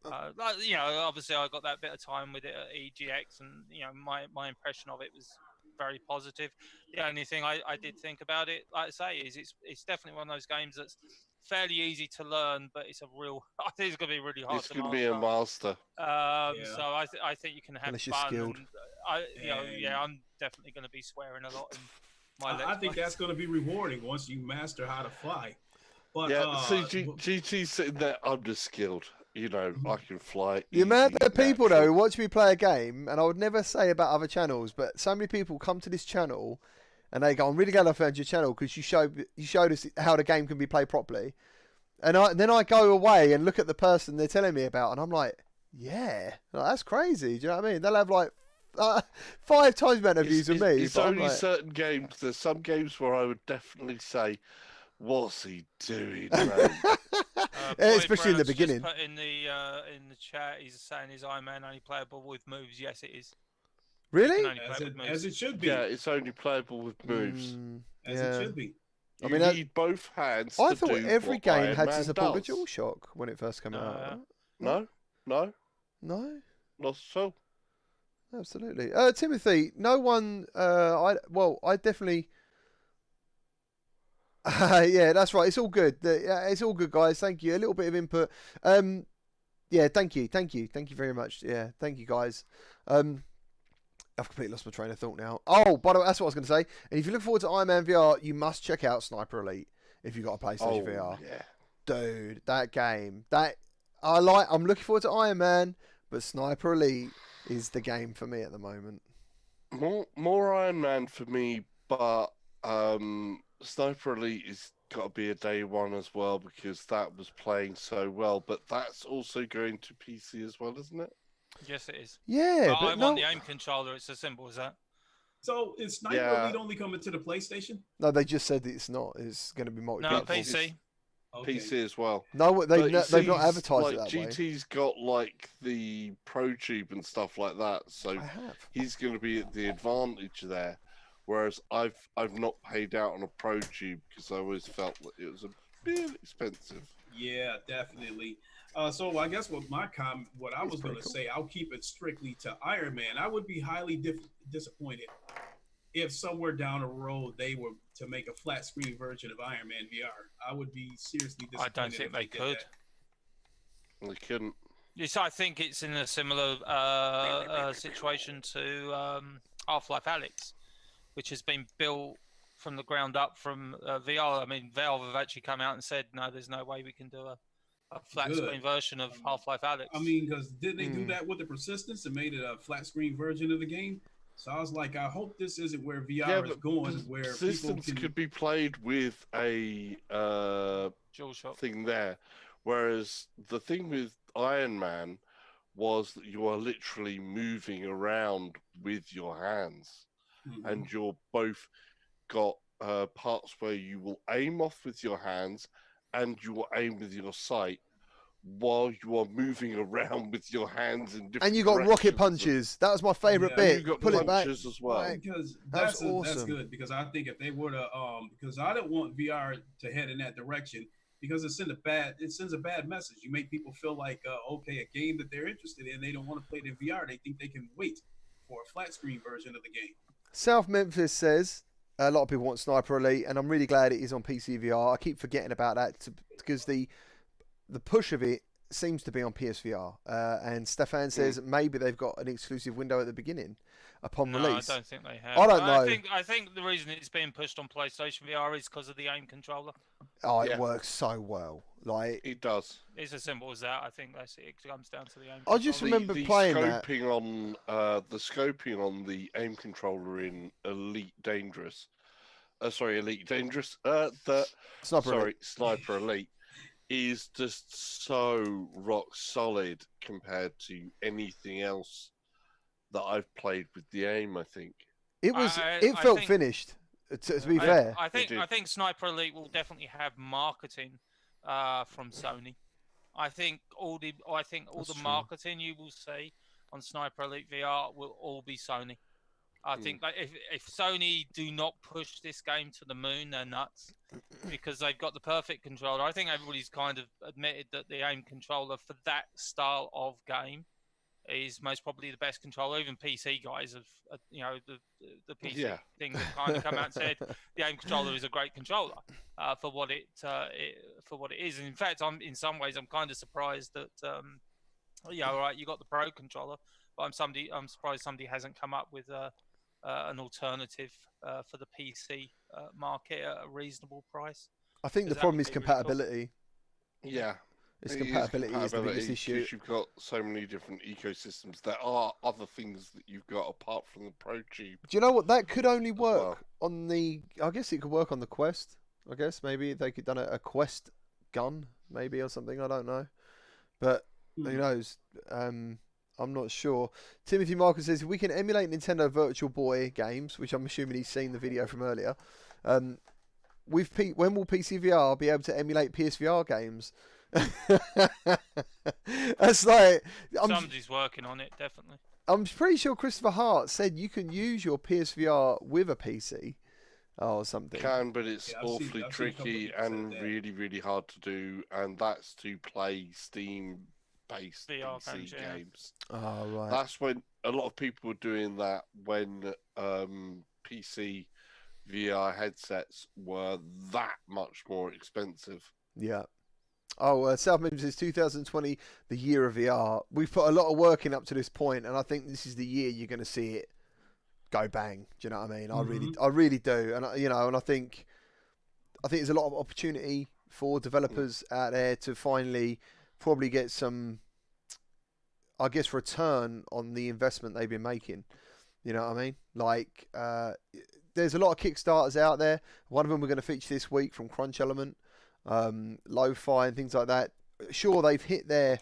obviously I got that bit of time with it at EGX, and my impression of it was very positive. The only thing I did think about it, like I say, is it's definitely one of those games that's fairly easy to learn, but I think it's going to be really hard to master. It's going to be a master. So I think you can have unless fun. you're skilled. And, I'm definitely going to be swearing a lot in my I think that's going to be rewarding once you master how to fly. But GT's sitting there, I'm just skilled. I can fly. The amount of people, though, who watch me play a game, and I would never say about other channels, but so many people come to this channel and they go, I'm really glad I found your channel because you showed us how the game can be played properly. And then I go away and look at the person they're telling me about, and I'm like, that's crazy. Do you know what I mean? They'll have like 5 times the amount of views than me. It's only certain games. There's some games where I would definitely say, what's he doing, man? Especially in the beginning. Just put in the chat, he's saying his Iron Man only playable with moves. Yes, it is. Really? As it should be. Yeah, it's only playable with moves. As it should be. You need both hands. I thought every game had to support the DualShock when it first came out. No. Not at all. Absolutely. Timothy, no one. I definitely. Yeah, that's right. It's all good. It's all good, guys. Thank you. A little bit of input. Yeah, thank you very much. Yeah, thank you, guys. I've completely lost my train of thought now. Oh, by the way, that's what I was going to say. And if you look forward to Iron Man VR, you must check out Sniper Elite if you've got a PlayStation VR. Yeah. Dude, that game. I'm looking forward to Iron Man, but Sniper Elite is the game for me at the moment. More Iron Man for me, but Sniper Elite has got to be a day one as well because that was playing so well. But that's also going to PC as well, isn't it? Yes, it is. Yeah, but I want the aim controller. It's as simple as that. So is Sniper Elite only coming to the PlayStation? No, they just said it's not. It's going to be multi-platform. No, PC. PC as well. No, they've not advertised it that way. GT's got like the Pro Tube and stuff like that, so he's going to be at the advantage there. Whereas I've not paid out on a Pro Tube because I always felt that it was a bit expensive. Yeah, definitely. So I guess what I was going to say, I'll keep it strictly to Iron Man. I would be highly disappointed if somewhere down the road they were to make a flat screen version of Iron Man VR. I would be seriously disappointed. I don't think they could. They couldn't. Yes, I think it's in a similar situation to Half-Life Alyx, which has been built from the ground up from VR. I mean, Valve have actually come out and said, no, there's no way we can do a flat screen version of Half-Life Alyx. I mean, because didn't they do that with the Persistence and made it a flat screen version of the game? So I was like, I hope this isn't where VR is going, where Persistence people can... could be played with a DualShock thing there, whereas the thing with Iron Man was that you are literally moving around with your hands, and you're both got parts where you will aim off with your hands and you will aim with your sight while you are moving around with your hands in different And you got rocket punches. That was my favourite bit. You got Pull it back as well. Right. Because that's awesome. awesome. That's good, because I think if they were to because I don't want VR to head in that direction, because it sends a bad message. You make people feel like okay, a game that they're interested in, they don't want to play it in VR. They think they can wait for a flat screen version of the game. South Memphis says a lot of people want Sniper Elite, and I'm really glad it is on PC VR. I keep forgetting about that because the push of it seems to be on PSVR. And Stefan says maybe they've got an exclusive window at the beginning upon release. I don't think they have. I don't know. I think the reason it's being pushed on PlayStation VR is because of the aim controller. Oh, it works so well. Like it does. It's as simple as that. I think it comes down to the aim. I just remember playing scoping on the scoping on the aim controller in Elite Dangerous. Elite Dangerous. Sniper Elite is just so rock solid compared to anything else that I've played with the aim. I think it was. It felt finished. To be fair, I think Sniper Elite will definitely have marketing from Sony. I think all the marketing you will see on Sniper Elite VR will all be Sony. I think that if Sony do not push this game to the moon, they're nuts, because they've got the perfect controller. I think everybody's kind of admitted that the aim controller for that style of game is most probably the best controller. Even PC guys have, the PC thing have kind of come out and said the aim controller is a great controller for what it is. And in fact, in some ways I'm kind of surprised that you got the Pro controller, but I'm surprised somebody hasn't come up with an alternative for the PC market at a reasonable price. I think the problem is compatibility. Really cool. It's compatibility is the biggest issue. Because you've got so many different ecosystems. There are other things that you've got apart from the Pro Tube. Do you know what? That could only work on the... I guess it could work on the Quest. I guess maybe they could done a Quest gun, maybe, or something. I don't know. But who knows? I'm not sure. Timothy Marcus says, if we can emulate Nintendo Virtual Boy games, which I'm assuming he's seen the video from earlier, when will PCVR be able to emulate PSVR games? That's like somebody's working on it, definitely. I'm pretty sure Christopher Hart said you can use your PSVR with a PC or something. But it's awfully tricky and really, really hard to do, and that's to play Steam-based PC games. Oh, right. That's when a lot of people were doing that when PC VR headsets were that much more expensive. Yeah. Oh, South Memphis says 2020, the year of VR. We've put a lot of work in up to this point, and I think this is the year you're going to see it go bang. Do you know what I mean? I really do, and I think there's a lot of opportunity for developers out there to finally probably get some, I guess, return on the investment they've been making. You know what I mean? Like, there's a lot of Kickstarters out there. One of them we're going to feature this week from Crunch Element. Lo-Fi and things like that. Sure, they've hit their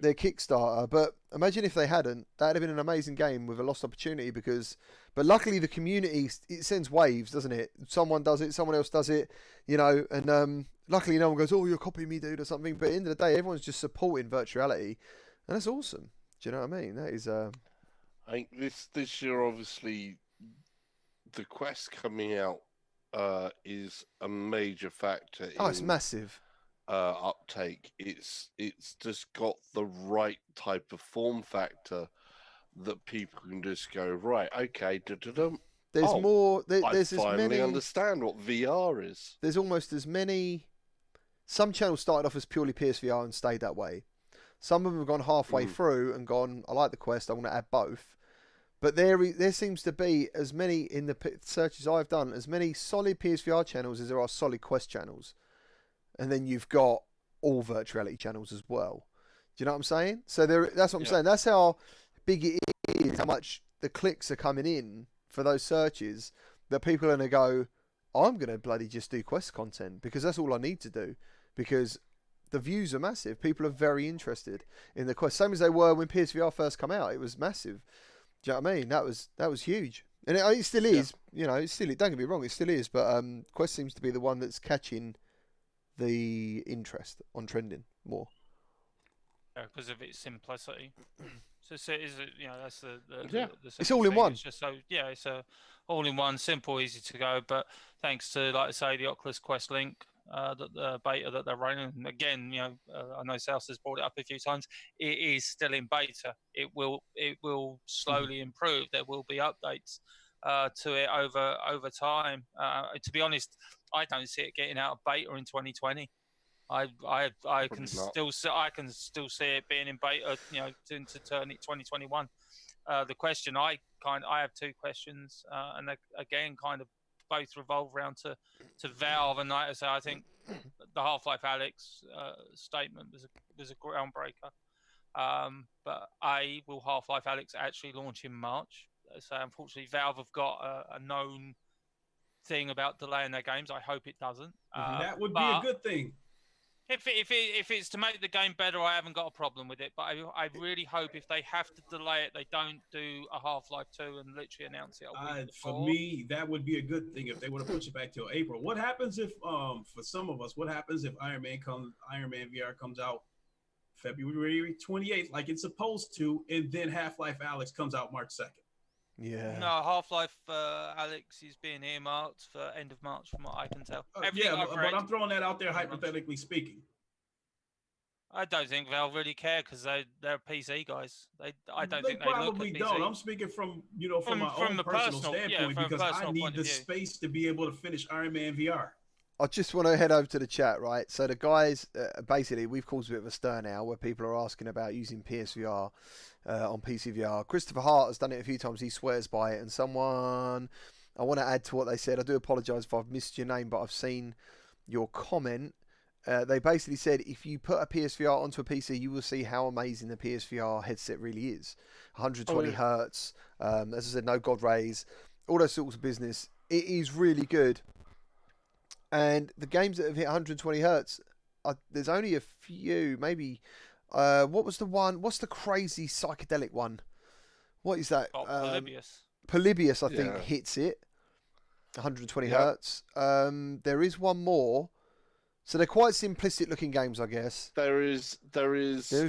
Kickstarter, but imagine if they hadn't. That'd have been an amazing game with a lost opportunity. But luckily the community, it sends waves, doesn't it? Someone does it, someone else does it, and luckily no one goes, oh, you're copying me, dude, or something. But at the end of the day, everyone's just supporting virtuality, and that's awesome. Do you know what I mean? That is. I think this year, obviously, the Quest coming out is a major factor. It's massive. Uptake. It's just got the right type of form factor that people can just go, right, okay, There's more. There's I finally understand what VR is. There's almost as many. Some channels started off as purely PSVR and stayed that way. Some of them have gone halfway through and gone, I like the Quest, I want to add both. But there seems to be as many, in the searches I've done, as many solid PSVR channels as there are solid Quest channels. And then you've got all virtual reality channels as well. Do you know what I'm saying? So that's what I'm Yeah. saying. That's how big it is, how much the clicks are coming in for those searches, that people are going to go, I'm going to bloody just do Quest content because that's all I need to do, because the views are massive. People are very interested in the Quest, same as they were when PSVR first come out. It was massive. Do you know what I mean? That was huge, and it still is. You know, it's still. Don't get me wrong, it still is. But Quest seems to be the one that's catching the interest on trending more. Yeah, because of its simplicity. So it is, that's the It's simple all in thing. one. It's just it's a all in one, simple, easy to go. But thanks to, like I say, the Oculus Quest link, the beta that they're running. And again, I know South has brought it up a few times. It is still in beta. It will slowly improve. There will be updates to it over time. To be honest, I don't see it getting out of beta in 2020. I can still see it being in beta, into 2021. The question I have two questions, and they, again, kind of both revolve around to Valve. And like I say, I think the Half-Life Alyx statement was a groundbreaker. But will Half-Life Alyx actually launch in March? So unfortunately, Valve have got a known thing about delaying their games. I hope it doesn't. That would be a good thing. If it's to make the game better, I haven't got a problem with it. But I really hope if they have to delay it, they don't do a Half-Life 2 and literally announce it a week before. For me, that would be a good thing if they were to push it back till April. What happens if, for some of us, what happens if Iron Man VR comes out February 28th, like it's supposed to, and then Half-Life Alyx comes out March 2nd? Yeah. No, Half-Life Alyx is being earmarked for end of March, from what I can tell. But I'm throwing that out there hypothetically speaking. I don't think Valve really care because they're PC guys. I don't think they probably look at don't. PC. I'm speaking from my own personal standpoint, because I need the space to be able to finish Iron Man VR. I just want to head over to the chat, right? So the guys, basically, we've caused a bit of a stir now where people are asking about using PSVR on PCVR. Christopher Hart has done it a few times. He swears by it. And someone, I want to add to what they said. I do apologise if I've missed your name, but I've seen your comment. They basically said if you put a PSVR onto a PC, you will see how amazing the PSVR headset really is. 120 hertz, as I said, no God rays, all those sorts of business. It is really good. And the games that have hit 120 hertz, there's only a few. Maybe, what was the one? What's the crazy psychedelic one? What is that? Polybius. Polybius, I think, hits it. 120 hertz. There is one more. So they're quite simplistic looking games, I guess. There is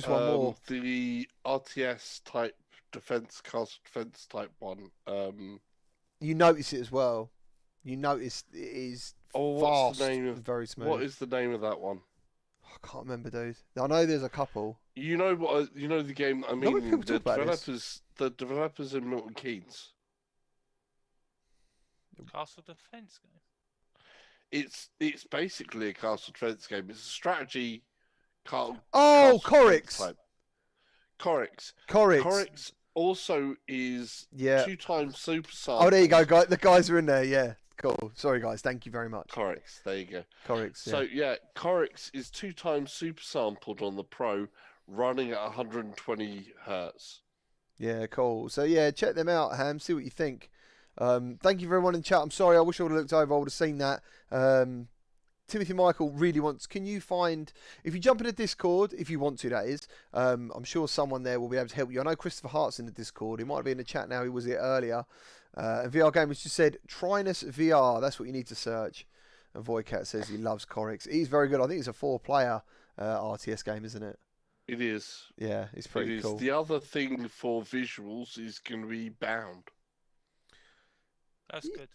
one more. The RTS type castle defense type one. You notice it as well. You notice it is fast and very smooth. What is the name of that one? I can't remember, dude. I know there's a couple. You know what? You know the game. I mean, the developers in Milton Keynes. Castle defense game. It's basically a castle defense game. It's a strategy. Corix. Corix also is 2 times super sample. Oh, there you go, guys. The guys are in there. Yeah, cool. Sorry, guys. Thank you very much. Corix. There you go. Corix. So Corix is 2 times super sampled on the Pro, running at 120 hertz. Yeah, cool. So check them out, Ham. See what you think. Thank you for everyone in chat. I'm sorry, I wish I would have looked over. I would have seen that. Timothy Michael really wants. Can you find, if you jump into Discord, if you want to, that is. I'm sure someone there will be able to help you. I know Christopher Hart's in the Discord. He might be in the chat now. He was here earlier. And VR Gamers just said Trinus VR. That's what you need to search. And Voidcat says he loves Corix. He's very good. I think it's a 4-player RTS game, isn't it? It is. Yeah, it's pretty cool. The other thing for visuals is going to be Bound. That's good.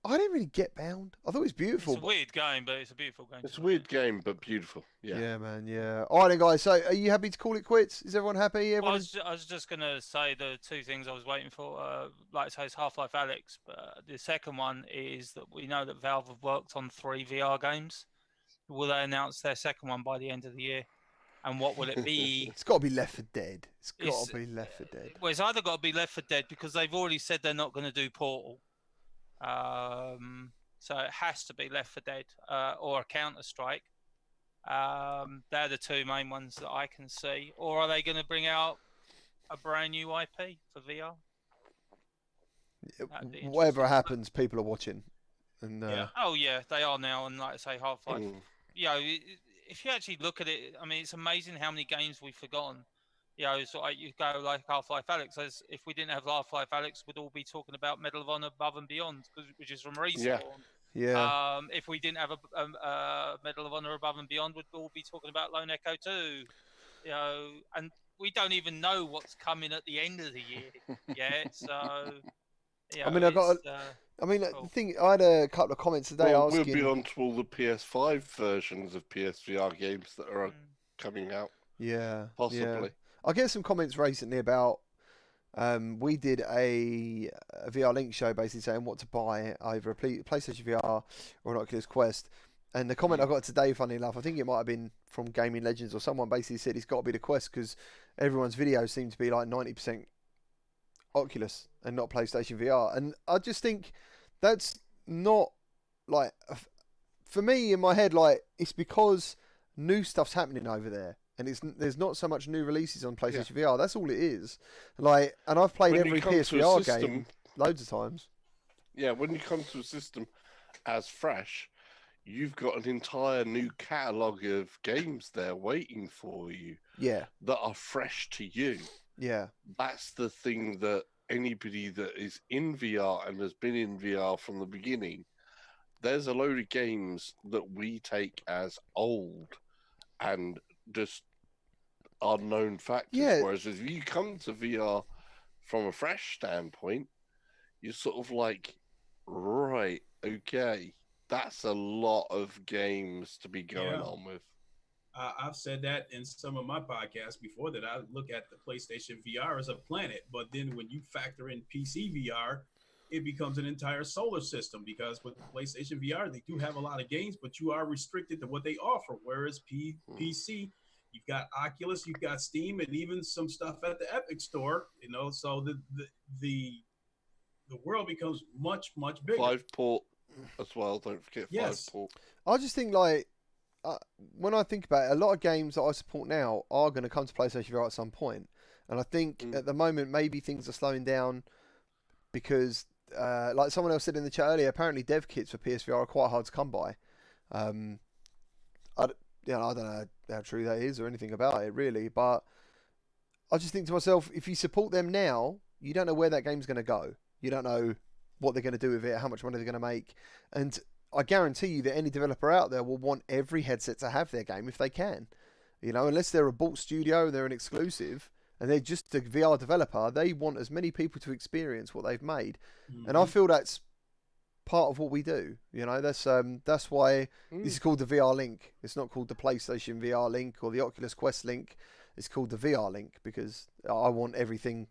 I didn't really get Bound. I thought it was beautiful. It's a weird game, but it's a beautiful game. It's a weird game, but beautiful. Yeah. Yeah, man. Yeah. All right, then, guys. So, are you happy to call it quits? Is everyone happy? Well, I was just gonna say the two things I was waiting for. Like I say, it's Half-Life Alyx, but the second one is that we know that Valve have worked on 3 VR games. Will they announce their second one by the end of the year? And what will it be? It's got to be Left 4 Dead. It's got to be Left 4 Dead. Well, it's either got to be Left 4 Dead because they've already said they're not going to do Portal. So it has to be Left 4 Dead or a Counter-Strike. They're the two main ones that I can see. Or are they going to bring out a brand new IP for VR? Whatever happens, people are watching. And Yeah. Oh yeah, they are now, and like I say, Half-Life. You know, if you actually look at it, I mean, it's amazing how many games we've forgotten. You know, so you go like Half-Life Alyx. As if we didn't have Half-Life Alyx, we'd all be talking about Medal of Honor Above and Beyond, which is from Respawn. Yeah. If we didn't have a Medal of Honor Above and Beyond, we'd all be talking about Lone Echo 2. You know, and we don't even know what's coming at the end of the year yet. So, you know, I mean, cool. the thing, I had a couple of comments today asking. We'll be on to all the PS5 versions of PSVR games that are coming out. Yeah, possibly. I get some comments recently about. We did a VR Link show basically saying what to buy, either a PlayStation VR or an Oculus Quest. And the comment I got today, funny enough, I think it might have been from Gaming Legends or someone basically said it's got to be the Quest because everyone's videos seem to be like 90% Oculus and not PlayStation VR. And I just think that's not like, for me in my head, like it's because new stuff's happening over there. And there's not so much new releases on PlayStation VR. That's all it is. Like, and I've played every PSVR game loads of times. Yeah, when you come to a system as fresh, you've got an entire new catalogue of games there waiting for you. Yeah. That are fresh to you. Yeah. That's the thing that anybody that is in VR and has been in VR from the beginning, there's a load of games that we take as old and just unknown factors. Yeah. Whereas if you come to VR from a fresh standpoint, you're sort of like, right, okay, that's a lot of games to be going on with. I've said that in some of my podcasts before that I look at the PlayStation VR as a planet, but then when you factor in PC VR, it becomes an entire solar system because with PlayStation VR, they do have a lot of games, but you are restricted to what they offer. Whereas PC, you've got Oculus, you've got Steam, and even some stuff at the Epic Store. You know, so the world becomes much bigger. 5-port as well. Don't forget 5-port. I just think like when I think about it, a lot of games that I support now are going to come to PlayStation VR at some point, and I think at the moment maybe things are slowing down because. Like someone else said in the chat earlier, apparently dev kits for PSVR are quite hard to come by. I don't know how true that is or anything about it really, but I just think to myself, if you support them now, you don't know where that game's going to go. You don't know what they're going to do with it, how much money they're going to make, and I guarantee you that any developer out there will want every headset to have their game if they can. You know, unless they're a bought studio, they're an exclusive. And they're just a VR developer. They want as many people to experience what they've made, and I feel that's part of what we do. You know, that's why this is called the VR Link. It's not called the PlayStation VR Link or the Oculus Quest Link. It's called the VR Link because I want everything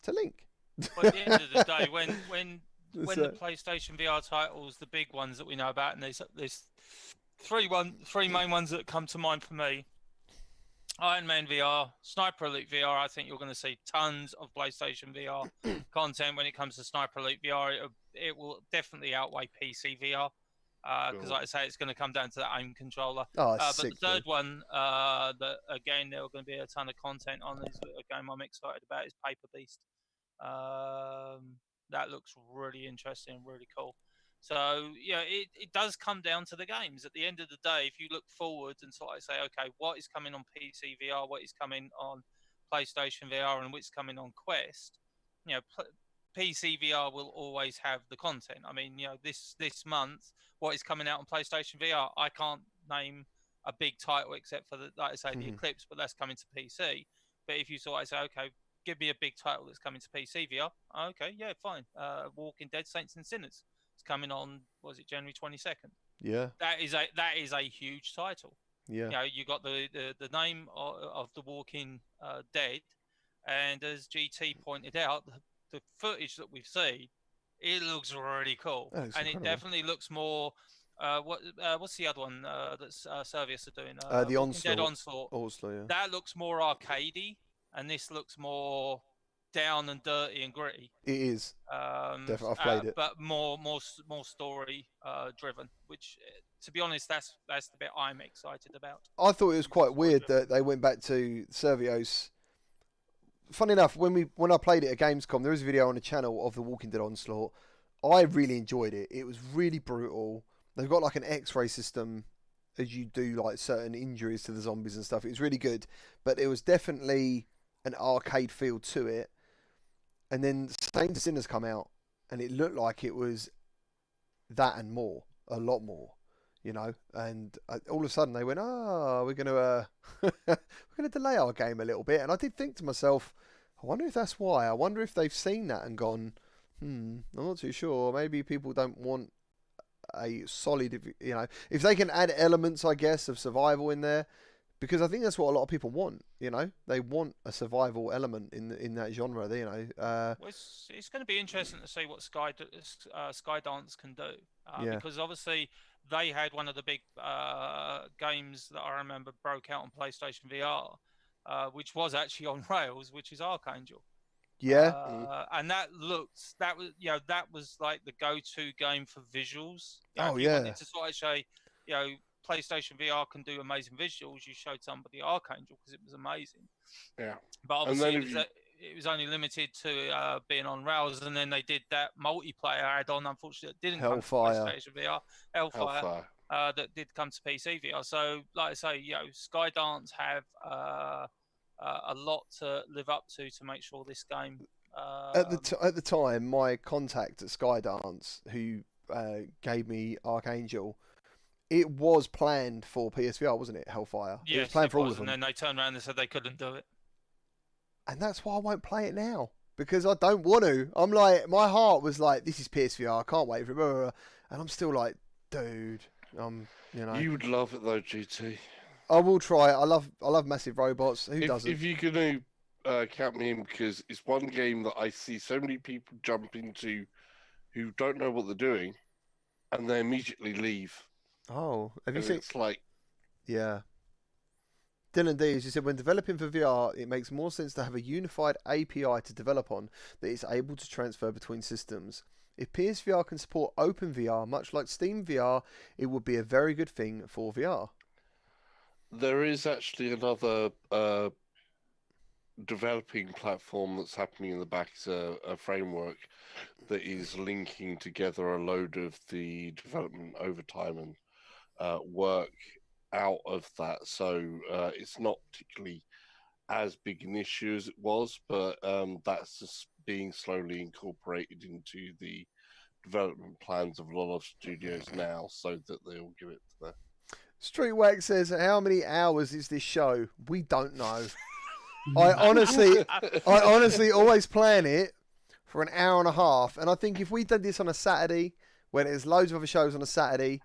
to link. But at the end of the day, when the PlayStation VR titles, the big ones that we know about, and there's three main ones that come to mind for me. Iron Man VR, Sniper Elite VR, I think you're going to see tons of PlayStation VR content when it comes to Sniper Elite VR. It will definitely outweigh PC VR because, like I say, it's going to come down to that aim controller. But the third one, that again, there are going to be a ton of content on, is a game I'm excited about, is Paper Beast. That looks really interesting and really cool. So, yeah, it does come down to the games. At the end of the day, if you look forward and sort of say, okay, what is coming on PC VR, what is coming on PlayStation VR, and what's coming on Quest, you know, PC VR will always have the content. I mean, you know, this month, what is coming out on PlayStation VR, I can't name a big title except for, like I say, the Eclipse, but that's coming to PC. But if you sort of say, okay, give me a big title that's coming to PC VR, okay, yeah, fine. Walking Dead, Saints and Sinners. It's coming on, was it January 22nd? Yeah. That is a huge title. Yeah. You know, you got the name of the Walking Dead, and as GT pointed out, the footage that we've seen, it looks really cool, and incredible. It definitely looks more. What's the other one that Servius are doing? The Onslaught. Dead Onslaught. Yeah. That looks more arcadey, and this looks more down and dirty and gritty. It is. Definitely, I've played it, but more story driven, which to be honest, that's the bit I'm excited about. I thought it was quite weird that they went back to Servios. Funny enough, when I played it at Gamescom, there was a video on the channel of the Walking Dead Onslaught. I really enjoyed it. It was really brutal. They've got like an X-ray system as you do like certain injuries to the zombies and stuff. It was really good, but it was definitely an arcade feel to it. And then Saints and Sinners come out, and it looked like it was that and more, a lot more, you know. And all of a sudden they went, we're gonna delay our game a little bit. And I did think to myself, I wonder if that's why. I wonder if they've seen that and gone, I'm not too sure. Maybe people don't want a solid, you know, if they can add elements, I guess, of survival in there, because I think that's what a lot of people want. You know, they want a survival element in that genre. You know, well, it's going to be interesting to see what Skydance can do, because obviously they had one of the big games that I remember broke out on PlayStation VR, which was actually on rails, which is Archangel. Yeah, and that was like the go-to game for visuals. If you wanted to sort of show, PlayStation VR can do amazing visuals. You showed somebody Archangel because it was amazing. Yeah, but obviously it was only limited to being on rails, and then they did that multiplayer add-on. Unfortunately, it didn't come to PlayStation VR. Hellfire. That did come to PC VR. So, like I say, Skydance have a lot to live up to make sure this game. At the time, my contact at Skydance, who gave me Archangel, it was planned for PSVR, wasn't it? Hellfire. Yes, it was planned for all of them. And then they turned around and said they couldn't do it. And that's why I won't play it now, because I don't want to. I'm like, my heart was like, this is PSVR. I can't wait for it. And I'm still like, dude, you know. You would love it though, GT. I will try it. I love massive robots. Who doesn't? If you can count me in, because it's one game that I see so many people jump into who don't know what they're doing, and they immediately leave. Oh, have you seen? It's like, yeah. Dylan D, as you said, when developing for VR, it makes more sense to have a unified API to develop on that is able to transfer between systems. If PSVR can support OpenVR, much like Steam VR, it would be a very good thing for VR. There is actually another developing platform that's happening in the back. It's a framework that is linking together a load of the development over time and work out of that. So it's not particularly as big an issue as it was, but that's just being slowly incorporated into the development plans of a lot of studios now, so that they'll give it to their... Streetwack says, how many hours is this show? We don't know. I honestly always plan it for an hour and a half. And I think if we did this on a Saturday, when there's loads of other shows on a Saturday,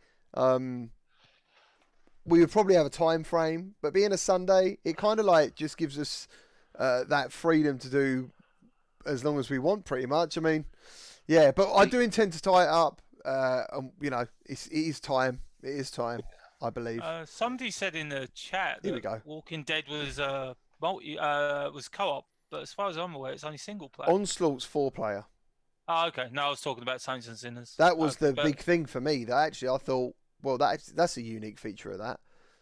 we would probably have a time frame. But being a Sunday, it kind of like just gives us that freedom to do as long as we want, pretty much. I mean, yeah, but I do intend to tie it up. You know, it is time. It is time. I believe. Somebody said in the chat that Walking Dead was was co-op, but as far as I'm aware, it's only single player. Onslaught's 4-player. Oh, okay. No, I was talking about Saints and Sinners. That was the big thing for me. That actually, I thought, well, that's a unique feature of that.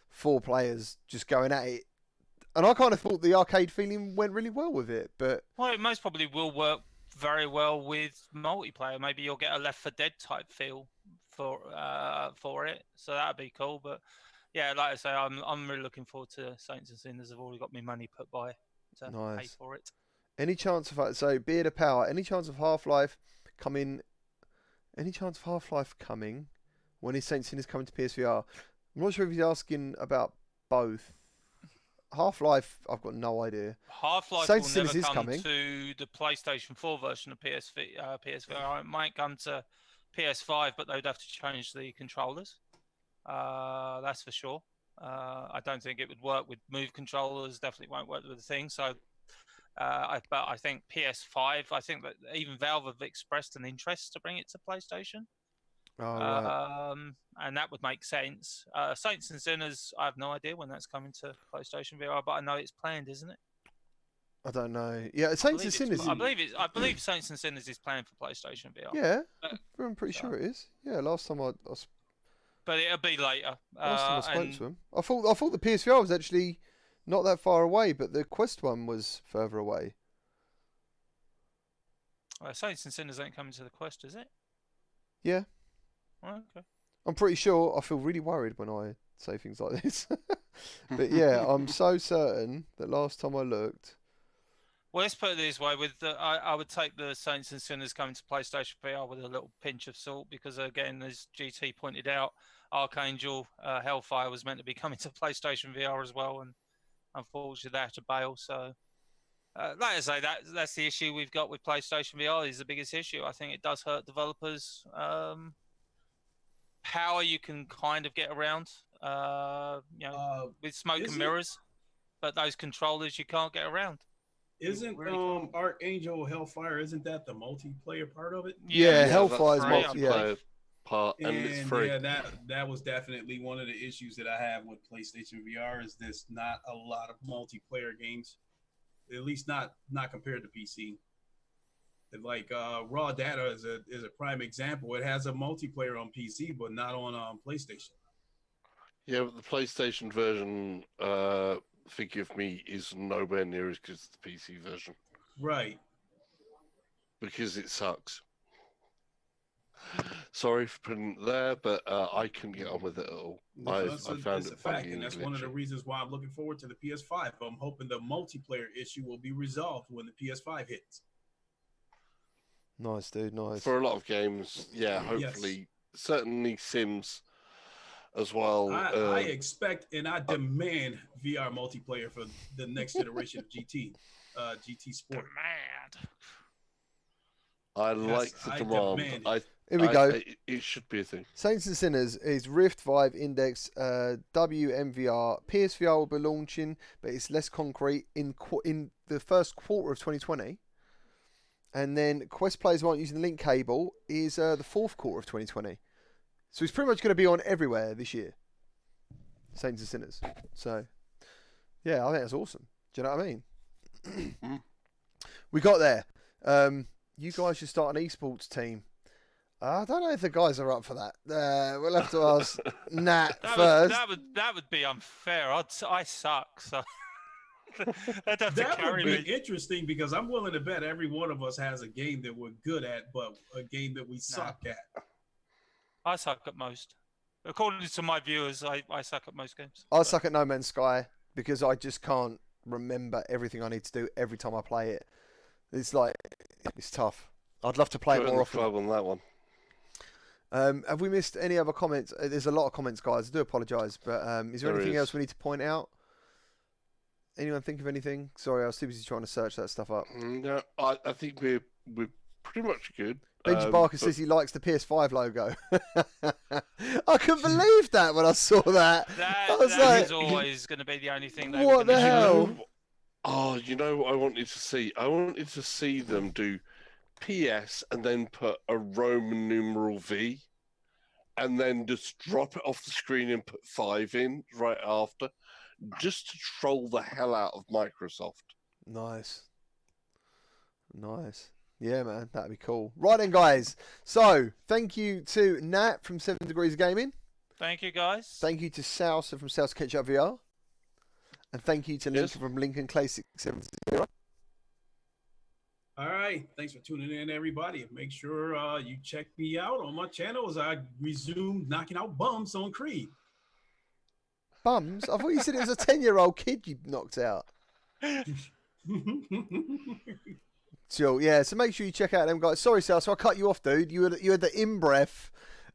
4 players just going at it, and I kind of thought the arcade feeling went really well with it. But it most probably will work very well with multiplayer. Maybe you'll get a Left 4 Dead type feel for it, so that'd be cool. But yeah, like I say, I'm really looking forward to Saints and Sinners. I've already got my money put by to pay for it. Any chance of Beard of Power? Any chance of Half-Life coming? Any chance of Half-Life coming? When is Saints and Sinners coming to PSVR? I'm not sure if he's asking about both. Half-Life, I've got no idea. Half-Life will never come to the PlayStation 4 version of PSVR. It might come to PS5, but they'd have to change the controllers. That's for sure. I don't think it would work with Move controllers. Definitely won't work with the thing. So, but I think PS5. I think that even Valve have expressed an interest to bring it to PlayStation. Oh, right. And that would make sense. Saints and Sinners, I have no idea when that's coming to PlayStation VR, but I know it's planned, isn't it? I don't know. Yeah, Saints and Sinners. I believe Saints and Sinners is planned for PlayStation VR. Yeah, I'm pretty sure it is. Yeah, last time I but it'll be later. Last time I spoke to him, I thought the PSVR was actually not that far away, but the Quest one was further away. Saints and Sinners ain't coming to the Quest, is it? Yeah. Oh, okay. I'm pretty sure. I feel really worried when I say things like this. But yeah, I'm so certain that last time I looked. Well, let's put it this way: I would take the Saints and Sinners coming to PlayStation VR with a little pinch of salt, because again, as GT pointed out, Archangel Hellfire was meant to be coming to PlayStation VR as well, and unfortunately they had to bail. So, like I say, that's the issue we've got with PlayStation VR. Is the biggest issue. I think it does hurt developers. Power you can kind of get around, with smoke and mirrors, but those controllers you can't get around. Isn't Archangel Hellfire? Isn't that the multiplayer part of it? Yeah, Hellfire's multiplayer part, and it's free. Yeah, that was definitely one of the issues that I have with PlayStation VR. Is there's not a lot of multiplayer games, at least not compared to PC. Like Raw Data is a prime example. It has a multiplayer on PC, but not on PlayStation. Yeah, but the PlayStation version, forgive me, is nowhere near as good as the PC version. Right. Because it sucks. Sorry for putting it there, but I couldn't get on with it at all. I found it fact, and that's one of the reasons why I'm looking forward to the PS5. I'm hoping the multiplayer issue will be resolved when the PS5 hits. Nice, dude. Nice. For a lot of games, yeah, hopefully. Yes. Certainly Sims as well. I expect and I demand VR multiplayer for the next generation of GT Sport. I like the demand. Here we go. It should be a thing. Saints and Sinners is Rift, Vive, Index, WMVR. PSVR will be launching, but it's less concrete in the first quarter of 2020. And then Quest players won't using the link cable is the fourth quarter of 2020. So it's pretty much going to be on everywhere this year. Saints and Sinners. So, yeah, I think that's awesome. Do you know what I mean? We got there. You guys should start an esports team. I don't know if the guys are up for that. We'll have to ask Nat first. That would be unfair. I suck, so... That would be interesting, because I'm willing to bet every one of us has a game that we're good at, but a game that we suck at. I suck at most. According to my viewers, I suck at most games. I suck at No Man's Sky because I just can't remember everything I need to do every time I play it. It's tough. I'd love to play it more often. On that one. Have we missed any other comments? There's a lot of comments, guys. I do apologise, but is there anything else we need to point out? Anyone think of anything? Sorry, I was too busy trying to search that stuff up. No, I think we're pretty much good. Benji Barker says he likes the PS5 logo. I couldn't believe that when I saw that. That is always going to be the only thing. What the hell? You know what I wanted to see? I wanted to see them do PS and then put a Roman numeral V, and then just drop it off the screen and put 5 in right after. Just to troll the hell out of Microsoft. Nice. Yeah, man, that'd be cool. Right then, guys. So, thank you to Nat from 7 Degrees of Gaming. Thank you, guys. Thank you to Salsa from Salsa Ketchup VR. And thank you to Lincoln from Lincoln Classic 70. All right. Thanks for tuning in, everybody. Make sure you check me out on my channel as I resume knocking out bums on Creed. Bums? I thought you said it was a 10-year-old kid you knocked out. Chill, yeah. So make sure you check out them guys. Sorry, Sal. So I cut you off, dude. You had the in-breath.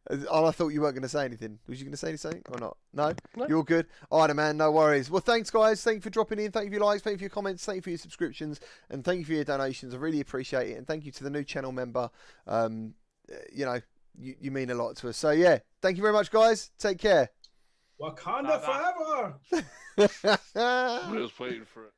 I thought you weren't going to say anything. Was you going to say anything or not? No? You're good? All right, man. No worries. Well, thanks, guys. Thank you for dropping in. Thank you for your likes. Thank you for your comments. Thank you for your subscriptions. And thank you for your donations. I really appreciate it. And thank you to the new channel member. You mean a lot to us. So, yeah. Thank you very much, guys. Take care. Wakanda forever! I was waiting for it.